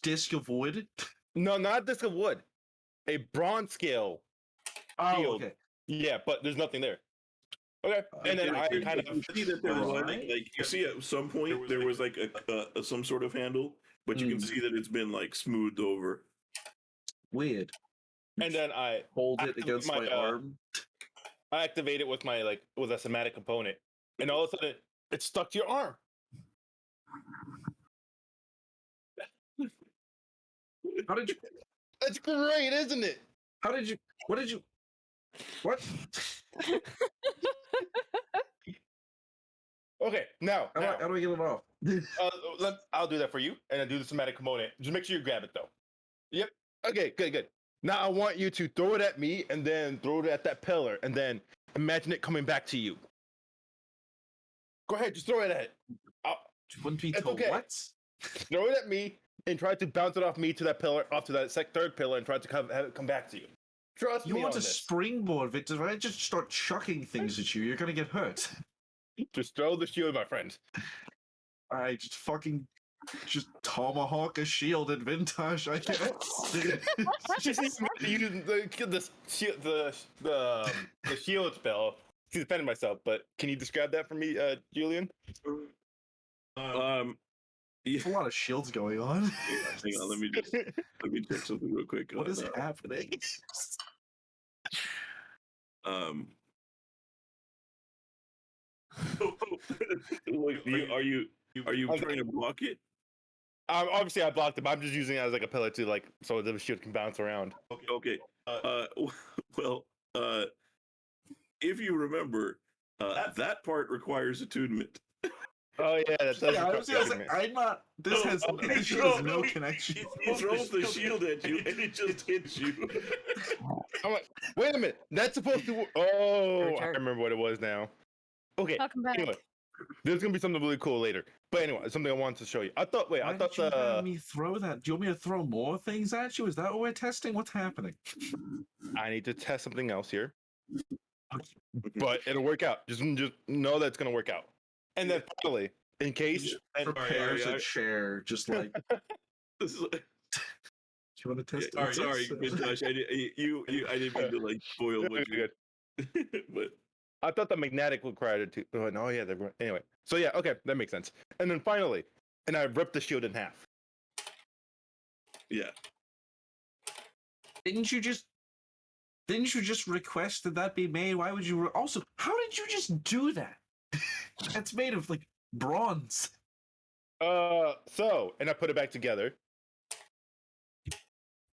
C: disc of wood.
E: No, not this of wood. A bronze scale
C: Oh,
E: shield.
C: okay.
E: Yeah, but there's nothing there. Okay, and then I kind of
A: see that there was
C: Alright.
A: like you see at some point there was like a some sort of handle, but you can see that it's been like smoothed over.
C: Weird.
E: and then I
C: Hold it
E: activate
C: against my arm.
E: I activate it with my with a somatic component, and all of a sudden it's stuck to your arm.
C: How did you?
E: That's great, isn't it?
C: How did you? What did you? What?
E: Okay, now,
C: How do I get it off?
E: I'll do that for you, and I do the somatic component. Just make sure you grab it though. Yep. Okay. Good. Now I want you to throw it at me, and then throw it at that pillar, and then imagine it coming back to you. Go ahead, just throw it at it.
C: Wouldn't be
E: It's
C: told
E: okay.
C: what?
E: Throw it at me, and try to bounce it off me to that pillar, off to that third pillar, and try to have it come back to you. Trust
C: You
E: me
C: want
E: on
C: to
E: this.
C: springboard, Victor? If I just start chucking things at you, you're gonna get hurt.
E: Just throw the shield, my friend.
C: I just fucking tomahawk a shield at Vintash, I guess.
E: Just use the shield spell to defend myself. But can you describe that for me, Julian?
A: Yeah.
C: There's a lot of shields going on.
A: Hang on, let me check something real quick.
C: What is happening?
A: Like, are you trying to block it?
E: Obviously, I blocked it, but I'm just using it as like a pillar to so the shield can bounce around.
A: Okay. Well, if you remember, that part requires attunement.
E: Oh yeah, that does.
C: Yeah, I was gonna say, I'm not. This has no connection.
A: He throws the shield at you, and it just hits you.
E: I'm like, wait a minute, that's supposed to. Oh, I remember what it was now. Okay.
D: Welcome back.
E: Anyway, there's gonna be something really cool later. But anyway, something I wanted to show you. I thought
C: Why did you have me throw that? Do you want me to throw more things at you? Is that what we're testing? What's happening?
E: I need to test something else here, but it'll work out. Just know that it's gonna work out. And then finally, in case
C: Prepares a chair, just like.
A: This is,
C: Do you want to test?
A: sorry, Vintash, I didn't mean to spoil what you. But
E: I thought the magnetic required it to. Oh no, yeah. Anyway, so yeah, okay, that makes sense. And then finally, and I ripped the shield in half.
A: Yeah.
C: Didn't you just request that be made? Why would you? Also, how did you just do that? That's made of bronze.
E: And I put it back together.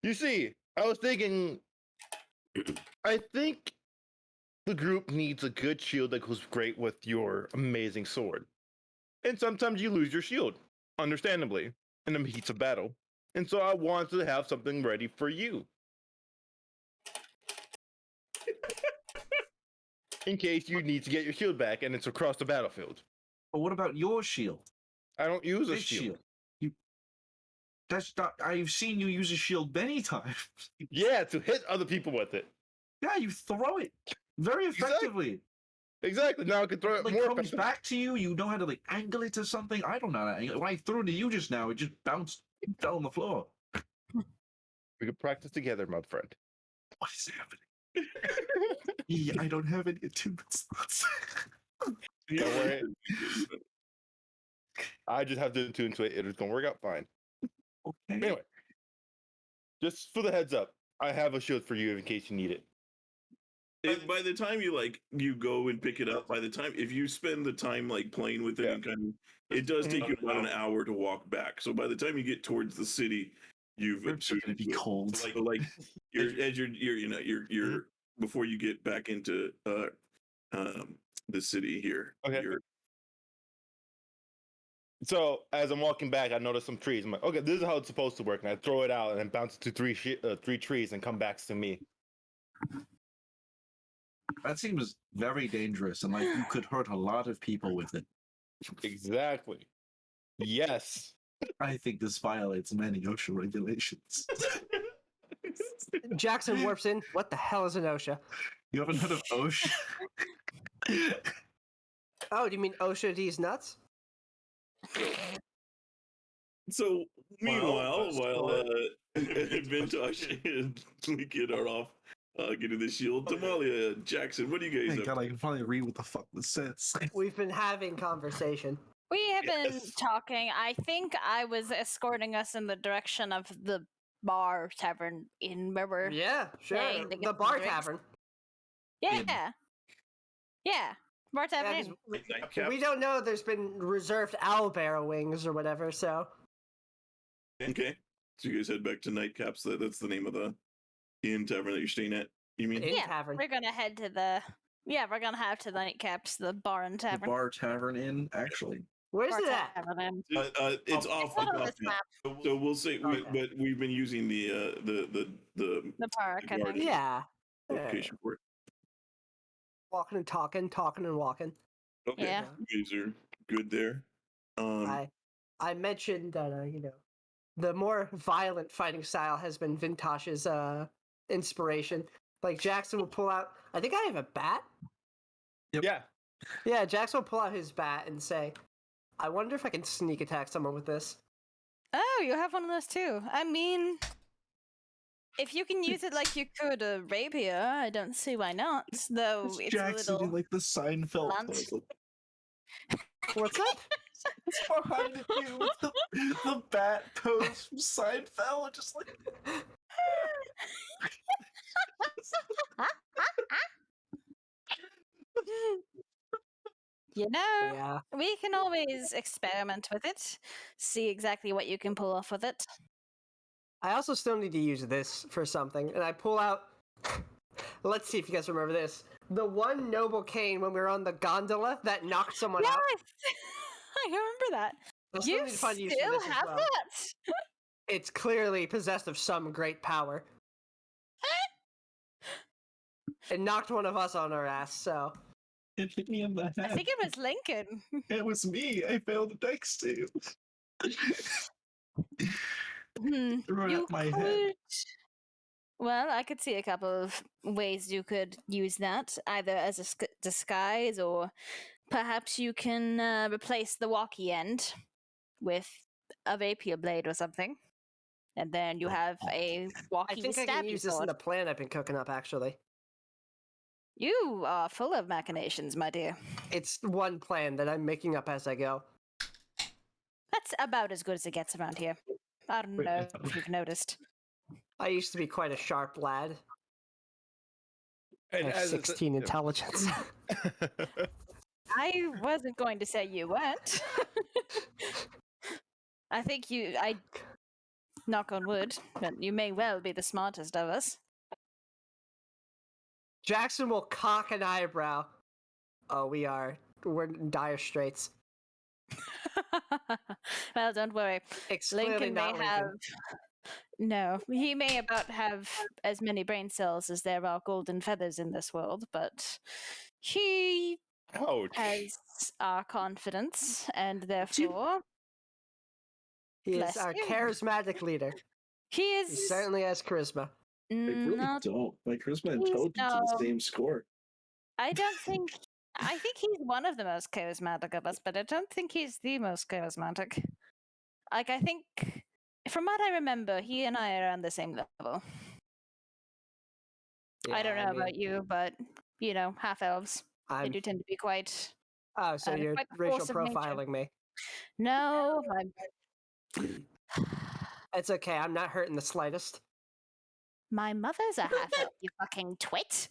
E: You see, I was thinking, I think the group needs a good shield that goes great with your amazing sword. And sometimes you lose your shield, understandably, in the heats of battle. And so I wanted to have something ready for you. In case you need to get your shield back and it's across the battlefield.
C: But what about your shield?
E: I don't use a
C: This
E: shield.
C: That's not. I've seen you use a shield many times.
E: Yeah, to hit other people with it.
C: Yeah, you throw it very effectively.
E: Exactly. Now I can throw it
C: Like
E: more
C: comes
E: effectively.
C: back to you. You know how to like angle it to something. I don't know how to angle it. When I threw it to you just now, it just bounced, fell on the floor.
E: We could practice together, my friend.
C: What is happening? Yeah, I don't have any attunement slots.
E: Don't worry. I just have to tune to it. It's gonna work out fine.
C: Okay.
E: Anyway, just for the heads up, I have a shield for you in case you need it.
A: By the time you go and pick it up, by the time if you spend the time like playing with it
E: Yeah.
A: and kind of, it does take you about an hour to walk back. So by the time you get towards the city, you've
C: Ribs are gonna be cold.
A: So, like you're you're before you get back into the city here.
E: Okay.
A: You're,
E: So as I'm walking back, I notice some trees. I'm like, okay, this is how it's supposed to work. And I throw it out and then bounce to three trees and come back to me.
C: That seems very dangerous, and like you could hurt a lot of people with it.
E: Exactly. Yes.
C: I think this violates many OSHA regulations.
B: Jackson warps in. What the hell is an OSHA?
C: You haven't heard of OSHA?
B: Oh, do you mean OSHA D's nuts?
A: so meanwhile,
C: that's
A: while Vintash and Liquid are off getting the shield, Damalia, Jackson, what do you guys
C: Thank
A: up
C: God I can finally read what the fuck this says.
B: We've been having conversation.
D: We have been
E: Yes.
D: talking. I think I was escorting us in the direction of the bar tavern in where we're.
B: Yeah, sure.
D: Dang, they get
B: The
D: some
B: bar
D: drinks.
B: tavern.
D: Yeah. Yeah. Bar
B: Yeah,
D: tavern.
B: 'cause
A: Nightcap?
B: we don't know there's been reserved owl barrel wings or whatever, so.
A: Okay. So you guys head back to Nightcaps. That's the name of the inn tavern that you're staying at. You mean?
B: In
D: Yeah,
B: tavern.
D: we're gonna head to the. Yeah, we're gonna head to the nightcaps, the bar and
C: The
D: tavern.
C: bar tavern inn, actually.
B: Where's
D: Bar
B: it at?
D: tavern inn.
A: It's
C: Oh,
A: off.
D: Not
A: It's
D: on
A: off
D: this
A: now.
D: map.
A: So we'll say,
B: Okay.
A: but we've been using the
D: The park, I
A: bar
D: think.
A: to-
B: Yeah.
A: location for it.
B: Walking and talking and walking.
A: Okay,
D: Yeah.
A: you guys are good there.
B: I mentioned that the more violent fighting style has been Vintash's inspiration. Like Jackson will pull out. I think I have a bat.
C: Yep.
E: Yeah.
B: Yeah, Jackson will pull out his bat and say, "I wonder if I can sneak attack someone with this."
D: Oh, you have one of those too. I mean, if you can use it like you could a rapier, I don't see why not. Though
C: It's
D: it's
C: Jackson
D: a little.
C: in like the Seinfeld
D: blunt.
C: puzzle.
B: What's up?
C: It's behind you with the bat pose from Seinfeld, just like
D: You know,
B: Yeah.
D: we can always experiment with it, see exactly what you can pull off with it.
B: I also still need to use this for something, and I pull out. Let's see if you guys remember this. The one noble cane when we were on the gondola that knocked someone
D: Yes,
B: out.
D: I remember that.
B: I still
D: You
B: need to find use for
D: still
B: this as
D: have
B: well.
D: that.
B: It's clearly possessed of some great power. It knocked one of us on our ass, so.
C: it hit me in the
D: I
C: head.
D: think it was Lincoln.
C: It was me. I failed the dex save.
D: Hmm.
C: Threw it
D: You
C: at my
D: could.
C: head.
D: Well, I could see a couple of ways you could use that, either as a disguise, or perhaps you can replace the walkie end with a rapier blade or something, and then you have a
B: I
D: walkie
B: think I can
D: stabby
B: use this in
D: sword.
B: the plan I've been cooking up, actually.
D: You are full of machinations, my dear.
B: It's one plan that I'm making up as I go.
D: That's about as good as it gets around here. I don't
C: Wait,
D: know if you've noticed.
B: I used to be quite a sharp lad. I
E: And
B: have
E: as
B: 16 intelligence.
D: I wasn't going to say you weren't. I think I knock on wood, but you may well be the smartest of us.
B: Jackson will cock an eyebrow. Oh, we're in dire straits.
D: Well, don't worry.
B: It's clearly
D: Lincoln may
B: not
D: have.
B: Lincoln.
D: No, he may about have as many brain cells as there are golden feathers in this world, but he
E: Ouch.
D: has our confidence, and therefore,
B: He is
D: bless
B: our
D: you.
B: charismatic leader.
D: He
B: He
D: is
B: certainly has charisma.
C: I really
D: not.
C: don't. My charisma and
D: He's
C: toad to the
D: no-
C: same score.
D: I don't think. I think he's one of the most charismatic of us, but I don't think he's the most charismatic. Like, I think, from what I remember, he and I are on the same level. I don't know about you, but you know, half elves. They
B: I'm.
D: do tend to be quite.
B: Oh, so
D: they're
B: you're
D: quite
B: racial
D: force of nature.
B: profiling me.
D: No,
B: It's okay. I'm not hurt in the slightest.
D: my mother's a half elf. You fucking twit.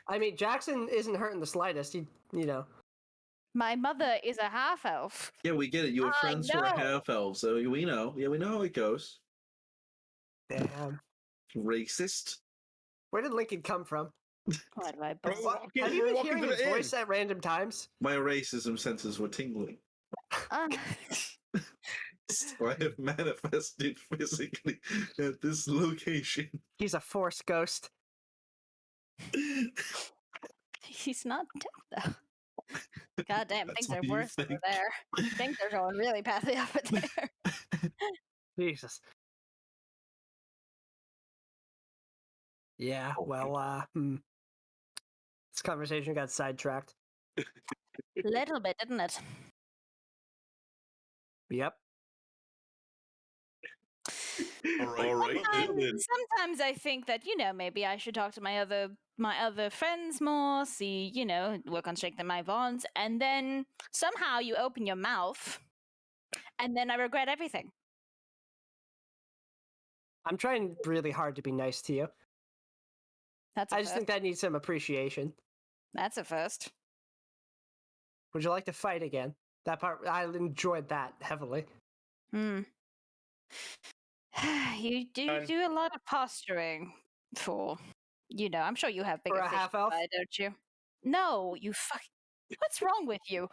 B: I mean, Jackson isn't hurt in the slightest. You know.
D: My mother is a half elf.
C: Yeah, we get it. You have
D: I
C: friends who are
D: know.
C: half elves, so we know. Yeah, we know how it goes.
B: Damn.
C: Racist.
B: Where did Lincoln come from?
D: Why do I
E: We're
D: both?
E: walking-
B: Have you
E: we're
B: been
E: walking
B: hearing
E: to
B: his
E: the inn.
B: voice at random times?
C: My racism senses were tingling. So I have manifested physically at this location.
B: He's a force ghost.
D: He's not dead though. God damn,
C: That's
D: things
C: what
D: are
C: you
D: worse over
C: think.
D: there. Things are going really badly over there.
B: Jesus. Yeah, well, this conversation got sidetracked.
D: Little bit, didn't it?
B: Yep.
A: All right.
D: Sometimes I think that, you know, maybe I should talk to my other friends more, see, you know, work on strengthening my bonds, and then somehow you open your mouth, and then I regret everything.
B: I'm trying really hard to be nice to you.
D: That's a
B: I just think that needs some appreciation.
D: That's a first.
B: Would you like to fight again? That part, I enjoyed that heavily.
D: You do a lot of posturing for, you know, I'm sure you have bigger
B: For a
D: fish
B: half
D: to
B: elf?
D: fry, don't you? No, you fuck. What's wrong with you?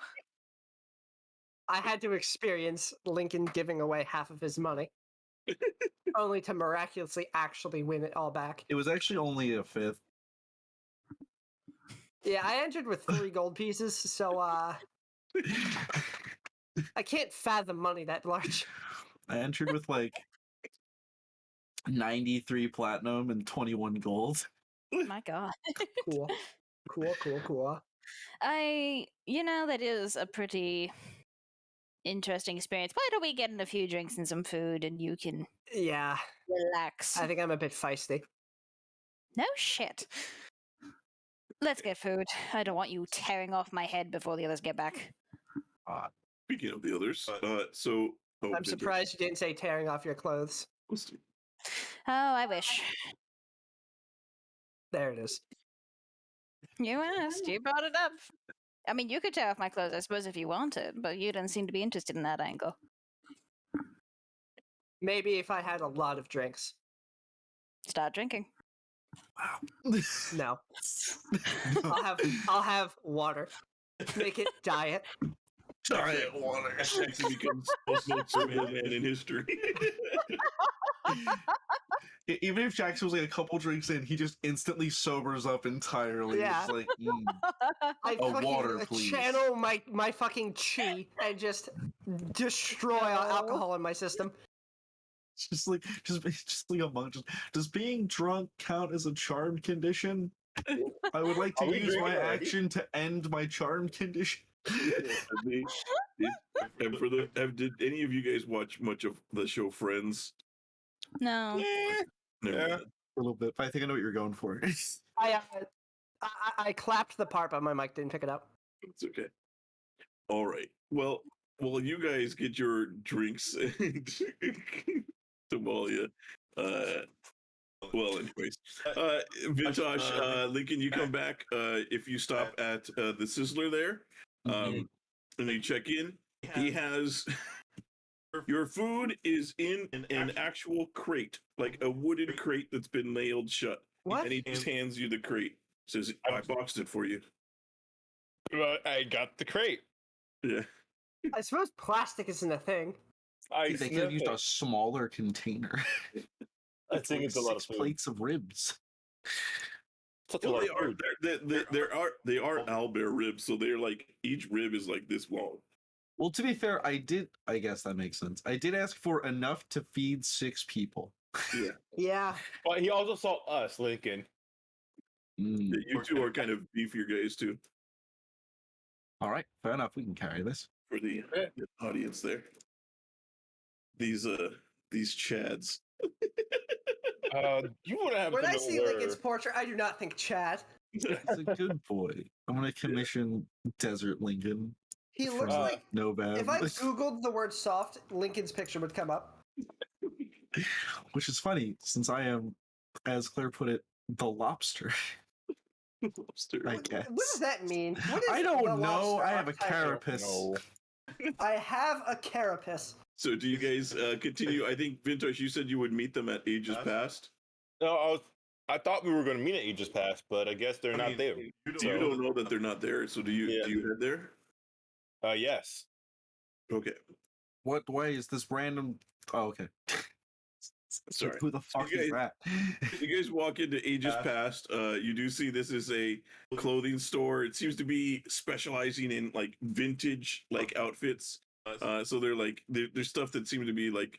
B: I had to experience Lincoln giving away half of his money, only to miraculously actually win it all back.
C: It was actually only a fifth.
B: Yeah, I entered with 3 gold pieces, so I can't fathom money that large.
C: I entered with like 93 platinum and 21 gold.
D: My God.
B: Cool. Cool.
D: You know, that is a pretty interesting experience. Why don't we get in a few drinks and some food and you can
B: Yeah,
D: relax?
B: I think I'm a bit feisty.
D: No shit. Let's get food. I don't want you tearing off my head before the others get back.
A: Speaking of the others,
B: I'm surprised you didn't say tearing off your clothes.
D: Oh, I wish.
B: There it is.
D: You asked. You brought it up. I mean, you could tear off my clothes, I suppose, if you wanted, but you don't seem to be interested in that angle.
B: Maybe if I had a lot of drinks.
D: Start drinking.
C: Wow.
B: No. I'll have water. Make it diet.
C: Diet water.
A: Jackson becomes most noticeable man in history.
C: Even if Jackson was like a couple drinks in, he just instantly sobers up entirely.
B: Yeah.
C: It's like,
B: I
C: A
B: fucking
C: water, please.
B: channel my fucking chi and just destroy alcohol in my system.
C: just like a monk. Does being drunk count as a charmed condition? I would like to
E: Are we
C: use my
E: drinking already?
C: action to end my charmed condition.
A: Did any of you guys watch much of the show Friends?
D: No.
A: Never
E: Yeah.
A: mind.
C: A little bit, but I think I know what you're going for.
B: I clapped the part, but my mic didn't pick it up.
A: It's okay. All right. Well, while you guys get your drinks and Damalia, well, anyways, Vintash, Lincoln, you come back if you stop at the Sizzler there, and you check in. He has Your food is in an actual crate, like a wooden crate that's been nailed shut.
B: What?
A: And he just hands you the crate. Says, I boxed it for you.
E: Well, I got the crate.
A: Yeah.
B: I suppose plastic isn't a thing.
E: I
C: They could have used a smaller container.
E: I think it's a lot of
C: 6
E: food.
C: plates of ribs.
E: Such a
A: Well,
E: lot
A: they
E: of
A: are
E: food.
A: they are owlbear ribs, so they're like each rib is like this long.
C: Well, to be fair, I guess that makes sense. I did ask for enough to feed 6 people.
A: Yeah.
B: Yeah.
E: But he also saw us, Lincoln.
C: Mm.
A: You two are kind of beefier guys too,
C: All right, fair enough. We can carry this.
A: for the audience there. These chads.
E: You would have
B: When
E: to
B: I
E: know
B: see
E: where...
B: Lincoln's portrait, I do not think Chad.
C: He's a good boy. I'm gonna commission Desert Lincoln.
B: He looks
C: from
B: like
C: Novab,
B: if I googled the word soft, Lincoln's picture would come up.
C: which is funny since I am, as Claire put it, the lobster.
A: Lobster.
C: I
B: What
C: guess.
B: does that mean? What is
C: I
B: the
C: don't know.
B: lobster
C: I have a
B: archetype?
C: carapace.
E: No.
B: I have a carapace.
A: So do you guys continue? I think Vintash, you said you would meet them at Ages Past.
E: No, I thought we were going to meet at Aegis Pass, but I guess they're not there.
A: You don't know that they're not there. So do you head there?
E: Yes.
A: Okay.
C: What? Why is this random? Oh, okay.
A: Sorry.
C: Who the fuck is that?
A: You guys walk into Ages Past. You do see this is a clothing store. It seems to be specializing in like vintage like outfits. So they're like there's stuff that seems to be like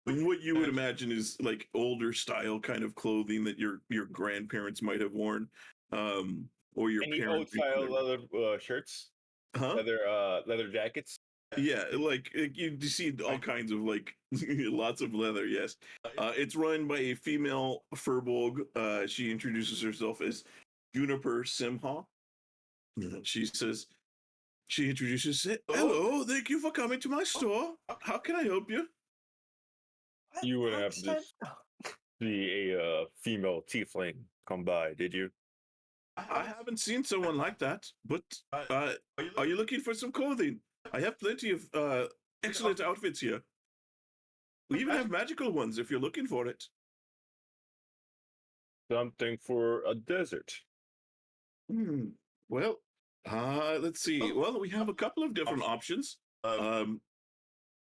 A: what you would imagine is like older style kind of clothing that your grandparents might have worn, or your
E: Any
A: parents.
E: old style leather shirts,
A: Huh?
E: leather jackets.
A: Yeah, like you see all kinds of like lots of leather. Yes, it's run by a female furbolg. She introduces herself as Juniper Simha. She says, she introduces it. Hello, thank you for coming to my store. How can I help you?
E: You wouldn't have to see a female tiefling come by, did you?
A: I haven't seen someone like that, but are you looking for some clothing? I have plenty of excellent outfits here. We even have magical ones if you're looking for it.
E: Something for a desert.
A: Well, let's see. Well, we have a couple of different options.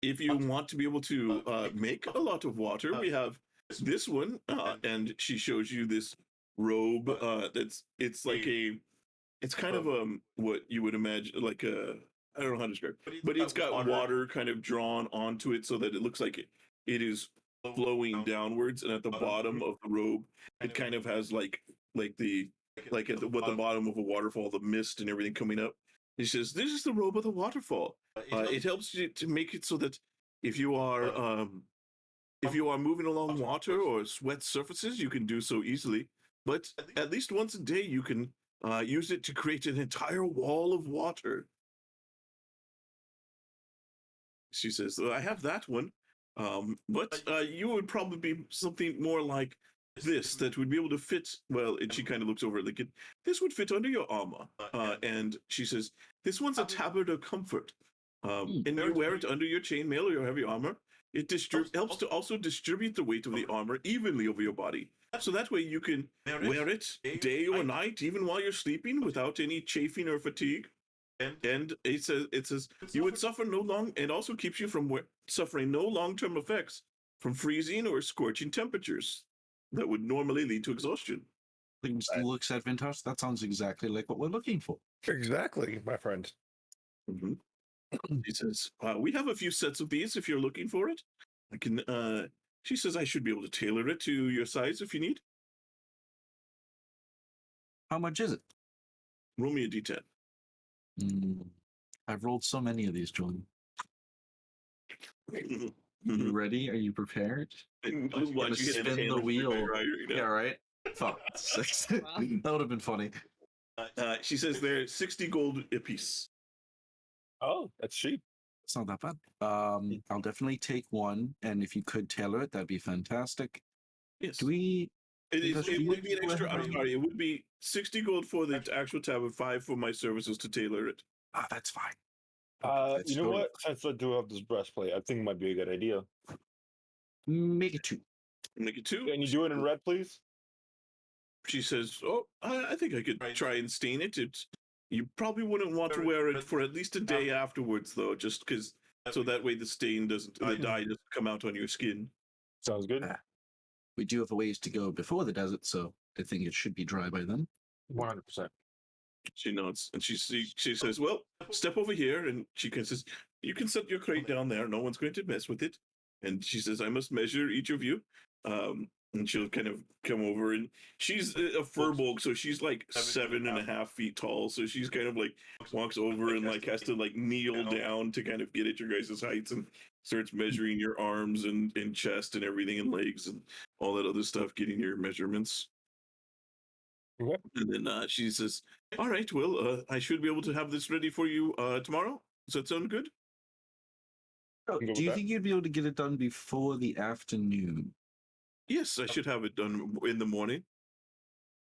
A: If you want to be able to make a lot of water, we have this one, and she shows you this robe. It's like it's kind of what you would imagine like a, I don't know how to describe it, but it's got water kind of drawn onto it so that it looks like it is flowing downwards, and at the bottom of the robe, it kind of has like at the bottom of a waterfall, the mist and everything coming up. He says, "This is the robe of the waterfall. It helps you to make it so that if you are moving along water or wet surfaces, you can do so easily. But at least once a day, you can use it to create an entire wall of water." She says, "I have that one, but you would probably be something more like this that would be able to fit." Well, and she kind of looks over at Lincoln. "This would fit under your armor." And she says, "This one's a tabard of comfort. And you wear it under your chainmail or your heavy armor. It helps to also distribute the weight of the armor evenly over your body. So that way you can wear it day or night, even while you're sleeping, without any chafing or fatigue. And it says you would suffer no long, and also keeps you from suffering no long-term effects from freezing or scorching temperatures that would normally lead to exhaustion."
C: Looks at Vintash. That sounds exactly like what we're looking for.
E: Exactly, my friend.
A: Mm-hmm. She says, "We have a few sets of these if you're looking for it. I can." She says, "I should be able to tailor it to your size if you need."
C: How much is it?
A: Roll me a d10.
C: I've rolled so many of these, Julian.
A: Mhm.
C: You ready? Are you prepared?
A: Watch you hit
C: Spin the wheel.
A: right now.
C: Yeah, right. Fuck. 6. That would have been funny.
A: She says they're 60 gold apiece.
E: Oh, that's cheap.
C: It's not that bad. I'll definitely take one, and if you could tailor it, that'd be fantastic.
A: Yes.
C: Do we?
A: It would be an extra. I'm sorry. It would be 60 gold for the actual tab, and 5 for my services to tailor it.
C: That's fine. That's
E: You know
C: totally
E: what? Since I do have this breastplate, I think it might be a good idea.
C: Make it 2.
A: Make it 2.
E: Can you do it in red, please?
A: She says, "Oh, I think I could try and stain it. You probably wouldn't want to wear it for at least a day afterwards, though, just because so that way the dye doesn't come out on your skin."
E: Sounds good.
C: We do have a ways to go before the desert, so I think it should be dry by then.
E: 100%.
A: She nods and she says, "Well, step over here." And she says, "You can set your crate down there. No one's going to mess with it." And she says, "I must measure each of you." And she'll kind of come over, and she's a furbolg, so she's like 7.5 feet tall. So she's kind of like walks over and like has to like kneel down to kind of get at your guys' heights, and starts measuring your arms and chest and everything and legs and all that other stuff, getting your measurements.
E: Okay.
A: And then she says, "All right, well, I should be able to have this ready for you tomorrow. Does that sound good?"
C: Oh,
E: Go with
C: do you
E: that.
C: think you'd be able to get it done before the afternoon?
A: Yes, I should have it done in the morning.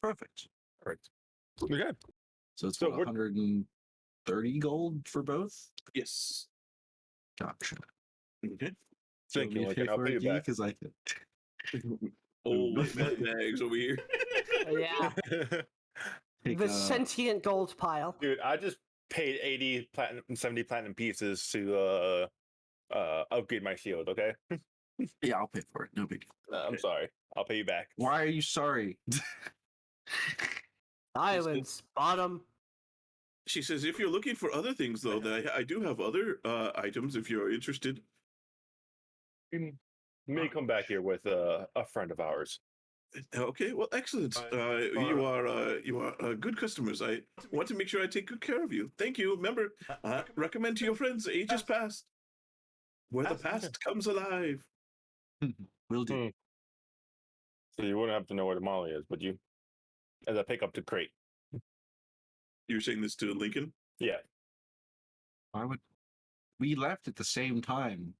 C: Perfect.
E: Perfect. Okay.
C: So it's
E: So
C: about
E: we're-
C: 130 gold for both?
A: Yes.
C: Gotcha.
A: Okay.
E: Thank you, Lincoln. I'll pay you back.
C: Because I could.
A: Old bags over here.
B: Yeah,
C: Take,
B: the sentient gold pile.
E: Dude, I just paid 80 platinum and 70 platinum pieces to upgrade my shield, okay?
C: yeah, I'll pay for it. No big deal.
E: I'm sorry. I'll pay you back.
C: Why are you sorry?
B: Silence, bottom.
A: She says, "If you're looking for other things, though, that I do have other items if you're interested."
E: May come back here with a friend of ours.
A: Okay, well, excellent. You are good customers. I want to make sure I take good care of you. Thank you. Remember, recommend to your friends. Ages past, where the past comes alive.
C: Will do.
E: Hmm. So you wouldn't have to know where Damalia is, would you? As I pick up the crate.
A: You're saying this to Lincoln?
E: Yeah.
C: Why would we left at the same time?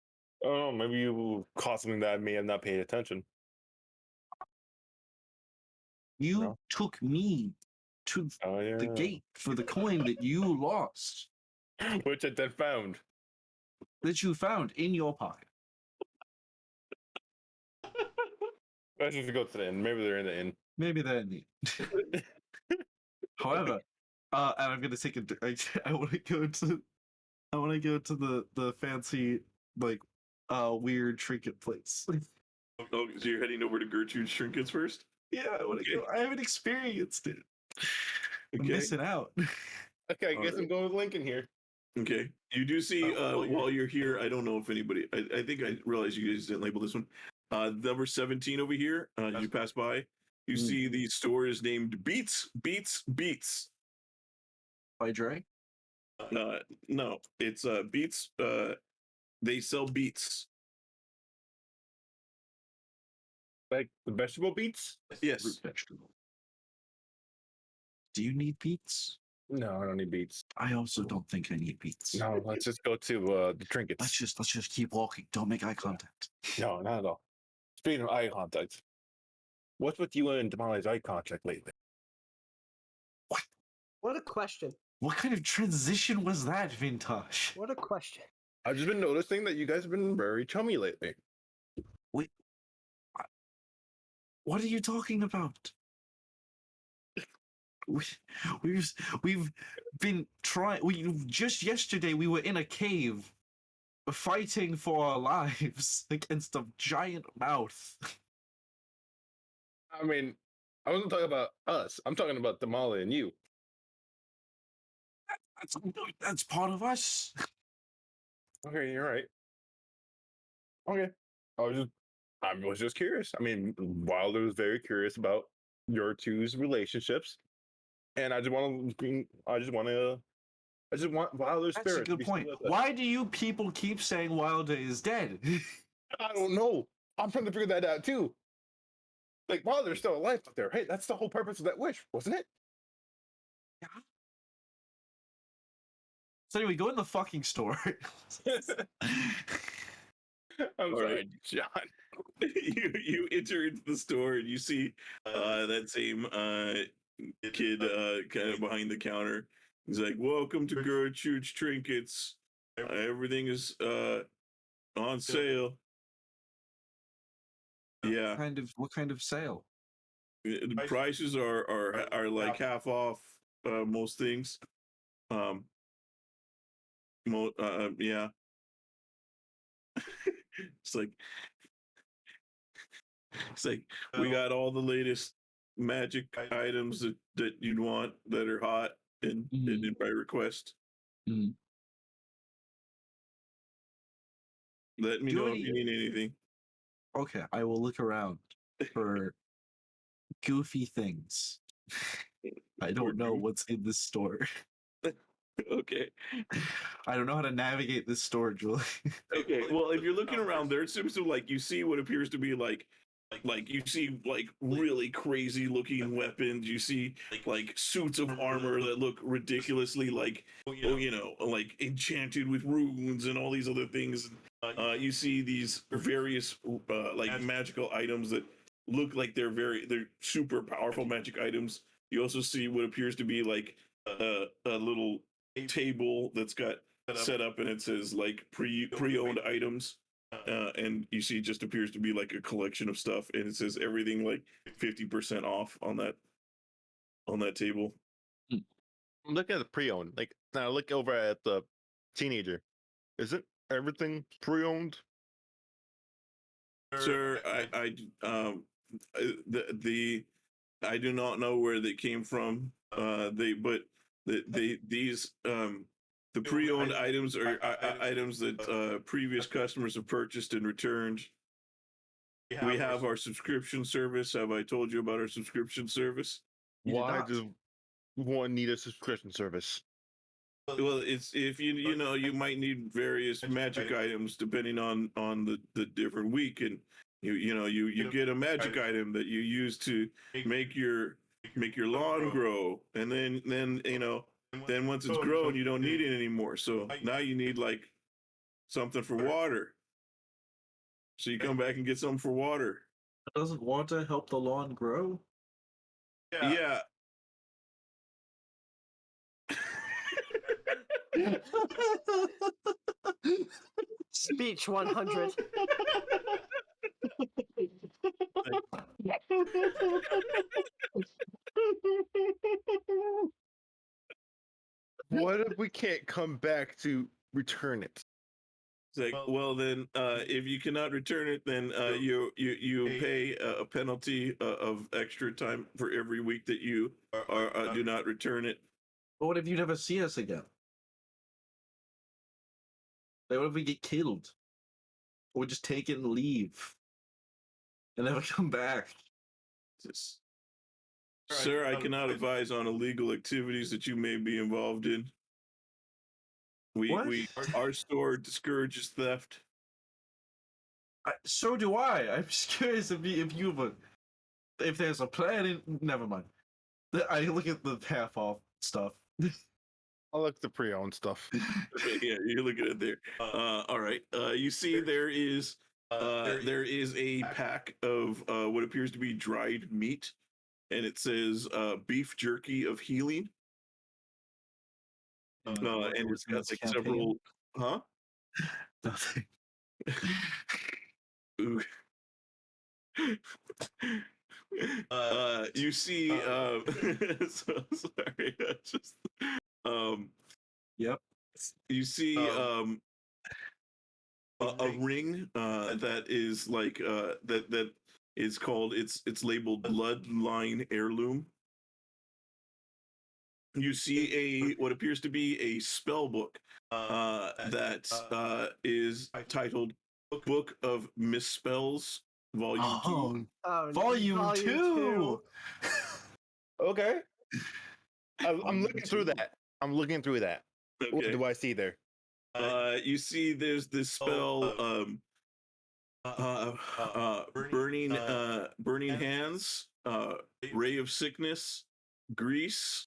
E: Oh, maybe you caught something that I may have not paid attention.
C: You
E: No.
C: took me to
E: Oh, yeah.
C: the gate for the coin that you lost,
E: Which I then found.
C: that you found in your pocket.
E: Let's just go to the inn. Maybe they're in the inn.
C: Maybe they're in the. However, and I'm gonna take I want to go to. I want to go to the fancy like weird trinket place.
A: Oh, so you're heading over to Gertrude's Trinkets first?
C: Yeah, I want to go. I haven't experienced it. I'm
A: Okay.
C: missing out.
E: Okay, I guess I'm
C: Alright.
E: going with Lincoln here.
A: Okay. You do see while you're here, I don't know if anybody, I think I realized you guys didn't label this one. Number 17 over here, you pass by, you see the store is named Beats.
C: By Dre?
A: No, it's Beats. They sell beets.
E: Like the vegetable beets?
A: Yes.
C: Root vegetable. Do you need beets?
E: No, I don't need beets.
C: I also don't think I need beets.
E: No, let's just go to the trinkets.
C: Let's just keep walking. Don't make eye contact.
E: No, not at all. Speaking of eye contact, what's with you and Damalia's eye contact lately?
B: What a question.
C: What kind of transition was that, Vintash?
B: What a question.
E: I've just been noticing that you guys have been very chummy lately.
C: What are you talking about? We've been trying. We just yesterday we were in a cave, fighting for our lives against a giant mouth.
E: I mean, I wasn't talking about us. I'm talking about Damalia and you.
C: That's part of us.
E: Okay, you're right. Okay. I was just curious. I mean, Wilder was very curious about your two's relationships. And I just want Wilder's
C: That's
E: spirit.
C: a
E: to
C: good
E: be
C: point.
E: still with us.
C: Why do you people keep saying Wilder is dead?
E: I don't know. I'm trying to figure that out too. Like Wilder's still alive out there. Hey, that's the whole purpose of that wish, wasn't it?
C: Yeah. So anyway, go in the fucking store.
E: I'm
A: All
E: sorry,
A: right.
E: John.
A: you enter into the store and you see that same kid kind of behind the counter. He's like, "Welcome to Gertrude's Trinkets. Everything is on sale. Yeah,
C: What kind of sale?
A: the prices are like half off most things. Yeah. It's like we got all the latest magic items that you'd want that are hot and by request.
C: Mhm.
A: Let me know if you need anything.
C: Okay, I will look around for goofy things. I don't know what's in this store.
A: Okay.
C: I don't know how to navigate this store, Julian.
A: Okay. Well, if you're looking around, there seems to like you see what appears to be like you see like really crazy looking weapons. You see like suits of armor that look ridiculously like like enchanted with runes and all these other things. You see these various like magical items that look like they're super powerful magic items. You also see what appears to be like a little table that's got set up and it says like pre-owned items. And you see just appears to be like a collection of stuff and it says everything like 50% off on that table.
E: Look at the pre-owned. Like now, look over at the teenager. Isn't everything pre-owned?
A: Sir, I do not know where they came from. These the pre-owned items are items that previous customers have purchased and returned. We have our subscription service. Have I told you about our subscription service?
E: Why does one need a subscription service?
A: Well, it's if you might need various magic items depending on the different week, and you get a magic item that you use to make your lawn grow, and then once it's grown, you don't need it anymore. So now you need like something for water. So you come back and get something for water.
C: Doesn't water help the lawn grow?
A: Yeah.
B: Speech 100.
E: What if we can't come back to return it?
A: It's like, well, then, if you cannot return it, then you pay a penalty of extra time for every week that you do not return it.
C: But what if you never see us again? Like, what if we get killed? Or we just take it and leave and never come back?
A: Sir, I cannot advise on illegal activities that you may be involved in. Our store discourages theft.
C: So do I. I'm just curious if there's a plan. Never mind. I look at the half off stuff.
E: I like the pre-owned stuff.
A: Yeah, you're looking at there. All right. You see, there is a pack of what appears to be dried meat, and it says beef jerky of healing. And it's got like several. Huh?
C: Nothing.
A: Ooh. You see, so sorry,
C: Yep.
A: you see, a ring that is like that is called it's labeled Bloodline Heirloom. You see what appears to be a spell book that is titled Book of Misspells, Volume 2.
B: Oh,
C: Volume 2.
E: Okay. I'm looking through that.
A: Okay.
E: What do I see there?
A: You see there's this spell burning hands, ray of sickness, grease,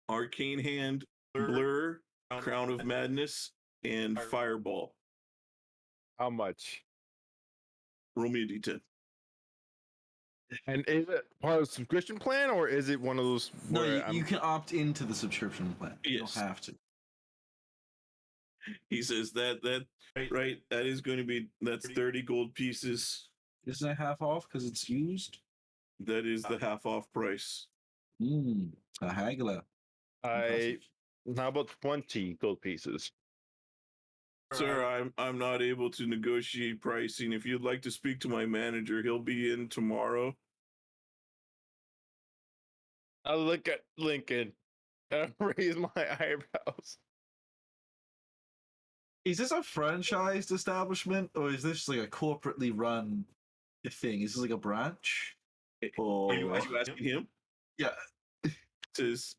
A: arcane hand, blur, crown of madness, and fireball.
E: How much?
A: Roll me a d10.
E: And is it part of the subscription plan, or is it one of those
C: No,
E: where
C: you can opt into the subscription plan. You
A: Yes.
C: don't have to.
A: He says that right. That is going to be that's 30 gold pieces.
C: Isn't it half off because it's used?
A: That is the half off price.
C: A haggler.
E: How about 20 gold pieces?
A: Sir, I'm not able to negotiate pricing. If you'd like to speak to my manager, he'll be in tomorrow.
E: I look at Lincoln and raise my eyebrows.
C: Is this a franchised establishment or is this like a corporately run thing? Is this like a branch? Or
A: Are you asking him?
C: yeah.
A: Says,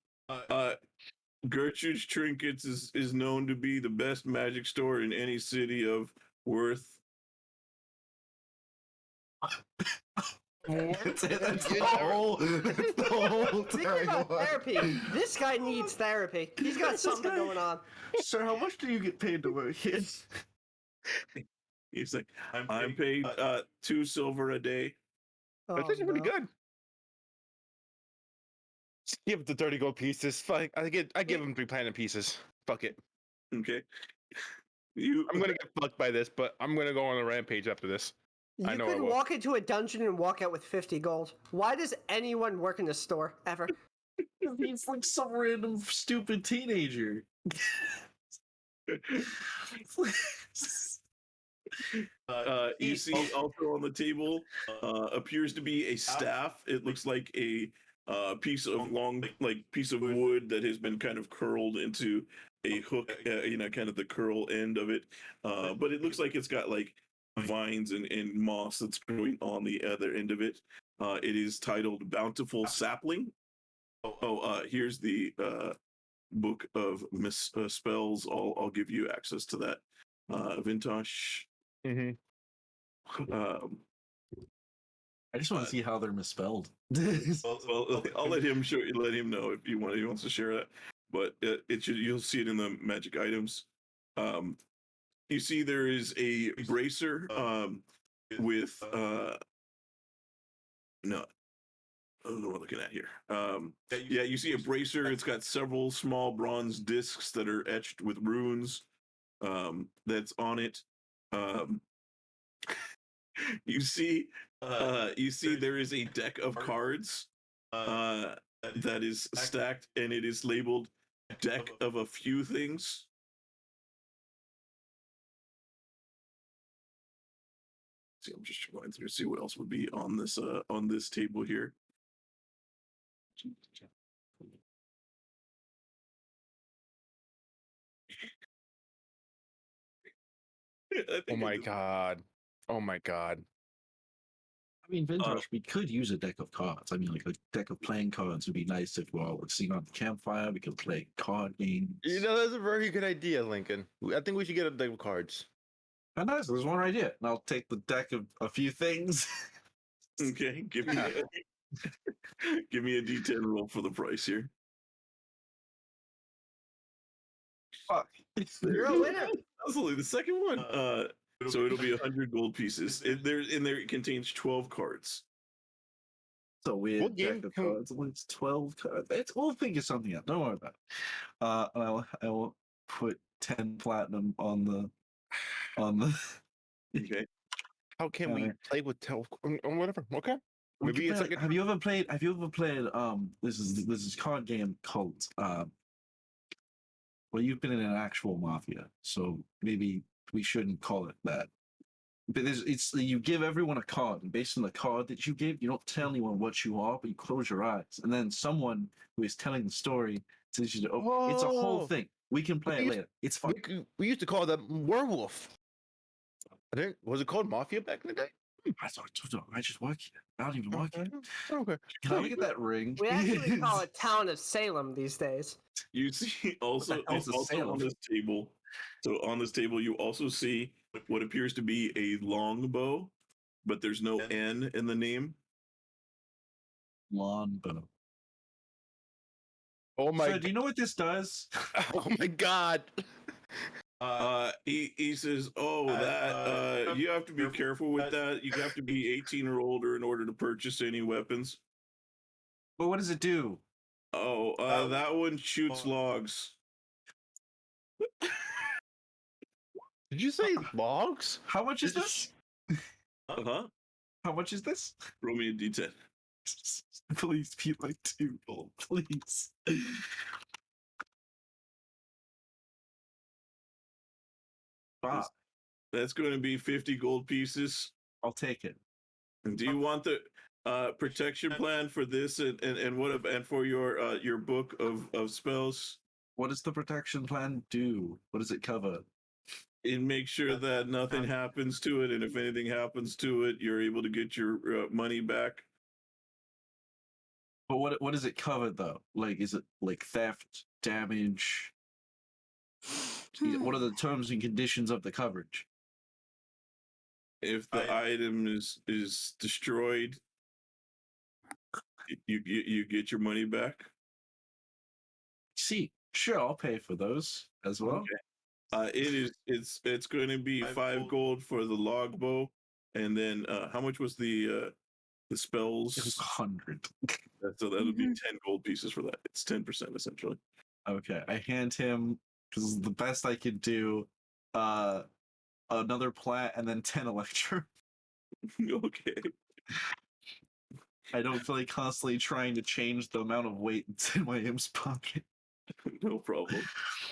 A: Gertrude's Trinkets is known to be the best magic store in any city of worth.
C: That's it. That's the whole
B: Think about therapy. This guy needs therapy. He's got something going on.
C: Sir, how much do you get paid to work here?
A: He's like, I'm paid 2 silver a day.
E: That's actually pretty good. Just give the 30 gold pieces. Fuck, I give him 3 platinum pieces. Fuck it.
A: Okay.
E: I'm gonna get fucked by this, but I'm gonna go on a rampage after this. I
B: You
E: know I
B: could
E: will.
B: walk into a dungeon and walk out with 50 gold. Why does anyone work in a store ever?
C: He's like some random stupid teenager.
A: You see also on the table appears to be a staff. It looks like a piece of piece of wood that has been kind of curled into a hook, kind of the curl end of it. But it looks like it's got like vines and moss that's growing on the other end of it. It is titled Bountiful Sapling. Here's the book of spells. I'll give you access to that. Vintash.
E: Mm-hmm.
C: I just want to see how they're misspelled.
A: Well, I'll let him know if he wants to share that. But you'll see it in the magic items. You see there is a bracer with no. I don't know what I'm looking at here. You see a bracer. It's got several small bronze discs that are etched with runes. That's on it. You see there is a deck of cards that is stacked, and it is labeled "Deck of a Few Things." See, I'm just going through to see what else would be on this table here.
E: Oh my god. Oh my god.
C: I mean, Vintash, we could use a deck of cards. I mean, like a deck of playing cards would be nice if we're all sitting on the campfire. We could play card games.
E: That's a very good idea, Lincoln. I think we should get a deck of cards.
C: Oh, nice. There's one idea. And I'll take the deck of a few things.
A: Okay, give me a D10 roll for the price here.
C: Fuck.
B: You're a winner.
A: That's only the second one. So it'll be 100 gold pieces. It contains 12 cards.
C: So weird
E: What game
C: deck of
E: can-
C: cards. It's 12 cards. We'll figure something out. Don't worry about it. I will put 10 platinum on the.
A: Okay.
E: How can we play with whatever? Okay.
C: We
E: Maybe
C: can
E: it's
C: play,
E: like
C: have you ever played this is card game called well, you've been in an actual mafia, so maybe we shouldn't call it that. But it's you give everyone a card, and based on the card that you give, you don't tell anyone what you are, but you close your eyes, and then someone who is telling the story says, it's a whole
E: Oh.
C: thing. We can play it later. It's fun.
E: we used to call that werewolf. Was it called Mafia back in the day?
C: I just work here. I don't even work here.
E: Okay.
C: Can I look at that ring?
B: We actually call it Town of Salem these days.
A: You see also
C: hell's a sailor?
A: on this table. So on this table, you also see what appears to be a longbow, but there's no N in the name.
C: Longbow.
E: Oh my.
C: So, do you know what this does?
E: Oh my god.
A: He says, you have to be careful with that. You have to be 18 or older in order to purchase any weapons.
C: But what does it do?
A: That one shoots logs.
E: Did you say logs?
C: How much is this?
A: Uh-huh.
C: How much is this?
A: Roll me a d10.
C: Please be like 2 gold, please. Wow,
A: That's going to be 50 gold pieces.
C: I'll take it.
A: And do you want the protection plan for this and for your book of spells?
C: What does the protection plan do? What does it cover?
A: And make sure that nothing happens to it, and if anything happens to it, you're able to get your money back.
C: But what does it cover though? Like, is it like theft, damage? What are the terms and conditions of the coverage?
A: If the item is destroyed, you get your money back.
C: See, sure, I'll pay for those as well.
A: Okay. It's going to be 5 gold for the longbow, and then how much was the spells?
C: It was 100.
A: So that'll be 10 gold pieces for that. It's 10% essentially.
C: Okay, I hand him, because the best I could do, another plat and then 10 electrum.
A: Okay.
C: I don't feel like constantly trying to change the amount of weight that's in my imp's pocket.
A: No problem.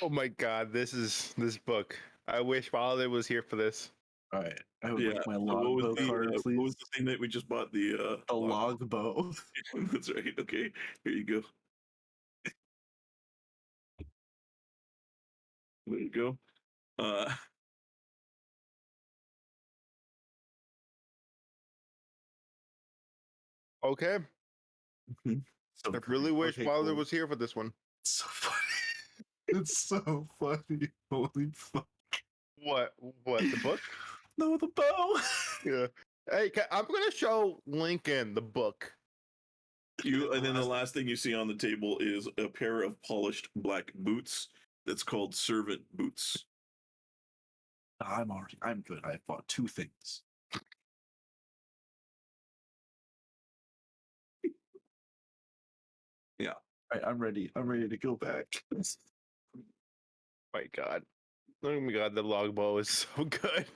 E: Oh my god, this book. I wish Wilder was here for this.
C: All right, I would
A: Yeah.
C: like my
A: So
C: logbow card, please.
A: what was the thing that we just bought? The
C: logbow.
A: That's right. Okay, here you go. There you go.
E: Okay.
C: So
E: I really wish
C: okay,
E: Wilder
C: cool.
E: was here for this one.
C: It's so funny. It's so funny. Holy fuck.
E: What? The book?
C: No, the bow.
E: Yeah. Hey, I'm gonna show Lincoln the book.
A: And then the last thing you see on the table is a pair of polished black boots. That's called servant boots.
C: I'm good. I bought 2 things.
A: Yeah.
C: All right, I'm ready. I'm ready to go back.
E: My god. Oh my god, the longbow is so good.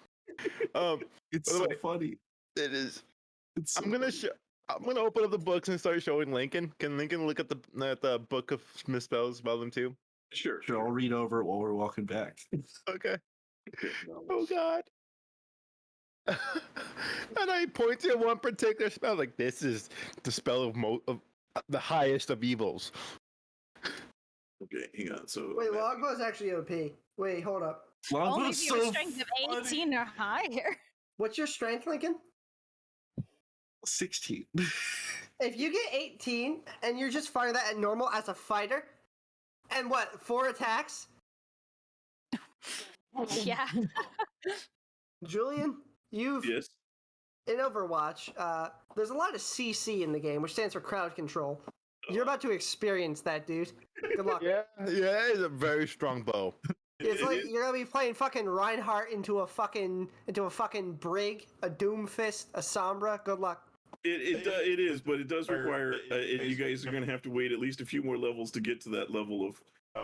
C: It's
E: By the
C: so
E: way,
C: funny.
E: it is.
C: It's so
E: I'm gonna open up the books and start showing Lincoln. Can Lincoln look at the book of misspells about them too?
A: Sure.
C: Sure, I'll read over it while we're walking back.
E: Okay. Oh god. And I point to one particular spell, like this is the spell of the highest of evils.
A: Okay, hang on. So
B: Wait, Logbow's actually OP. Wait, hold up.
D: Only
C: Longbow's
D: if you have a
C: so
D: strength of
C: funny.
D: 18 or higher.
B: What's your strength, Lincoln?
C: 16.
B: If you get 18 and you're just firing that at normal as a fighter, and what, 4 attacks?
D: Yeah.
B: Julian, you've
A: yes.
B: in Overwatch, there's a lot of CC in the game, which stands for crowd control. You're about to experience that, dude. Good luck.
E: Yeah, it's a very strong bow.
B: It's like you're gonna be playing fucking Reinhardt into a fucking Brig, a Doomfist, a Sombra. Good luck.
A: It is, but it does require. You guys are going to have to wait at least a few more levels to get to that level of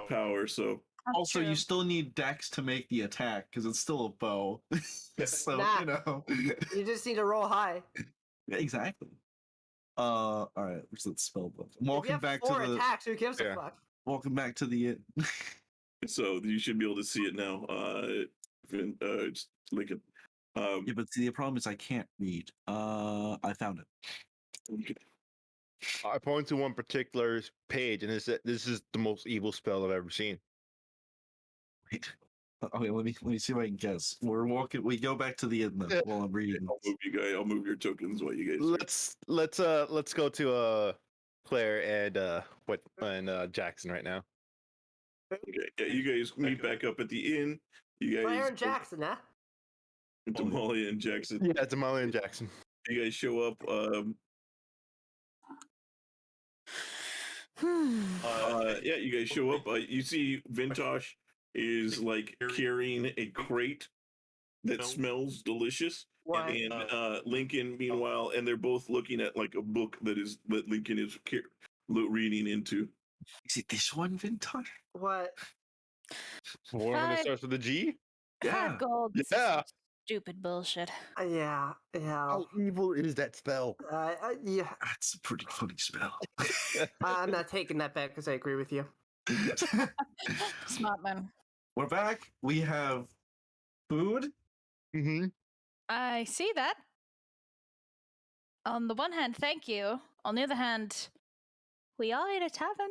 A: power. So
C: Also, you still need Dex to make the attack because it's still a bow. So
B: Nah.
C: you know.
B: You just need to roll high.
C: Exactly. All right. Where's that spell book? I'm
B: If you
C: walking
B: have
C: back
B: 4
C: to the.
B: attacks, who gives
E: Yeah.
B: a fuck?
C: Walking back to the inn.
A: so you should be able to see it now. It's Lincoln.
C: Yeah, but see, the problem is I can't read. I found it.
A: Okay.
E: I point to one particular page, and this is the most evil spell I've ever seen.
C: Wait. Okay, let me see if I can guess. We're walking. We go back to the inn then, while I'm reading.
A: I'll move your tokens while you guys.
E: Let's go to Claire and Jackson right now.
A: Okay. Yeah, you guys meet back up at the inn. You guys.
B: Claire and Jackson, huh?
A: Damalia and Jackson.
E: Yeah, Damalia and Jackson.
A: You guys show up. Yeah, you guys show up. You see Vintash is like carrying a crate that smells delicious.
B: What?
A: And Lincoln, meanwhile, and they're both looking at like a book that Lincoln is reading into.
C: Is it this one, Vintash?
B: What?
E: One that starts with a G.
C: Yeah.
D: 5 gold. This is
E: Yeah.
D: some stupid bullshit.
B: Yeah.
E: How evil is that spell?
B: Yeah.
C: That's a pretty funny spell.
B: I'm not taking that back because I agree with you.
D: Smart man.
C: We're back. We have food.
E: Mm-hmm.
D: I see that. On the one hand, thank you. On the other hand, we are in a tavern.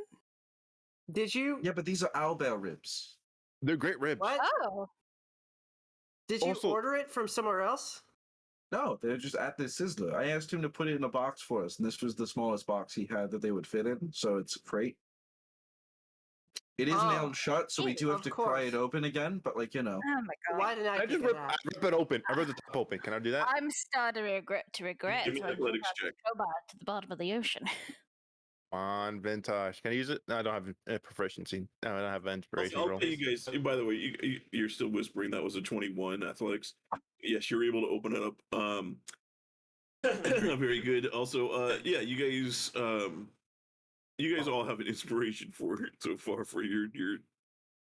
B: Did you?
C: Yeah, but these are owlbear ribs.
E: They're great ribs.
B: What?
D: Oh,
B: Did you
E: Also-
B: order it from somewhere else?
C: No, they're just at the Sizzler. I asked him to put it in a box for us, and this was the smallest box he had that they would fit in, so it's a crate. It is
B: Oh.
C: nailed shut, so we do have
B: Of
C: to pry
B: course.
C: it open again, but like,
D: oh my god.
B: Why didn't I
E: I
B: think
E: just
B: of
E: rip,
B: that?
E: I rip it open. I rip the top open. Can I do that?
D: I'm starting to regret
A: Give me an
D: throwing
A: athletics check.
D: Cobalt to the bottom of the ocean.
E: On Vintash. Can I use it? No, I don't have proficiency. No, I don't have inspiration
A: I'll
E: roll.
A: tell you guys. By the way, you're still whispering. That was a 21 athletics. Yes, you're able to open it up. Very good. Also, yeah, you guys all have an inspiration for it so far for your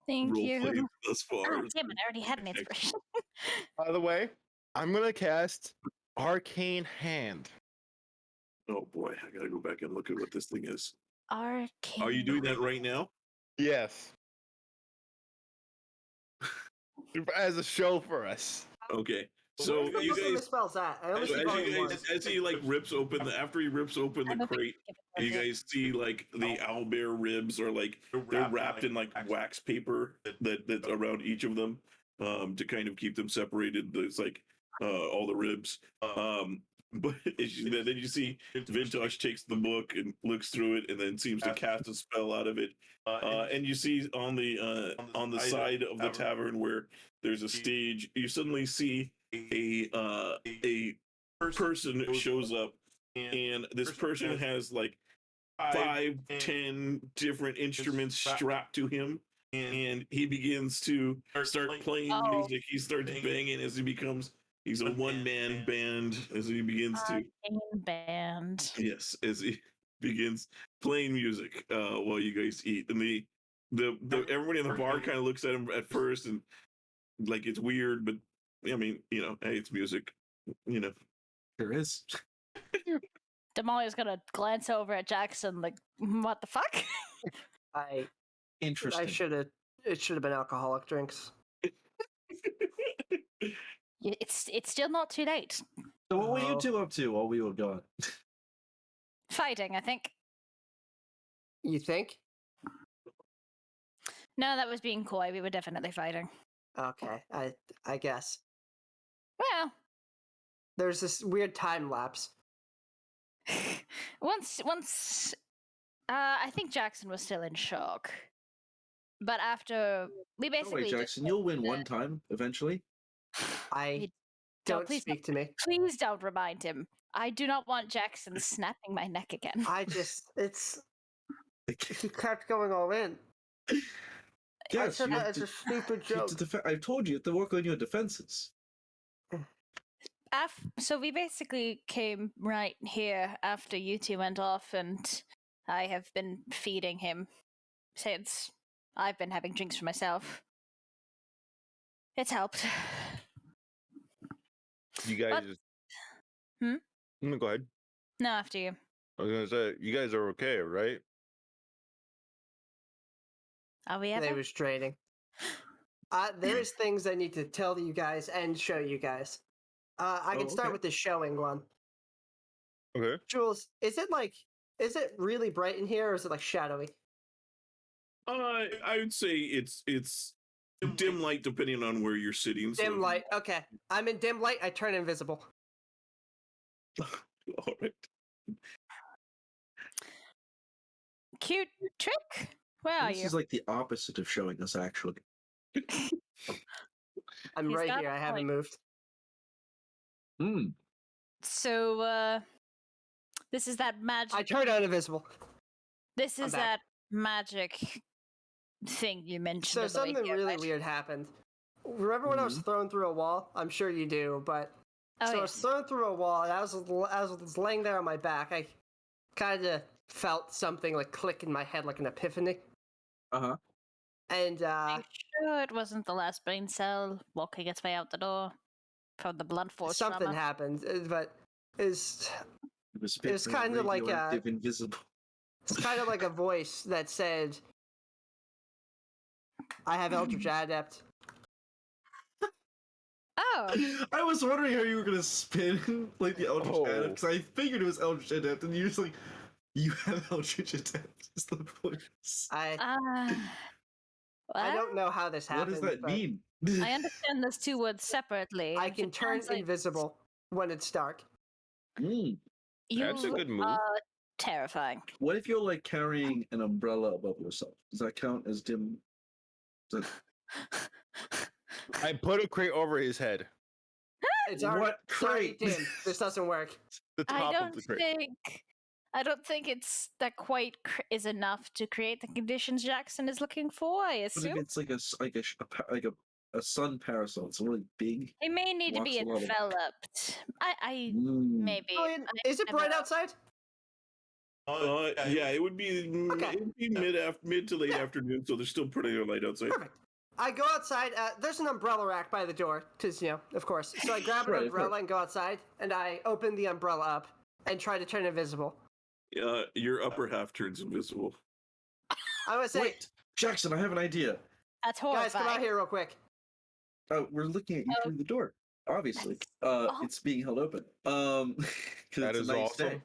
D: Thank
A: role play
D: you.
A: thus far.
D: Oh, damn it, I already had an inspiration.
E: By the way, I'm gonna cast Arcane Hand.
A: Oh boy, I gotta go back and look at what this thing is.
D: Arcane.
A: Are you doing that right now?
E: Yes. As a show for us.
A: Okay.
B: Where's
A: So
B: the
A: you
B: book of
A: guys,
B: misspells at? I only
A: as
B: see
A: you
B: volume
A: guys,
B: one.
A: as he like rips open after he rips open
D: I
A: the
D: don't think
A: crate,
D: we
A: you
D: can
A: guys see like the owlbear ribs are like they're wrapped in like wax paper that's around each of them to kind of keep them separated. There's like all the ribs. But then you see Vintash takes the book and looks through it and then seems to cast a spell out of it. And you see on the side of the tavern where there's a stage, you suddenly see a person shows up, and this person has like 5-10 different instruments strapped to him, and he begins to start playing
D: Oh.
A: music. He starts banging as he's a one-man band as he begins to
D: Arcane band.
A: yes, as he begins playing music while you guys eat. And the everybody in the bar kind of looks at him at first and like it's weird, but I mean, hey, it's music,
C: There is.
D: Damalia's gonna glance over at Jackson like, what the fuck?
B: I
C: Interesting.
B: should have. It should have been alcoholic drinks.
D: It's still not too late.
C: So what were
B: Oh.
C: you two up to while we were gone?
D: Fighting, I think.
B: You think?
D: No, that was being coy. We were definitely fighting.
B: Okay, I guess.
D: Well,
B: There's this weird time lapse.
D: once I think Jackson was still in shock. But after we
C: Don't
D: basically
C: worry, Jackson. You'll win one time eventually.
B: I
D: No,
B: don't
D: please
B: speak to me.
D: please don't remind him. I do not want Jackson snapping my neck again.
B: I just he kept going all in. I
C: Yes,
B: said
C: you
B: that
C: have
B: as a stupid
C: you
B: joke.
C: have to I've told you to work on your defenses.
D: So we basically came right here after you two went off, and I have been feeding him since. I've been having drinks for myself. It's helped.
E: You guys.
D: Hmm?
E: No, go ahead.
D: No, after you.
E: I was gonna say you guys are okay, right?
D: Are we
B: They
D: ever?
B: was trading. There is things I need to tell you guys and show you guys. I can start
C: okay.
B: with the showing one.
E: Okay.
B: Jules, is it really bright in here, or is it like shadowy?
A: I would say it's dim light depending on where you're sitting.
B: Dim light. Okay, I'm in dim light. I turn invisible.
A: All right.
D: Cute trick? Where are
C: This
D: you?
C: is like the opposite of showing us actually.
B: I'm
D: He's
B: right
D: got
B: here.
D: a
B: I haven't
D: point.
B: moved.
C: Hmm.
D: So, this is that magic.
B: I turned on invisible.
D: This
B: I'm
D: is
B: back.
D: that magic thing you mentioned.
B: So
D: on the way
B: something
D: here,
B: really
D: right?
B: weird happened. Remember when I was thrown through a wall? I'm sure you do, but
D: Oh,
B: so I
D: yeah.
B: was thrown through a wall, and as I was laying there on my back, I kind of felt something like click in my head, like an epiphany.
C: Uh-huh.
B: And
D: Are you sure it wasn't the last brain cell walking its way out the door from the blunt force
B: something
D: trauma?
B: happened, but it's
C: It was
B: It's kinda like a-
C: radioactive invisible.
B: it's kind of like a voice that said, "I have Eldritch Adept."
D: Oh,
C: I was wondering how you were gonna spin like the Eldritch
E: Oh.
C: Adept because I figured it was Eldritch Adept, and you're just like, you have Eldritch Adept. Is the voice.
B: I
D: well,
B: don't know how this
C: What
B: happened.
C: does that
B: but
C: mean?
D: I understand those two words separately.
B: I
D: which
B: can
D: it
B: turn
D: translates-
B: invisible when it's dark.
C: Mm.
E: That's a
D: You
E: good move.
D: are terrifying.
C: What if you're like carrying an umbrella above yourself? Does that count as dim? Does
E: I put a crate over his head.
B: It's already,
C: What
B: it's already
C: crate?
B: dim. This doesn't work.
E: The
D: I
E: top of
D: don't
E: the crate.
D: think. I don't think it's that quite is enough to create the conditions Jackson is looking for. I
C: What if
D: assume
C: it's like a sun parasol? It's really big.
D: it may need to be
C: blocks a lot of-
D: enveloped. I
C: Mm.
D: maybe.
B: Julian,
D: I-
B: is it
D: I
B: bright
D: don't-
B: outside?
A: Yeah, it would be
B: Okay.
A: it'd be mid to late
B: Yeah.
A: afternoon, so there's still plenty of light outside.
B: Perfect. I go outside. There's an umbrella rack by the door, because, of course. So I grab an
C: Right, of
B: umbrella
C: course.
B: and go outside, and I open the umbrella up and try to turn invisible.
A: Your upper half turns invisible.
B: I would say,
C: Wait, Jackson, I have an idea.
D: That's
B: guys, come out
D: horrifying.
B: here real quick.
C: We're looking at you through the door. Obviously,
D: Oh.
C: it's being held open. 'Cause
E: That
C: it's
E: is
C: a nice
E: awesome.
C: day.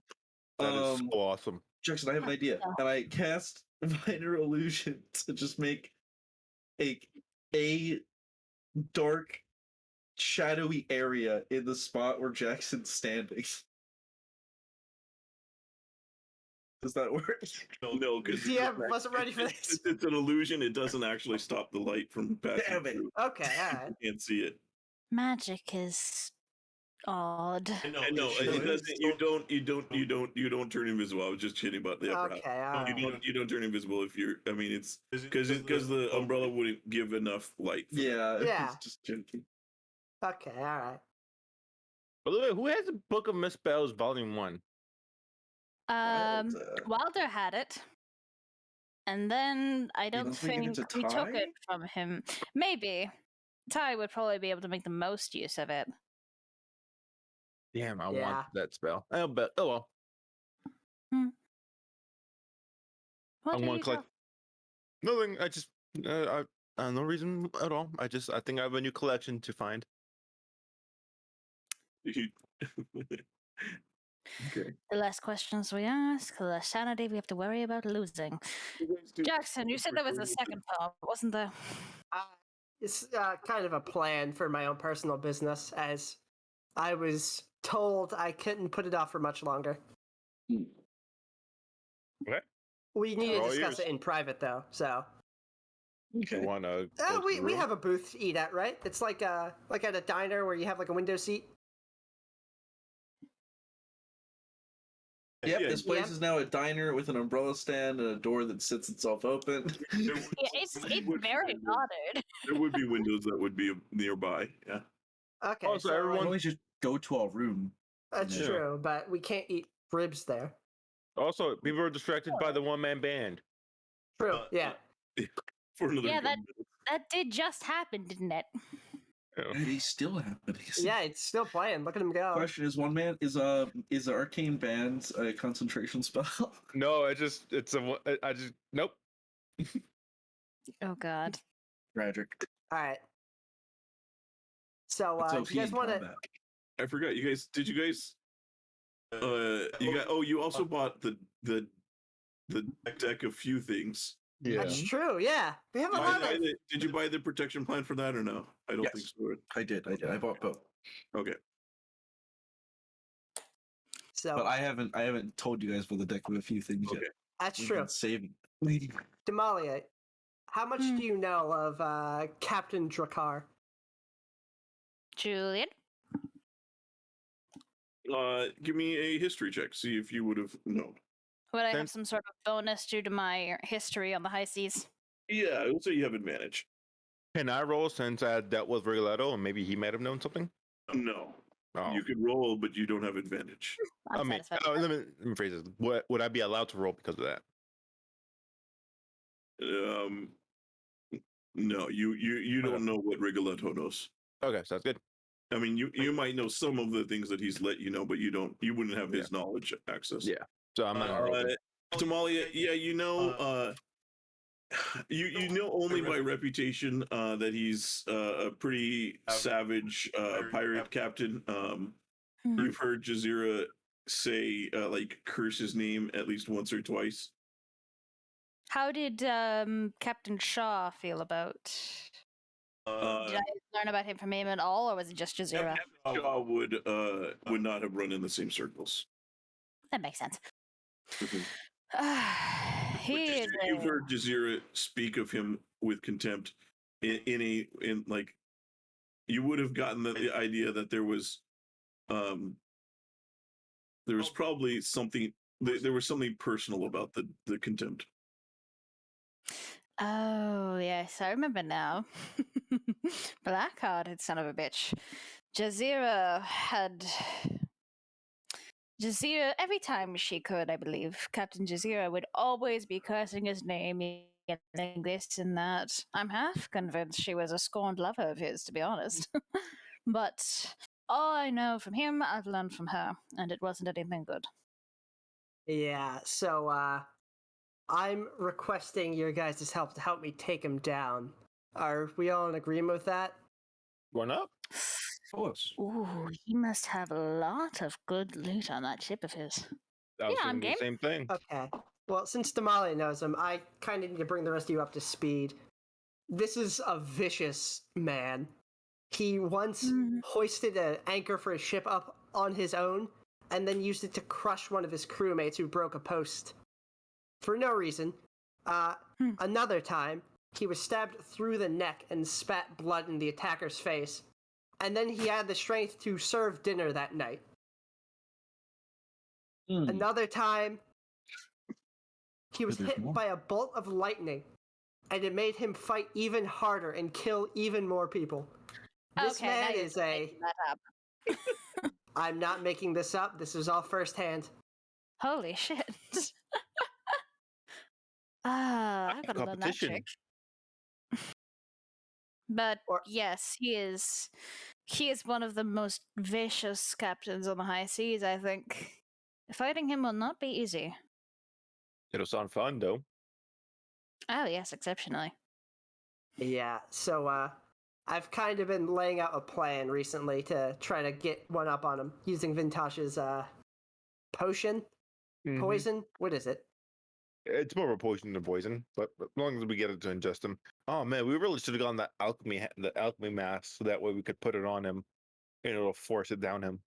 E: That is so awesome.
C: Jackson, I have an idea, and I cast minor illusion to just make a dark, shadowy area in the spot where Jackson's standing. Does that work?
A: No, because
B: DM wasn't ready for this.
A: it's an illusion. It doesn't actually stop the light from passing
C: Damn it.
A: through.
B: Okay, all right.
A: You can't see it.
D: Magic is odd.
A: I know
C: it
A: it
C: should.
A: doesn't. You don't turn invisible. I was just kidding about the upper half.
B: Okay, all right.
A: You don't turn invisible if you're. I mean, it's because the umbrella wouldn't give enough light. for that.
B: Yeah.
C: It's just joking.
B: Okay, all right.
E: By the way, who has the Book of Misspells Volume 1?
C: Wild,
D: Wilder had it. And then I don't
C: don't think
D: think
C: it's a
D: we took
C: tie?
D: it from him. Maybe. Ty would probably be able to make the most use of it.
E: Damn, I
B: Yeah.
E: want that spell. I'll bet. Oh well.
D: What
E: I
D: did
E: want
D: you
E: to collect. Nothing. I just. No reason at all. I think I have a new collection to find.
A: Okay.
D: The less questions we ask, the less sanity we have to worry about losing. Jackson, you said there was a second part, wasn't there?
B: It's kind of a plan for my own personal business, as I was told I couldn't put it off for much longer.
E: Okay.
B: We need to
E: All
B: discuss
E: yours.
B: it in private, though. So
E: You want to?
B: we have a booth to eat at, right? It's like at a diner where you have like a window seat.
C: Yep,
A: Yeah,
C: this place
B: yeah.
C: is now a diner with an umbrella stand and a door that sits itself open.
D: Yeah, it's very modern.
A: There would be windows that would be nearby. Yeah.
B: Okay,
E: Also,
B: so
E: everyone-
C: Why don't we just go to our room?
B: that's
E: Yeah.
B: true, but we can't eat ribs there.
E: Also, people are distracted by the one-man band.
B: True, yeah.
A: For another.
D: Yeah, that did just happen, didn't it?
C: And he's still happening.
B: Yeah, it's still playing. Look at him go.
C: Question is, one man is arcane band a concentration spell?
E: No, I just nope.
D: Oh God.
C: Tragic.
B: All right. So,
C: It's
B: do
C: OP
B: you guys
C: in
B: want to?
C: combat.
A: I forgot. Did you guys? You also bought the deck of few things.
E: Yeah.
B: That's true. Yeah, we have a lot of.
A: Did you buy the protection plan for that or no? I don't
C: Yes.
A: think so.
C: I did. I bought both.
A: Okay.
B: So
C: But I haven't told you guys about the deck of a few things yet.
A: Okay.
B: that's
C: We've
B: true.
C: been saving.
B: Damalia, how much
D: Hmm.
B: do you know of Captain Drakkar?
D: Julian?
A: Give me a history check. See if you would have known.
D: Would I have
E: Since-
D: some sort of bonus due to my history on the high seas?
A: Yeah, I would say you have advantage.
E: Can I roll since I dealt with Rigoletto and maybe he might have known something?
A: No,
E: Oh.
A: you could roll, but you don't have advantage.
D: I'm
E: I mean,
D: satisfied.
E: let me phrase this. Would I be allowed to roll because of that?
A: No, you
E: Okay.
A: don't know what Rigoletto knows.
E: Okay, sounds good.
A: I mean, you might know some of the things that he's let you know, but you wouldn't have his knowledge access.
E: Yeah. So I'm not open.
A: Damalia, yeah, you know only by reputation that he's a pretty savage pirate captain. You've heard Jazeera say like curse his name at least once or twice.
D: How did Captain Shaw feel about? Did I learn about him from him at all, or was it just Jazeera?
A: Shaw would not have run in the same circles.
D: That makes sense.
A: Mhm.
D: He is.
A: You've heard Jazeera speak of him with contempt in like you would have gotten the idea that there was probably something there was something personal about the contempt.
D: Oh, yes, I remember now. Blackhearted son of a bitch. Jazeera, every time she could, I believe, Captain Jazeera would always be cursing his name, yelling this and that. I'm half convinced she was a scorned lover of his, to be honest. But all I know from him, I've learned from her, and it wasn't anything good.
B: Yeah, so I'm requesting your guys' help to help me take him down. Are we all in agreement with that?
E: Going up?
C: Of course.
D: Ooh, he must have a lot of good loot on that ship of his.
E: I was
D: Yeah, I'm
E: thinking the
D: game.
E: same thing.
B: Okay. Well, since Damalia knows him, I kind of need to bring the rest of you up to speed. This is a vicious man. He once hoisted an anchor for his ship up on his own and then used it to crush one of his crewmates who broke a post. For no reason. Another time, he was stabbed through the neck and spat blood in the attacker's face. And then he had the strength to serve dinner that night. Another time, he was hit by a bolt of lightning, and it made him fight even harder and kill even more people. This
D: Okay,
B: man
D: now you're
B: is
D: making that up.
B: I'm not making this up. This is all firsthand.
D: Holy shit. I've got to learn that
E: Competition.
D: trick. But
B: Or-
D: yes, he is one of the most vicious captains on the high seas, I think. Fighting him will not be easy.
E: It'll sound fun though.
D: Oh yes, exceptionally.
B: Yeah, so I've kind of been laying out a plan recently to try to get one up on him using Vintash's potion, poison. What is it?
E: It's more of a poison than poison, but as long as we get it to ingest him. Oh man, we really should have gotten the alchemy mask, so that way we could put it on him, and it'll force it down him.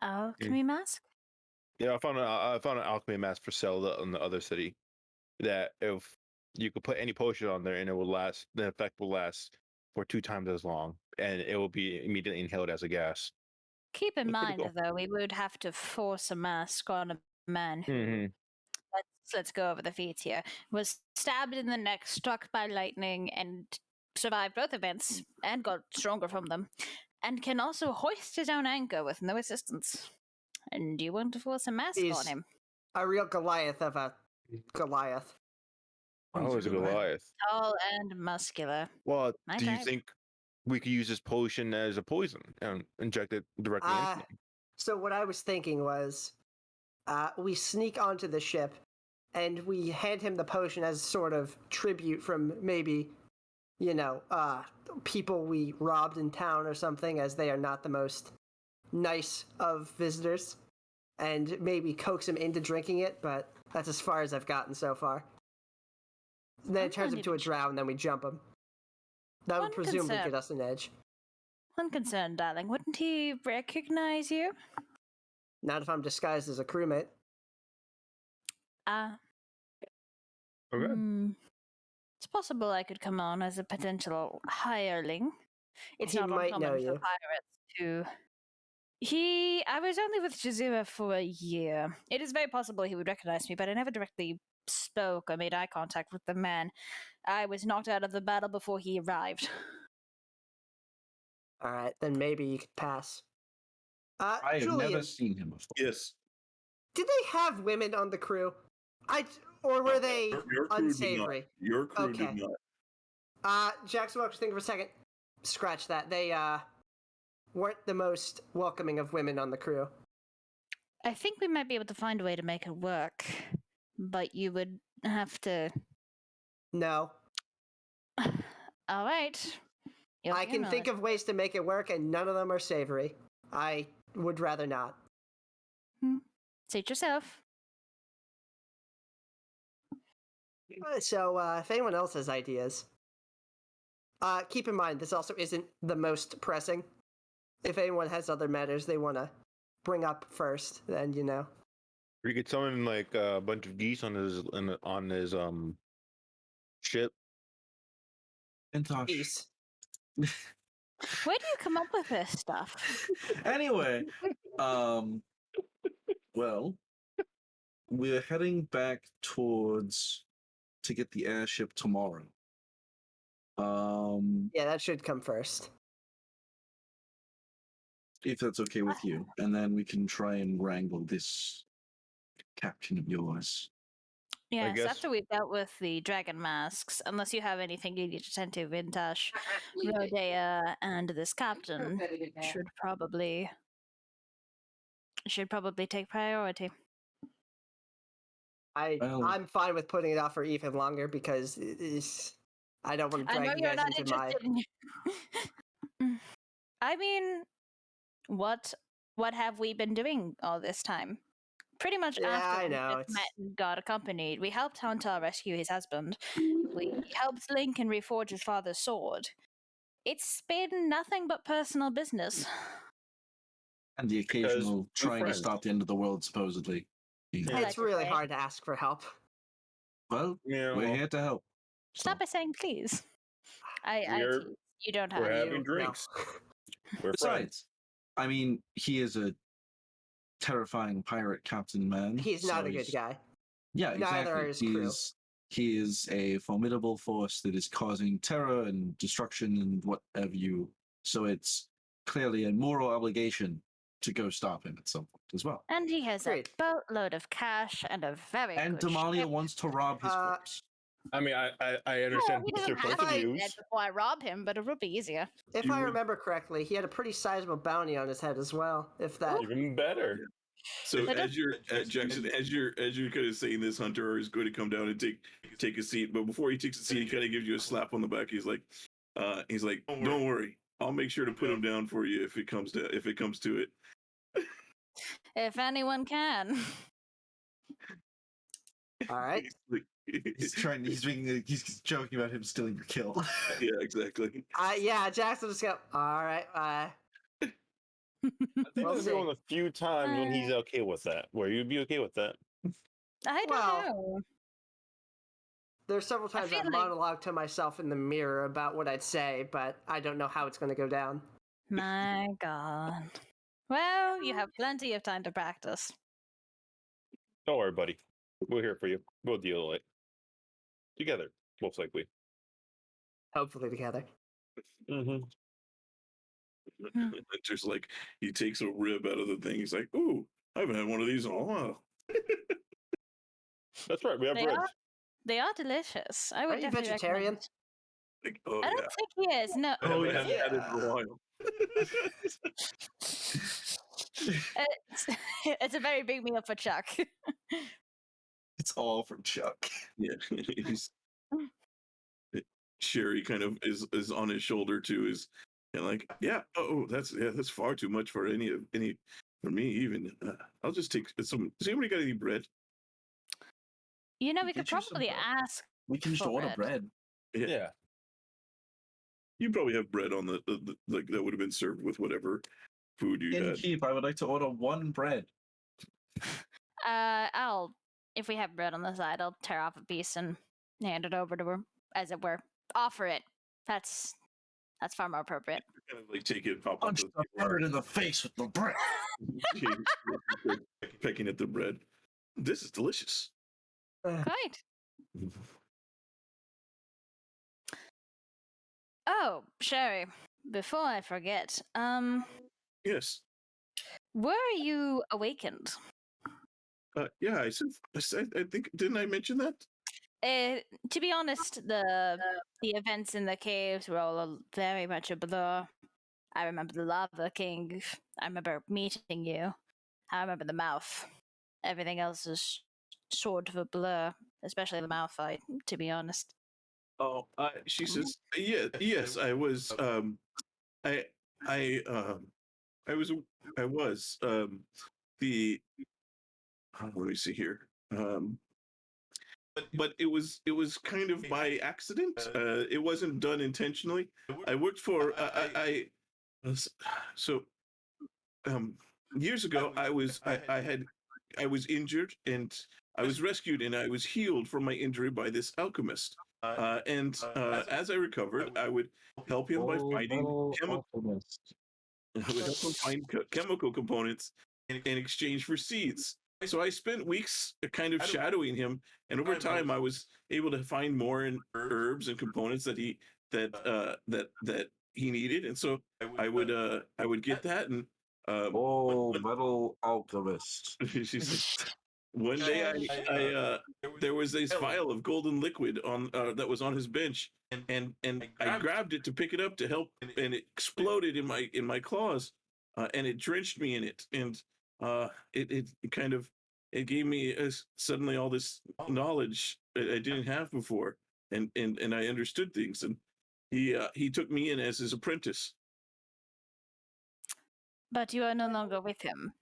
D: Alchemy mask?
E: Yeah, I found an alchemy mask for sale in the other city. That if you could put any potion on there, and it will last, the effect will last for 2 times as long, and it will be immediately inhaled as a gas.
D: Keep in
E: That's pretty
D: mind, though, we would have to force a mask on a man who,
E: Mhm.
D: let's go over the feats here, was stabbed in the neck, struck by lightning, and survived both events, and got stronger from them, and can also hoist his own anchor with no assistance. And you want to force a mask on
B: He's
D: him?
B: a real Goliath of a Goliath.
E: Oh, it's a Goliath.
D: Tall and muscular.
E: Well,
D: My
E: do you
D: type.
E: think we could use this potion as a poison and inject it directly into him?
B: So what I was thinking was, we sneak onto the ship, and we hand him the potion as sort of tribute from maybe, people we robbed in town or something, as they are not the most nice of visitors, and maybe coax him into drinking it, but that's as far as I've gotten so far. Then it turns him to a drow, and then we jump him. That would
D: One
B: presumably
D: concern.
B: get us an edge.
D: One concern, darling. Wouldn't he recognize you?
B: Not if I'm disguised as a crewmate.
E: Okay.
D: It's possible I could come on as a potential hireling. It's
B: He
D: not
B: might
D: uncommon
B: know
D: for
B: you.
D: pirates to. I was only with Jazeera for a year. It is very possible he would recognize me, but I never directly spoke or made eye contact with the man. I was knocked out of the battle before he arrived.
B: All right, then maybe you could pass.
C: I have
B: Julian,
C: never seen him before.
A: Yes.
B: did they have women on the crew? Or were they
A: Your crew
B: unsavory?
A: did not. Your crew
B: Okay.
A: did not.
B: Jackson Welch, think for a second. Scratch that. They weren't the most welcoming of women on the crew.
D: I think we might be able to find a way to make it work, but you would have to.
B: No.
D: All right.
B: I can think of ways to make it work, and none of them are savory. I would rather not.
D: Suit yourself.
B: So, if anyone else has ideas, keep in mind this also isn't the most pressing. If anyone has other matters they want to bring up first, then you know.
E: You could summon like a bunch of geese on his ship.
C: Vintash.
B: Peace.
D: Where do you come up with this stuff?
C: Anyway, well, we're heading back towards to get the airship tomorrow.
B: Yeah, that should come first.
C: If that's okay with you, and then we can try and wrangle this captain of yours.
D: Yes,
E: guess-
D: after we've dealt with the dragon masks, unless you have anything you need to tend to, Vintash, Rodea, and this captain should probably take priority.
B: I'm fine with putting it off for even longer because I don't want to
D: I know
B: drag you
D: you're
B: guys
D: not
B: into my.
D: interested in. I mean, what have we been doing all this time? Pretty much
B: Yeah,
D: after
B: I
D: we
B: know,
D: just met and got accompanied, we helped Huntar rescue his husband. We helped Lincoln reforge his father's sword. It's been nothing but personal business.
C: And the occasional
E: we're
C: trying to
E: friends.
C: stop the end of the world, supposedly.
D: Yeah.
B: It's really hard to ask for help.
C: Well,
E: Yeah,
C: we're
E: well,
C: here to help.
D: Stop by saying please. I
E: We're-
D: tease. You don't have
E: we're
D: to.
E: having drinks. We're friends.
C: Besides, I mean, he is a terrifying pirate captain man.
B: He's not a good guy.
C: Yeah,
B: Neither are
C: exactly.
B: his crew.
C: He is a formidable force that is causing terror and destruction and what have you. So it's clearly a moral obligation to go stop him at some point as well.
D: And he has
B: Great.
D: a boatload of cash and a very
C: And
D: good
C: Damalia
D: ship.
C: wants to rob his corpse.
E: I mean, I
D: Well,
E: understand
D: he
E: both their
D: doesn't have
E: points of
D: to be
E: views.
D: dead before I rob him, but it would be easier.
B: If I remember correctly, he had a pretty sizable bounty on his head as well. If that.
E: Even better.
A: So
D: But
A: as you're Jackson, as you're kind of saying this, Hunter is going to come down and take a seat. But before he takes a seat, he kind of gives you a slap on the back. He's like, "Don't worry, I'll make sure to put him down for you if it comes to it."
D: If anyone can.
B: All right.
C: He's joking about him stealing your kill.
A: Yeah, exactly.
B: Yeah, Jackson just go. All right.
E: I think
B: We'll
E: there's
B: see.
E: only a few times when he's okay with that, where you'd be okay with that.
D: I don't
B: Well,
D: know.
B: There's several times
D: feel
B: I've
D: like-
B: monologued to myself in the mirror about what I'd say, but I don't know how it's going to go down.
D: My God. Well, you have plenty of time to practice.
E: Don't worry, buddy. We're here for you. We'll deal with it together, most likely.
B: Hopefully together.
E: Mm-hmm.
A: Just like he takes a rib out of the thing. He's like, "Ooh, I haven't had one of these in a while."
E: That's right. We have
D: They
E: bread.
D: They are delicious. I would
B: Are you
D: definitely
B: vegetarian?
D: recommend.
A: Like, oh
D: I
A: yeah,
D: don't think he is. No.
A: I haven't had
C: yeah.
A: that in a while.
D: It's a very big meal for Chuck.
C: It's all from Chuck.
A: Yeah, Sherry kind of is on his shoulder too. Is and like, yeah, that's far too much for any for me even. I'll just take some. Does anybody got any bread?
D: You know, we could
C: Get you some
D: probably
C: bread.
D: ask.
C: We can just
D: For
C: order
D: bread.
C: bread.
E: Yeah.
A: You probably have bread on the like that would have been served with whatever food you
C: In
A: had.
C: keep, I would like to order one bread.
D: If we have bread on the side, I'll tear off a piece and hand it over to her, as it were. Offer it. That's far more appropriate.
A: Kind of like take it, pop
C: Punch
A: onto
C: the bird in the face with the bread.
A: pecking at the bread. This is delicious.
D: Great. Oh, Sherry, before I forget,
A: Yes.
D: were you awakened?
A: Yeah, I think didn't I mention that?
D: To be honest, the events in the caves were all very much a blur. I remember the Lava King. I remember meeting you. I remember the mouth. Everything else is sort of a blur, especially the mouth fight, to be honest.
A: Oh, she says, yeah, yes, I was, I, I, I was, I was, the, let me see here. But it was kind of by accident. It wasn't done intentionally. I worked for, so, um, years ago, I was injured and I was rescued and I was healed from my injury by this alchemist. And as I recovered, I would help him by finding
C: Alchemist.
A: I would help him find chemical components in exchange for seeds. So I spent weeks kind of shadowing him, and over time I was able to find more in herbs and components that he needed, and so I would get that, and
C: Metal alchemist.
A: she's like, one day there was this vial of golden liquid on that was on his bench, and I grabbed it to pick it up to help, and it exploded in my claws, and it drenched me in it, and it kind of it gave me suddenly all this knowledge that I didn't have before, and I understood things, and he took me in as his apprentice.
D: But you are no longer with him.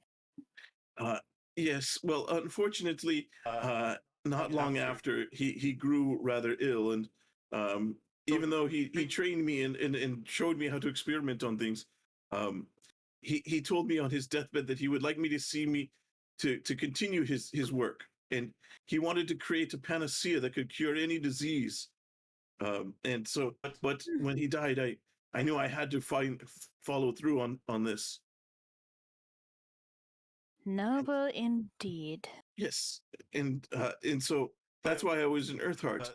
A: Uh, yes, well, unfortunately, not long after he grew rather ill, and even though he trained me and showed me how to experiment on things, um, he told me on his deathbed that he would like me to see me to continue his work, and he wanted to create a panacea that could cure any disease. And so, but when he died, I knew I had to follow through on this.
D: Noble indeed.
A: Yes, and so that's why I was in Earthheart.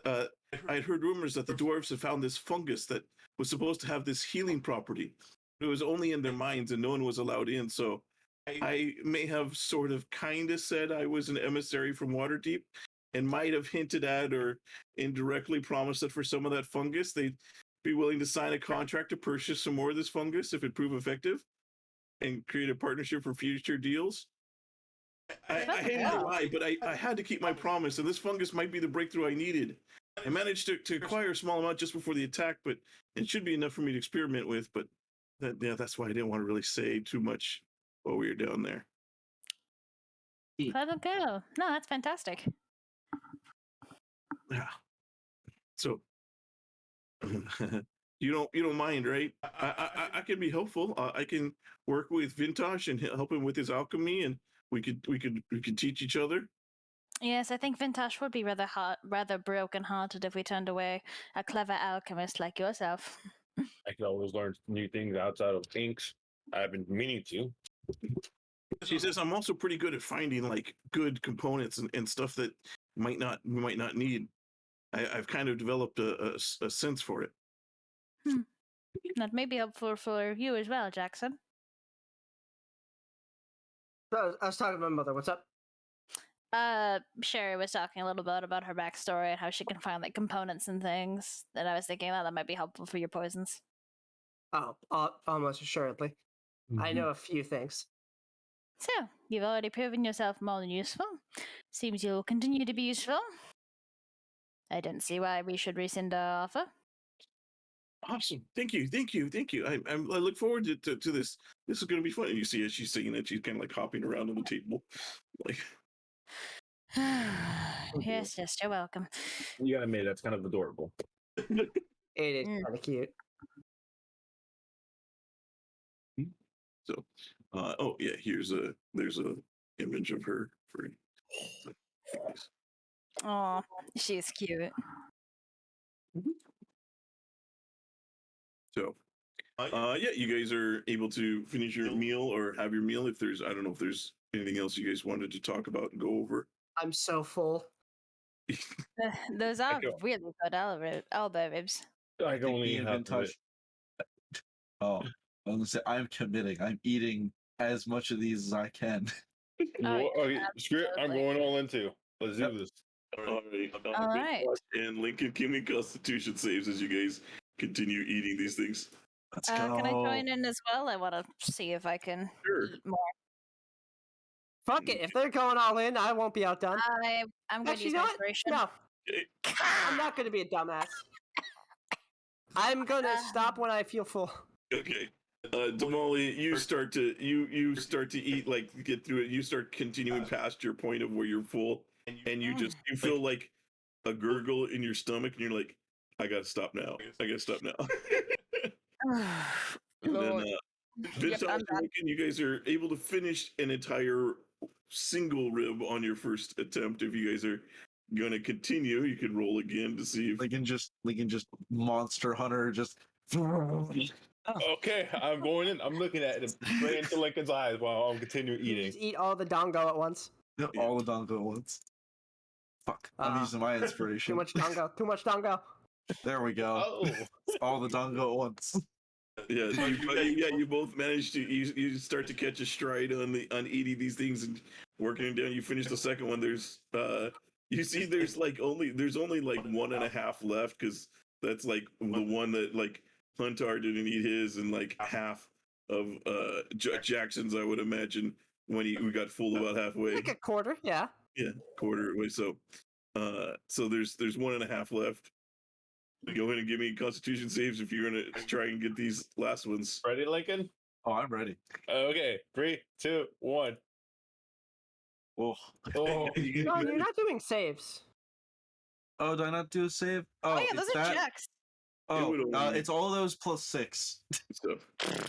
A: I'd heard rumors that the dwarves had found this fungus that was supposed to have this healing property. It was only in their minds, and no one was allowed in. So I may have sort of kind of said I was an emissary from Waterdeep, and might have hinted at or indirectly promised that for some of that fungus, they'd be willing to sign a contract to purchase some more of this fungus if it proved effective, and create a partnership for future deals. I hated to lie, but I had to keep my promise, and this fungus might be the breakthrough I needed. I managed to acquire a small amount just before the attack, but it should be enough for me to experiment with. But that's why I didn't want to really say too much while we were down there.
D: Clever girl. No, that's fantastic.
A: Yeah. So you don't mind, right? I can be helpful. I can work with Vintash and help him with his alchemy, and we could teach each other.
D: Yes, I think Vintash would be rather broken-hearted if we turned away a clever alchemist like yourself.
E: I can always learn new things outside of inks. I've been meaning to.
A: She says I'm also pretty good at finding like good components and stuff that we might not need. I've kind of developed a sense for it.
D: That may be helpful for you as well, Jackson.
B: I was talking to my mother. What's up?
D: Sherry was talking a little bit about her backstory and how she can find like components and things. And I was thinking that might be helpful for your poisons.
B: Oh, almost assuredly. I know a few things.
D: So, you've already proven yourself more than useful. Seems you'll continue to be useful. I don't see why we should rescind our offer.
A: Awesome. Thank you. I look forward to this. This is going to be fun. And you see as she's saying that, she's kind of like hopping around on the table. Like,
D: yes, you're welcome.
E: You gotta admit, that's kind of adorable.
B: It is kind of cute.
A: So, oh yeah, there's a image of her for.
D: Oh, she's cute.
A: So, yeah, you guys are able to finish your meal or have your meal. If I don't know if there's anything else you guys wanted to talk about and go over.
B: I'm so full.
D: Those are really good elbow ribs.
E: I can only have
C: Vintash. Oh, I was gonna say I'm committing. I'm eating as much of these as I can.
D: Oh,
E: okay, screw it. I'm going all in too. Let's do this.
A: All right.
D: All right.
A: And Lincoln, give me Constitution saves as you guys continue eating these things.
C: Let's go.
D: Can I join in as well? I want to see if I can
A: Sure.
D: eat more.
B: Fuck it. If they're going all in, I won't be outdone.
D: I'm going to
B: Actually,
D: use
B: you know
D: my
B: what?
D: inspiration.
B: No,
A: Okay.
B: I'm not going to be a dumbass. I'm going to stop when I feel full.
A: Okay. Damalia, you start to eat, like, get through it. You start continuing past your point of where you're full, and you feel like a gurgle in your stomach, and you're like, I gotta stop now. I gotta stop now. And
D: Lord.
A: then
D: Yep,
A: Vintash
D: I'm
A: and
D: done.
A: Lincoln, you guys are able to finish an entire single rib on your first attempt. If you guys are gonna continue, you can roll again to see if
C: Lincoln just Monster Hunter just.
E: Okay, I'm going in. I'm looking at it straight into Lincoln's eyes while I'm continuing
B: You
E: eating.
B: just eat all the dongo at once.
C: All the dongo at once. Fuck. I'm using my inspiration.
B: Too much dongo. Too much dongo.
C: There we go.
E: Oh,
C: All the dongo at once.
A: Yeah, you both managed to you start to catch a stride on eating these things and working them down. You finish the second one. There's you see there's only like 1.5 left because that's like the one that like Huntar didn't eat his and like half of Jackson's, I would imagine, when we got full about halfway.
B: Like a quarter, yeah.
A: Yeah, quarter way. So there's 1.5 left. Go ahead and give me Constitution saves if you're gonna try and get these last ones.
E: ready, Lincoln?
C: Oh, I'm ready.
E: Okay, 3, 2, 1.
C: Oh.
E: Oh,
B: No, you're not doing saves.
C: Oh, did I not do a save?
D: Oh, yeah,
C: it's
D: those are
C: that?
D: checks.
C: Oh,
A: It would only-
C: it's all those plus 6.
A: So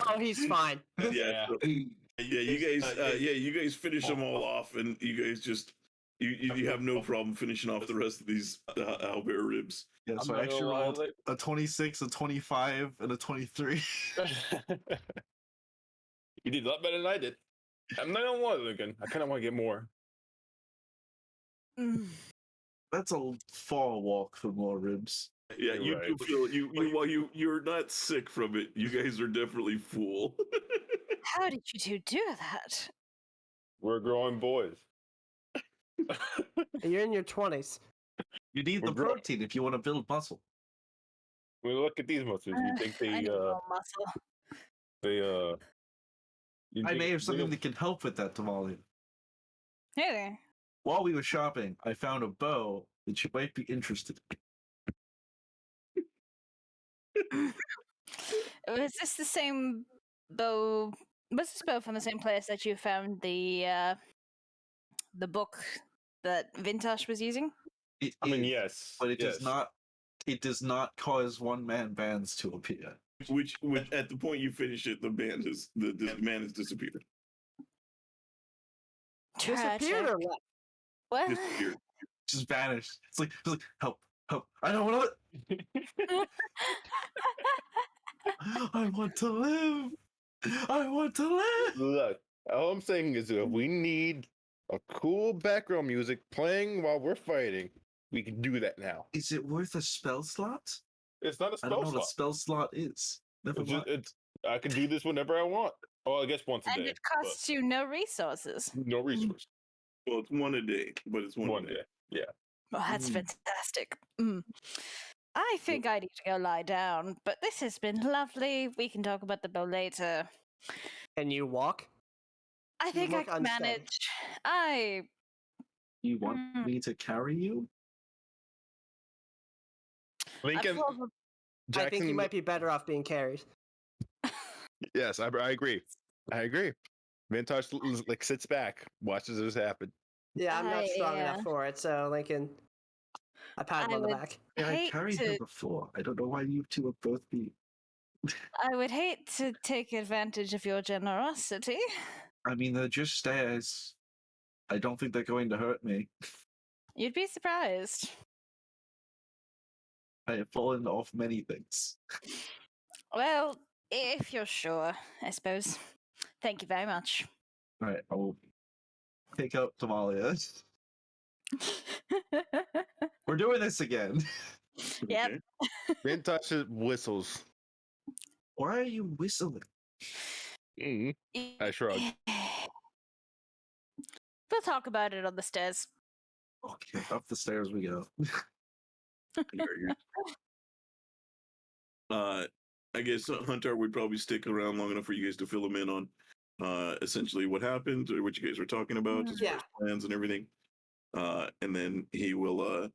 B: Oh, he's fine.
A: yeah, you guys finish them all off, and you guys just you have no problem finishing off the rest of these owlbear ribs.
C: Yeah,
E: I'm
C: so I
E: not
C: actually
E: gonna lie,
C: rolled a 26, a 25, and a 23.
E: You did a lot better than I did. I'm not gonna lie, Lincoln. I kind of want to get more.
D: Mm.
C: That's a far walk for more ribs.
A: Yeah,
E: You're
A: you
E: right.
A: do feel while you're not sick from it. You guys are definitely full.
D: How did you two do that?
E: We're growing boys.
B: You're in your 20s.
C: You need
E: We're
C: the
E: grow-
C: protein if you want to build muscle.
E: When you look at these muscles, you think
D: I need more muscle.
E: you
C: I
E: think
C: may have
E: they
C: something
E: don't-
C: that can help with that, Damalia.
D: Hey there.
C: While we were shopping, I found a bow that you might be interested in.
D: Was this the same bow? Was this bow from the same place that you found the book that Vintash was using?
C: It
E: I mean,
C: is,
E: yes,
C: but it
E: yes.
C: does not. It does not cause one-man bands to appear.
A: Which at the point you finish it, the man has disappeared.
B: Disappeared or what?
D: What?
A: Disappeared.
C: Just vanished. It's like help, help! I don't want to. I want to live. I want to live.
E: Look, all I'm saying is if we need a cool background music playing while we're fighting, we can do that now.
C: Is it worth a spell slot?
E: It's not a
C: I don't know
E: spell
C: what a
E: slot.
C: spell slot is. Never
E: It's
C: mind.
E: I can do this whenever I want. Oh, I guess once a
D: And
E: day.
D: it costs you no resources.
E: but no resource.
A: Well, it's one a day, but it's one
E: One
A: a day.
E: day. Yeah.
D: Oh, that's
C: Mm.
D: fantastic. I think I need to go lie down, but this has been lovely. We can talk about the bow later.
B: Can you walk?
D: I
B: You
D: think I
B: look
D: can
B: unsteady.
D: manage.
C: You want
D: Mm.
C: me to carry you?
E: Lincoln,
B: I think you
E: Jackson.
B: might be better off being carried.
E: Yes, I agree. I agree. Vintash like sits back, watches this happen.
B: Yeah, I'm not strong
D: I,
B: enough for it, so Lincoln, I pat him
D: I
B: on the
D: would
B: back.
C: Yeah, I
D: hate
C: carried her
D: to.
C: before. I don't know why you two have both been.
D: I would hate to take advantage of your generosity.
C: I mean, they're just stairs. I don't think they're going to hurt me.
D: You'd be surprised.
C: I have fallen off many things.
D: Well, if you're sure, I suppose. Thank you very much.
C: All right, I will pick up Damalia. We're doing this again.
D: Yep.
A: Okay.
E: Vintash whistles.
C: Why are you whistling?
E: I shrug.
D: We'll talk about it on the stairs.
C: Okay, up the stairs we go.
A: I guess Huntar would probably stick around long enough for you guys to fill him in on essentially what happened or what you guys were talking about as far as plans and everything. And then he'll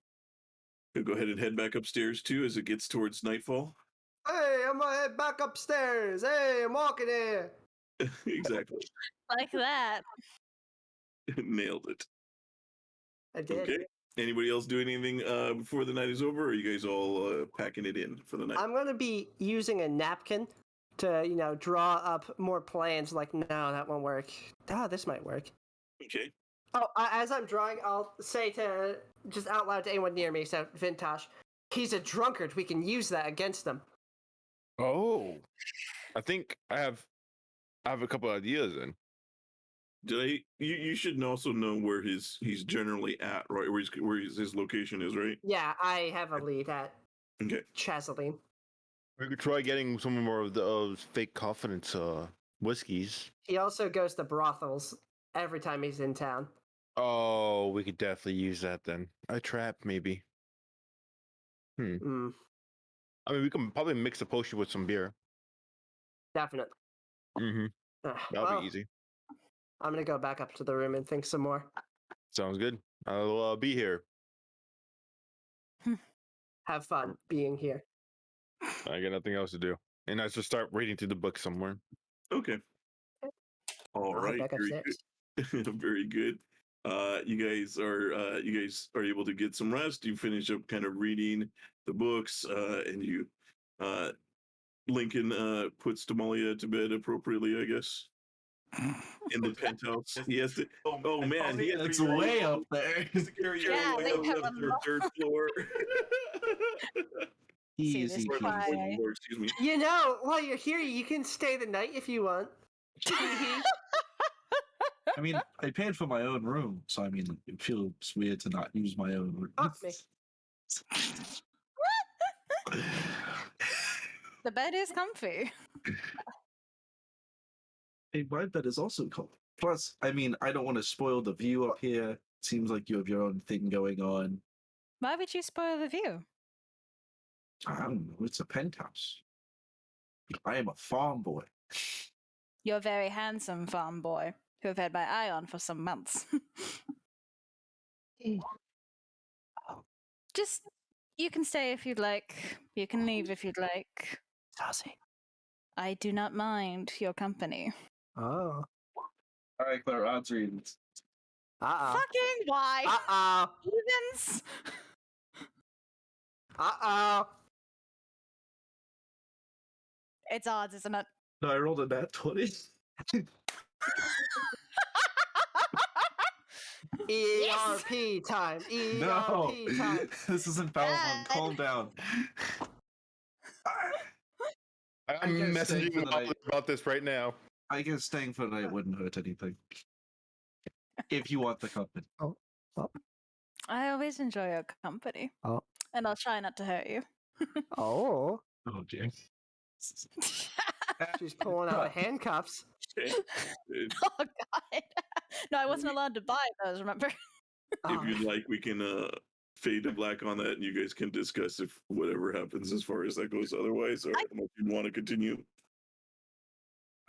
A: go ahead and head back upstairs too as it gets towards nightfall.
B: Hey, I'm gonna head back upstairs. Hey, I'm walking here.
A: Exactly.
D: Like that.
A: Nailed it.
B: I did.
A: Okay. Anybody else do anything before the night is over, or are you guys all packing it in for the night?
B: I'm gonna be using a napkin to, draw up more plans. Like, no, that won't work. This might work.
A: Okay.
B: Oh, as I'm drawing, I'll say to just out loud to anyone near me, so Vintash, he's a drunkard. We can use that against him.
E: Oh, I think I have a couple ideas then.
A: You should also know where he's generally at, right? Where his location is, right?
B: Yeah, I have a lead at
A: Okay.
B: Chaseline.
E: We could try getting some more of those fake confidence whiskeys.
B: He also goes to brothels every time he's in town.
E: Oh, we could definitely use that then. A trap, maybe. I mean, we can probably mix a potion with some beer.
B: Definitely.
E: Mm-hmm. That'll be easy.
B: I'm gonna go back up to the room and think some more.
E: Sounds good. I'll be here.
B: Have fun being here.
E: I got nothing else to do, and I just start reading through the book somewhere.
A: Okay. All
B: I'll head
A: right.
B: back upstairs.
A: Very good. You guys are able to get some rest. You finish up kind of reading the books, and you Lincoln puts Damalia to bed appropriately, I guess. In the penthouse. He has to. Oh man, he has
C: It's
A: to carry
C: way
A: you
C: up there.
A: He has to carry you
D: Yeah,
A: all the
D: they
A: way
D: have
A: up
D: a
A: to the third floor.
D: See
C: Easy
D: this
A: Or the
C: peasy.
A: fourth
D: Bye.
A: floor, excuse me.
B: While you're here, you can stay the night if you want.
C: I mean, I paid for my own room, so I mean, it feels weird to not use my own room.
B: Fuck me.
D: The bed is comfy.
C: Hey, my bed is also cold. Plus, I mean, I don't want to spoil the view up here. Seems like you have your own thing going on.
D: Why would you spoil the view?
C: I don't know. It's a penthouse. I am a farm boy.
D: You're a very handsome farm boy who have had my eye on for some months. Just, you can stay if you'd like. You can leave if you'd like.
B: Saucy.
D: I do not mind your company.
B: Oh.
C: All right, Claire, odds readings.
B: Uh-oh.
D: Fucking why?
B: Uh-oh.
D: Evens?
B: Uh-oh.
D: It's odds, isn't it?
C: No, I rolled a nat 20.
B: ERP time. ERP
C: No,
B: time.
C: this isn't Battlefront. Calm down.
E: I'm
C: guess staying for
E: messaging
C: the
E: Molly
C: night.
E: about this right now.
C: I guess staying for the night wouldn't hurt anything. If you want the company.
D: I always enjoy your company.
B: Oh.
D: And I'll try not to hurt you.
B: Oh.
C: Oh, James.
B: She's pulling out the handcuffs.
A: Okay.
D: Oh, God. No, I wasn't allowed to buy those, remember?
A: If you'd like, we can fade to black on that, and you guys can discuss if whatever happens as far as that goes. Otherwise, or if you want to continue.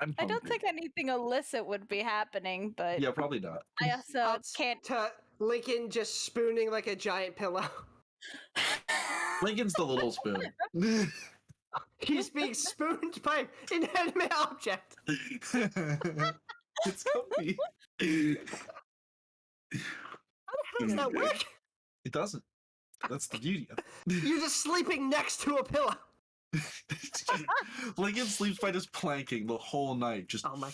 C: I'm
D: I don't
C: hungry.
D: think anything illicit would be happening, but
C: Yeah, probably not.
D: I also
B: That's
D: can't.
B: to Lincoln just spooning like a giant pillow.
C: Lincoln's the little spoon.
B: He's being spooned by an inanimate object.
C: It's comfy.
B: How does that work?
C: It doesn't. That's the beauty of it.
B: You're just sleeping next to a pillow.
C: Lincoln sleeps by just planking the whole night. Just
B: Oh my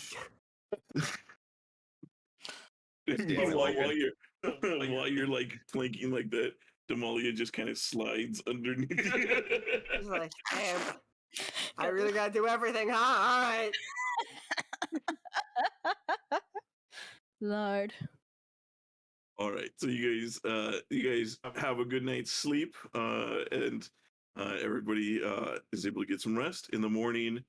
B: god.
A: While you're like flanking like that, Damalia just kind of slides underneath.
B: He's like, damn. I really gotta do everything, huh? Alright.
D: Lord.
A: All right, so you guys have a good night's sleep, and everybody is able to get some rest in the morning.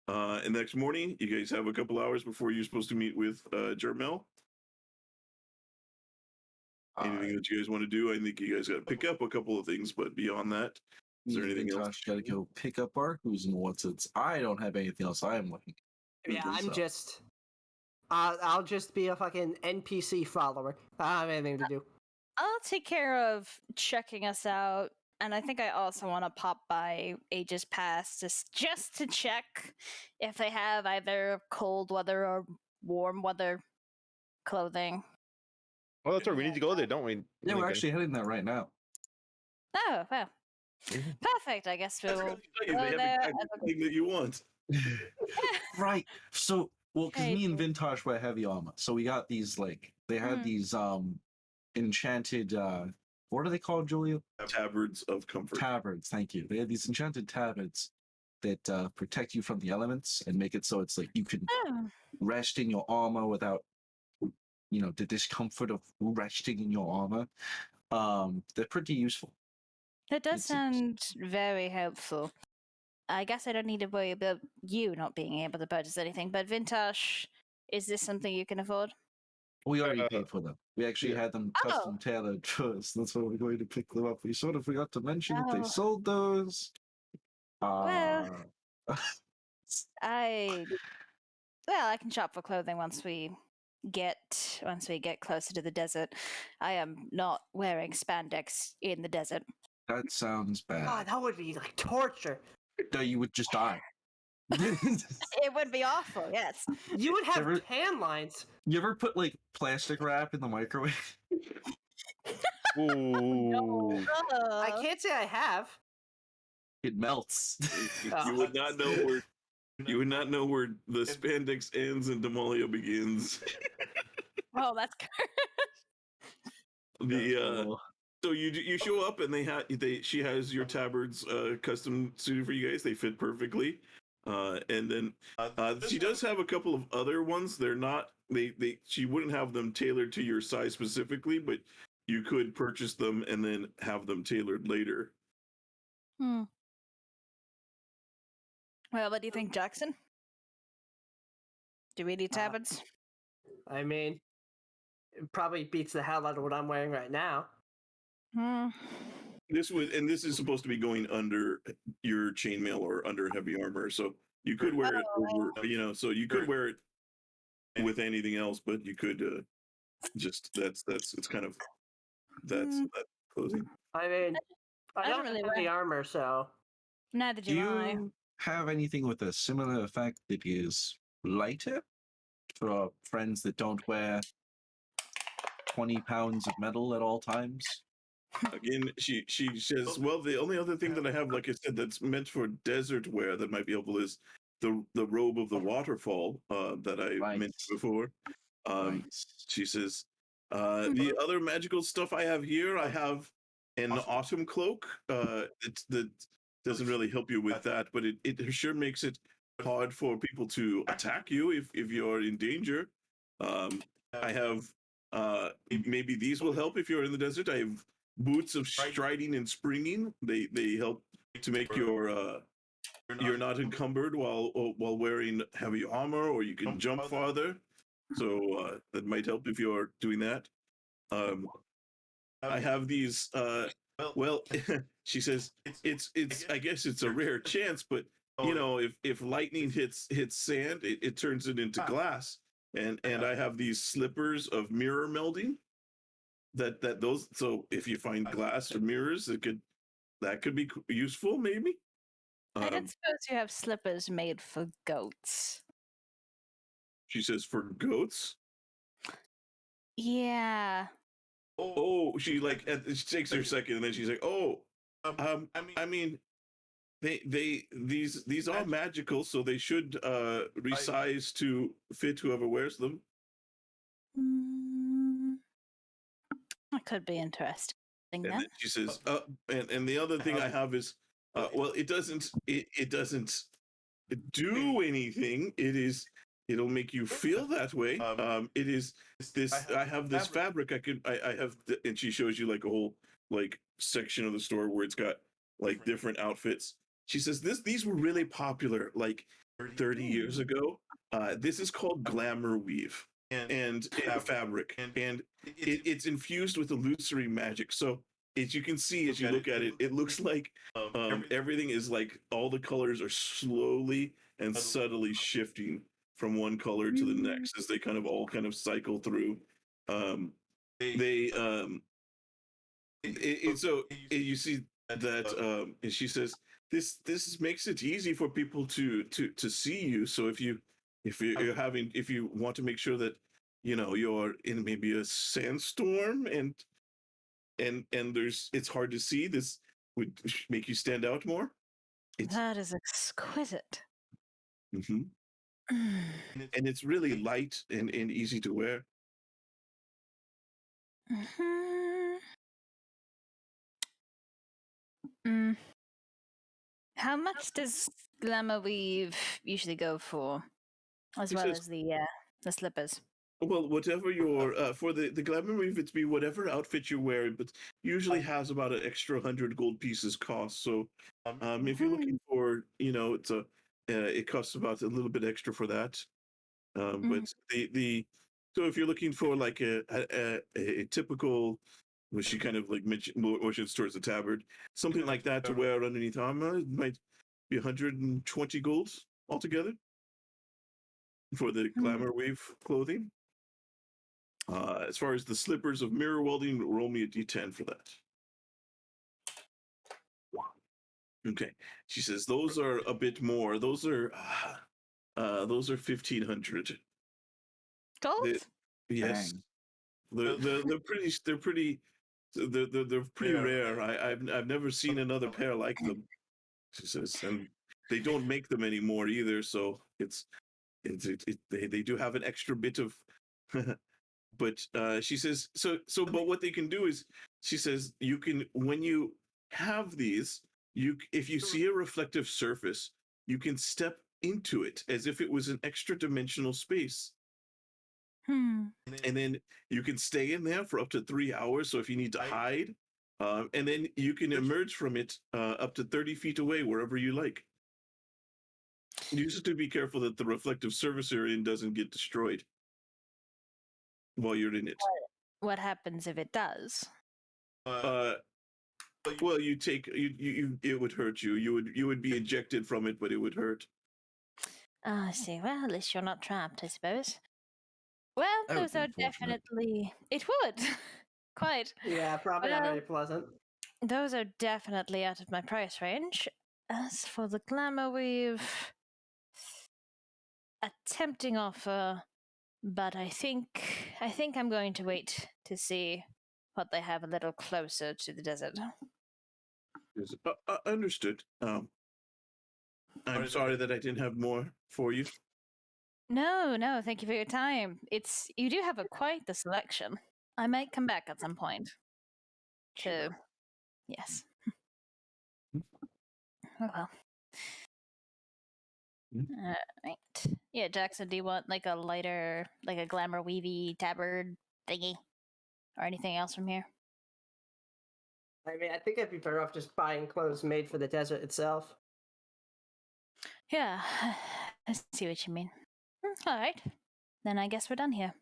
A: And next morning, you guys have a couple hours before you're supposed to meet with Jermel. Anything that you guys want to do? I think you guys got to pick up a couple of things, but beyond that, is there anything else?
C: Got to go pick up our who's and what's it's. I don't have anything else. I am looking.
B: Yeah, I'm just. I'll just be a fucking NPC follower. I don't have anything to do.
D: I'll take care of checking us out, and I think I also want to pop by Aegis Pass just to check if they have either cold weather or warm weather clothing.
E: Well, that's right. We need to go there, don't we?
C: Yeah, we're
E: Lincoln?
C: actually heading there right now.
D: Oh, well. Perfect. I guess we'll
A: They
D: go
A: have
D: there.
A: exactly that you want.
C: Right. So, well, because
D: Hey.
C: me and Vintash wear heavy armor, so we got these they had these enchanted what are they called, Julian?
A: Tabards of comfort.
C: Tabards. Thank you. They had these enchanted tabards that protect you from the elements and make it so it's like you can
D: Oh,
C: rest in your armor without the discomfort of resting in your armor. They're pretty useful.
D: that does
C: It's-
D: sound very helpful. I guess I don't need to worry about you not being able to purchase anything, but Vintash, is this something you can afford?
C: We already paid for them. We actually had them
D: Oh.
C: custom tailored first. That's why we're going to pick them up. We sort of forgot to mention that they
D: Oh.
C: sold those.
D: Well, I can shop for clothing once we get closer to the desert. I am not wearing spandex in the desert.
C: That sounds bad.
B: God, that would be like torture.
C: No, you would just die.
D: It would be awful, yes.
B: You would have
C: Ever-
B: tan lines.
C: You ever put like plastic wrap in the microwave?
E: Ooh.
B: I can't say I have.
C: It melts.
A: You would not know where. You would not know where the spandex ends and Damalia begins.
D: Oh, that's
A: So you show up and she has your tabards custom suited for you guys. They fit perfectly. And then she does have a couple of other ones. They're not she wouldn't have them tailored to your size specifically, but you could purchase them and then have them tailored later.
D: Well, what do you think, Jackson? Do we need tabards?
B: I mean, it probably beats the hell out of what I'm wearing right now.
A: This is supposed to be going under your chainmail or under heavy armor, so you could wear it over, so you could wear it with anything else, but you could just it's kind of that's clothing.
B: I mean, I don't
D: really
B: have any armor, so
D: Neither
C: Do
D: do I.
C: you have anything with a similar effect that is lighter for our friends that don't wear 20 pounds of metal at all times?
A: Again, she says, well, the only other thing that I have, like I said, that's meant for desert wear that might be helpful is the robe of the waterfall that I mentioned before. She says, the other magical stuff I have here, I have an autumn cloak. That doesn't really help you with that, but it sure makes it hard for people to attack you if you're in danger. I have maybe these will help if you're in the desert. I have boots of striding and springing. They help to make you're not encumbered while wearing heavy armor, or you can jump farther. So that might help if you're doing that. I have these. Well, she says it's. I guess it's a rare chance, but if lightning hits sand, it turns it into glass. And I have these slippers of mirror melding. Those. So if you find glass or mirrors, that could be useful, maybe.
D: I don't suppose you have slippers made for goats.
A: She says for goats.
D: Yeah.
A: Oh, she she takes her a second, and then she's like, "Oh, I mean, these are magical, so they should resize to fit whoever wears them."
D: That could be interesting.
A: And then she says, and the other thing I have is, well, it doesn't do anything. It'll make you feel that way. It is this. I have this fabric. I have, and she shows you like a whole section of the store where it's got different outfits. She says these were really popular 30 years ago. This is called glamour weave, and fabric, and it's infused with illusory magic. So as you can see, as you look at it, it looks like everything is like all the colors are slowly and subtly shifting from one color to the next as they kind of all kind of cycle through. They so you see that and she says this makes it easy for people to see you. So if you want to make sure that you're in maybe a sandstorm and it's hard to see, this would make you stand out more.
D: That is exquisite.
A: Mhm. And it's really light and easy to wear.
D: How much does Glamour Weave usually go for, as
A: He
D: well
A: says,
D: as the slippers?
A: well, whatever your for the glamour weave, it's be whatever outfit you're wearing, but usually has about an extra 100 gold pieces cost. So if you're looking for, it's it costs about a little bit extra for that. But the so if you're looking for like a typical, was she kind of like motions towards the tabard, something like that to wear underneath armor, it might be 120 gold altogether for the glamour wave clothing. As far as the slippers of mirror welding, roll me a d10 for that. Okay, she says those are a bit more. Those are 1,500
D: Gold?
A: yes. They're pretty rare. I've never seen another pair like them. She says, and they don't make them anymore either. So they do have an extra bit of. But she says but what they can do is, she says, you can, when you have these, if you see a reflective surface, you can step into it as if it was an extra dimensional space. And then you can stay in there for up to 3 hours. So if you need to hide, and then you can emerge from it up to 30 feet away, wherever you like. You just have to be careful that the reflective surface area doesn't get destroyed while you're in it.
D: What happens if it does?
A: Well, it would hurt you. You would be ejected from it, but it would hurt.
D: I see. Well, at least you're not trapped, I suppose. Well,
C: That would
D: those
C: be
D: are
C: unfortunate.
D: definitely. It would. Quite.
B: Yeah, probably not
D: Well,
B: very pleasant.
D: those are definitely out of my price range. As for the glamour weave, a tempting offer, but I think I'm going to wait to see what they have a little closer to the desert.
A: Yes, understood. I'm sorry that I didn't have more for you.
D: No, thank you for your time. You do have quite the selection. I might come back at some point.
A: Sure.
D: Yes. Oh well. Right. Yeah, Jackson, do you want like a lighter, like a glamour weavy tabard thingy? Or anything else from here?
B: I mean, I think I'd be better off just buying clothes made for the desert itself.
D: Yeah, I see what you mean. Alright. Then I guess we're done here.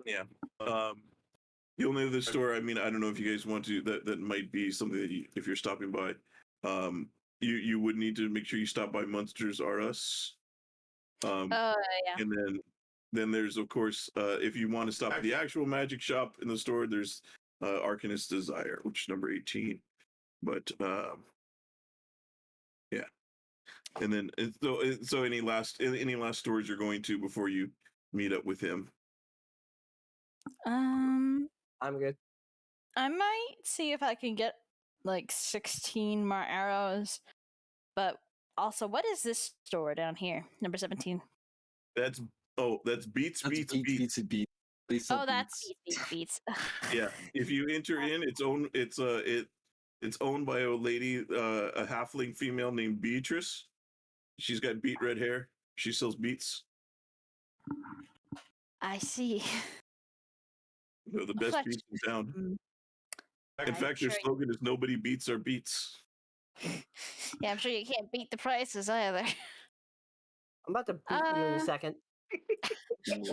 A: Yeah. The only other store, I mean, I don't know if you guys want to, that might be something that if you're stopping by, you would need to make sure you stop by Monsters R Us.
D: Yeah.
A: And then there's, of course, if you want to stop at the actual magic shop in the store, there's Arcanist Desire, which is number 18. But yeah. And then so any last stores you're going to before you meet up with him?
B: I'm good.
D: I might see if I can get like 16 more arrows. But also, what is this store down here? Number 17.
A: That's beats.
D: Oh, that's beats.
A: Yeah, if you enter in, it's owned by a lady, a halfling female named Beatrice. She's got beet red hair. She sells beets.
D: I see.
A: They're the best beets in town. In fact, their slogan is "Nobody beats our beets."
D: Yeah, I'm sure you can't beat the prices either.
B: I'm about to beat you in a second.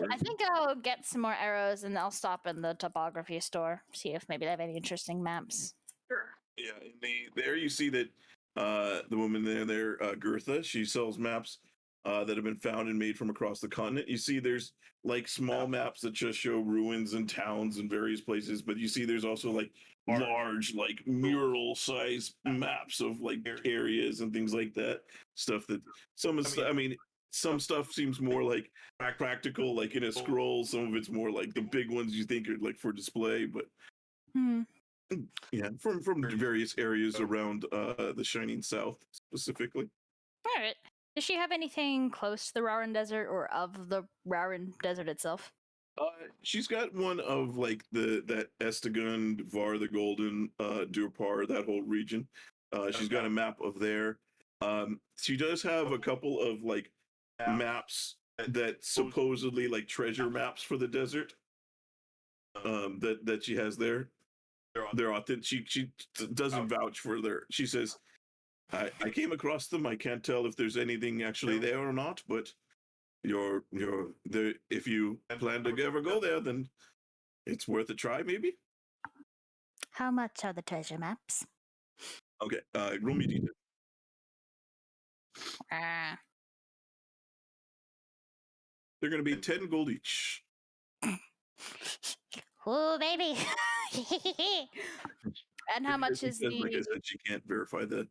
D: I think I'll get some more arrows and I'll stop in the topography store, see if maybe they have any interesting maps.
A: Sure. Yeah, and there you see that the woman there, Gertha, she sells maps that have been found and made from across the continent. You see there's like small maps that just show ruins and towns in various places, but you see there's also like large, like mural size maps of like areas and things like that. Stuff that I mean, some stuff seems more like practical, like in a scroll. Some of it's more like the big ones you think are like for display, but yeah, from various areas around the Shining South specifically.
D: All right. Does she have anything close to the Rauran Desert or of the Rauran Desert itself?
A: She's got one of like that Estegon, Var the Golden, Durpar, that whole region. She's got a map of there. She does have a couple of like maps that supposedly like treasure maps for the desert. That she has there. They're authentic. She doesn't vouch for their. She says, I came across them. I can't tell if there's anything actually there or not, but you're there. If you plan to ever go there, then it's worth a try, maybe.
D: How much are the treasure maps?
A: Okay, roll me detail. They're going to be 10 gold each.
D: Oh, baby. And how much is
A: Because,
D: the...
A: like I said, she can't verify that.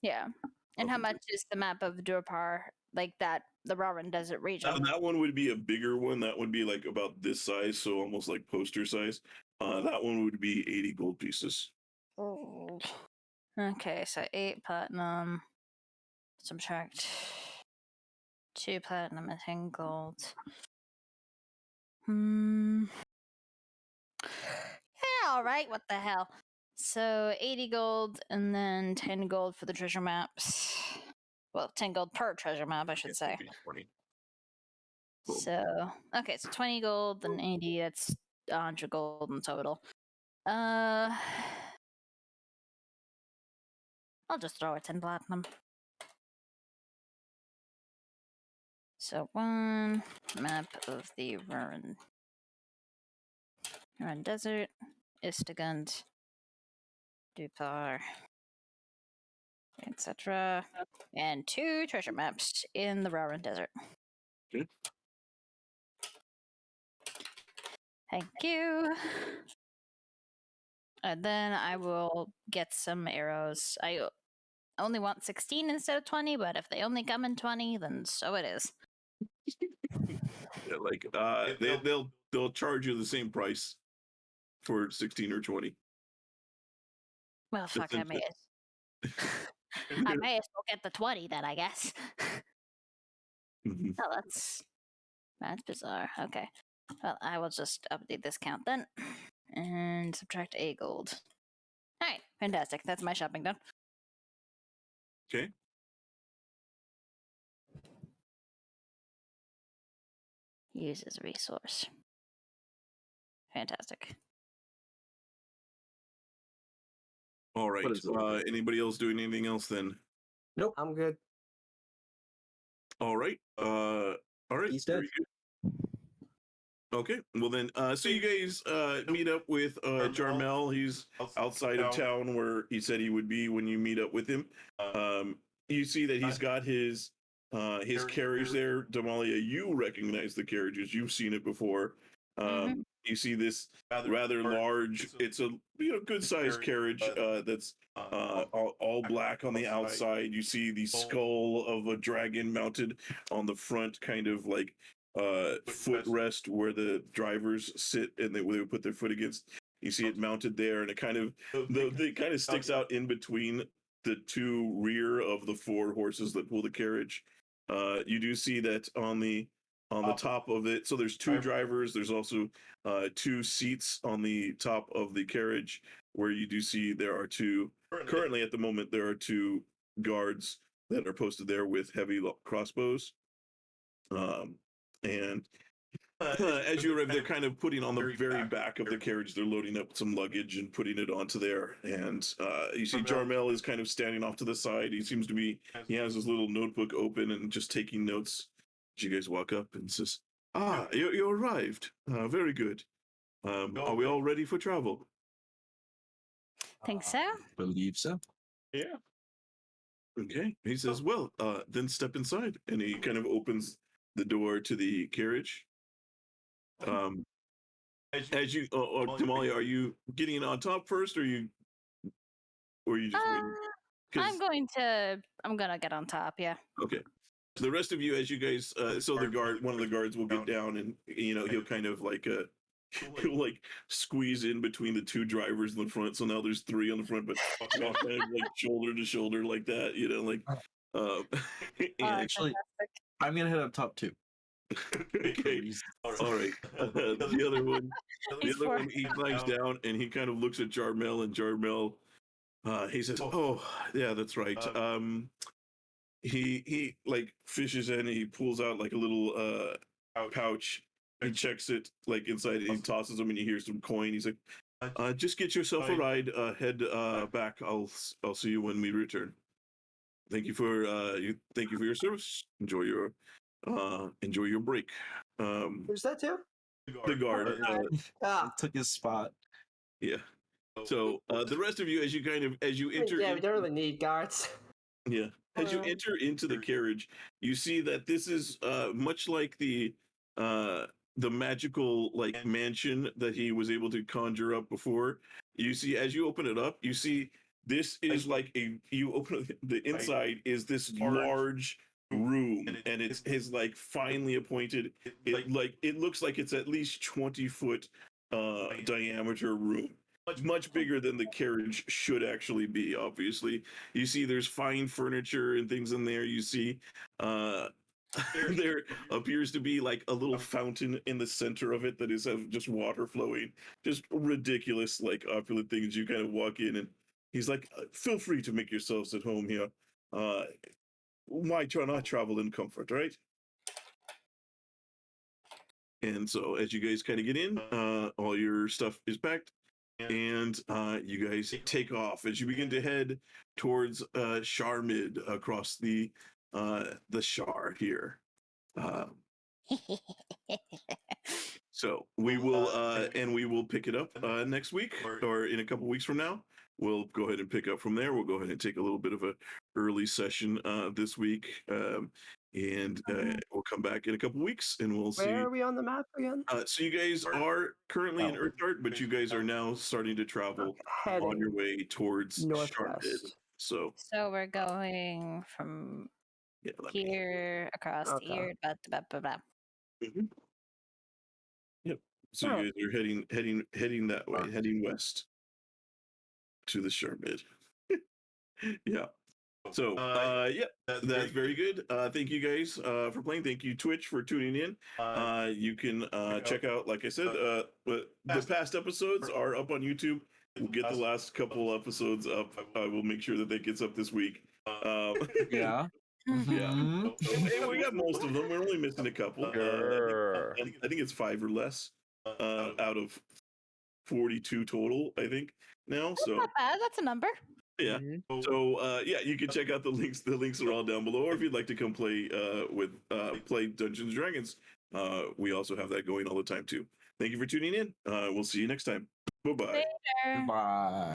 D: Yeah. And how much is the map of Durpar, like that, the Rauran Desert region?
A: That one would be a bigger one. That would be like about this size, so almost like poster size. That one would be 80 gold pieces.
D: Oh. Okay, so 8 platinum, subtract 2 platinum and 10 gold. Yeah, alright, what the hell. So 80 gold and then 10 gold for the treasure maps. Well, 10 gold per treasure map, I should say.
A: 20. Cool.
D: So, okay, so 20 gold and 80, that's 100 gold in total. I'll just throw it 10 platinum. So, one map of the Rauran Desert, Istigund, Dupar, etc. And 2 treasure maps in the Rauran Desert.
A: Okay.
D: Thank you. And then I will get some arrows. I only want 16 instead of 20, but if they only come in 20, then so it is.
A: Yeah, like they'll charge you the same price for 16 or 20.
D: Well, fuck, I may as well get the 20 then, I guess.
A: Mhm.
D: Oh, that's bizarre. Okay. Well, I will just update this count then. And subtract a gold. Alright, fantastic. That's my shopping done.
A: Okay.
D: Use as a resource. Fantastic.
A: All right.
C: What is it?
A: Anybody else doing anything else then?
C: Nope.
B: I'm good.
A: All right. All right.
C: He's dead.
A: Very good. Okay. Well then, so you guys meet up with Jarmel. He's outside of town where he said he would be when you meet up with him. You see that he's got his carriage there. Damalia, you recognize the carriages. You've seen it before. You see this rather large. It's a good sized carriage that's all black on the outside. You see the skull of a dragon mounted on the front, kind of like footrest where the drivers sit and they would put their foot against. You see it mounted there, and it kind of sticks out in between the 2 rear of the 4 horses that pull the carriage. You do see that on the top of it. So there's 2 drivers. There's also 2 seats on the top of the carriage, where you do see there are 2. Currently, at the moment, there are 2 guards that are posted there with heavy crossbows. And as you arrive, they're kind of putting on the very back of the carriage. They're loading up some luggage and putting it onto there. And you see Jarmel is kind of standing off to the side. He has his little notebook open and just taking notes. you guys walk up and says, "Ah, you arrived. Very good. Are we all ready for travel?"
D: Think so?
C: Believe so.
E: Yeah.
A: Okay. He says, "Well, then step inside," and he kind of opens the door to the carriage. As you, Damalia, are you getting on top first, or you just waiting?
D: I'm gonna get on top, yeah.
A: Okay. The rest of you, as you guys, so one of the guards will get down, and he'll kind of like he'll like squeeze in between the two drivers in the front. So now there's three on the front, but kind of like shoulder to shoulder like that, like. And
C: Actually, I'm gonna head up top too.
A: okay, all right. The other one, he climbs down and he kind of looks at Jarmel, and Jarmel, he says, "Oh, yeah, that's right." He like fishes in, and he pulls out like a little pouch. He checks it like inside, and he tosses them, and you hear some coin. He's like, "Just get yourself a ride. Head back. I'll see you when we return. Thank you for your service. Enjoy your break."
B: Who's that to?
A: The guard.
C: Took his spot.
A: Yeah. So the rest of you, as you enter,
B: Yeah, we don't really need guards.
A: yeah, as you enter into the carriage, you see that this is much like the magical like mansion that he was able to conjure up before. You see, as you open it up, you see this is like you open the inside is this large room, and it's his like finely appointed. It looks like it's at least 20-foot diameter room, much bigger than the carriage should actually be. Obviously, you see there's fine furniture and things in there. You see there appears to be like a little fountain in the center of it that is of just water flowing. Just ridiculous, like opulent things. You kind of walk in, and he's like, "Feel free to make yourselves at home here. Why not travel in comfort, right?" And so as you guys kind of get in, all your stuff is packed, and you guys take off as you begin to head towards Sharmid across the Shar here. So we will pick it up next week, or in a couple weeks from now. We'll go ahead and pick up from there. We'll go ahead and take a little bit of a early session this week, and we'll come back in a couple weeks, and we'll see.
B: Where are we on the map again?
A: So you guys are currently in Earthheart, but you guys are now starting to travel on your way towards Sharmid.
B: Northwest.
A: So
D: we're going from here across here. Blah, blah, blah.
A: Mhm. Yep. So you guys are heading that way, heading west to the Sharmid. Yeah. So that's very good. Thank you guys for playing. Thank you, Twitch, for tuning in. You can check out, like I said, the past episodes are up on YouTube. We'll get the last couple episodes up. I will make sure that gets up this week.
C: Yeah.
A: Yeah. We got most of them. We're only missing a couple. I think it's 5 or less out of 42 total, I think, now. So
D: not bad. That's a number.
A: Yeah. So you can check out the links. The links are all down below. Or if you'd like to come play play Dungeons and Dragons, we also have that going all the time too. Thank you for tuning in. We'll see you next time. Bye-bye.
D: Later.
C: Bye.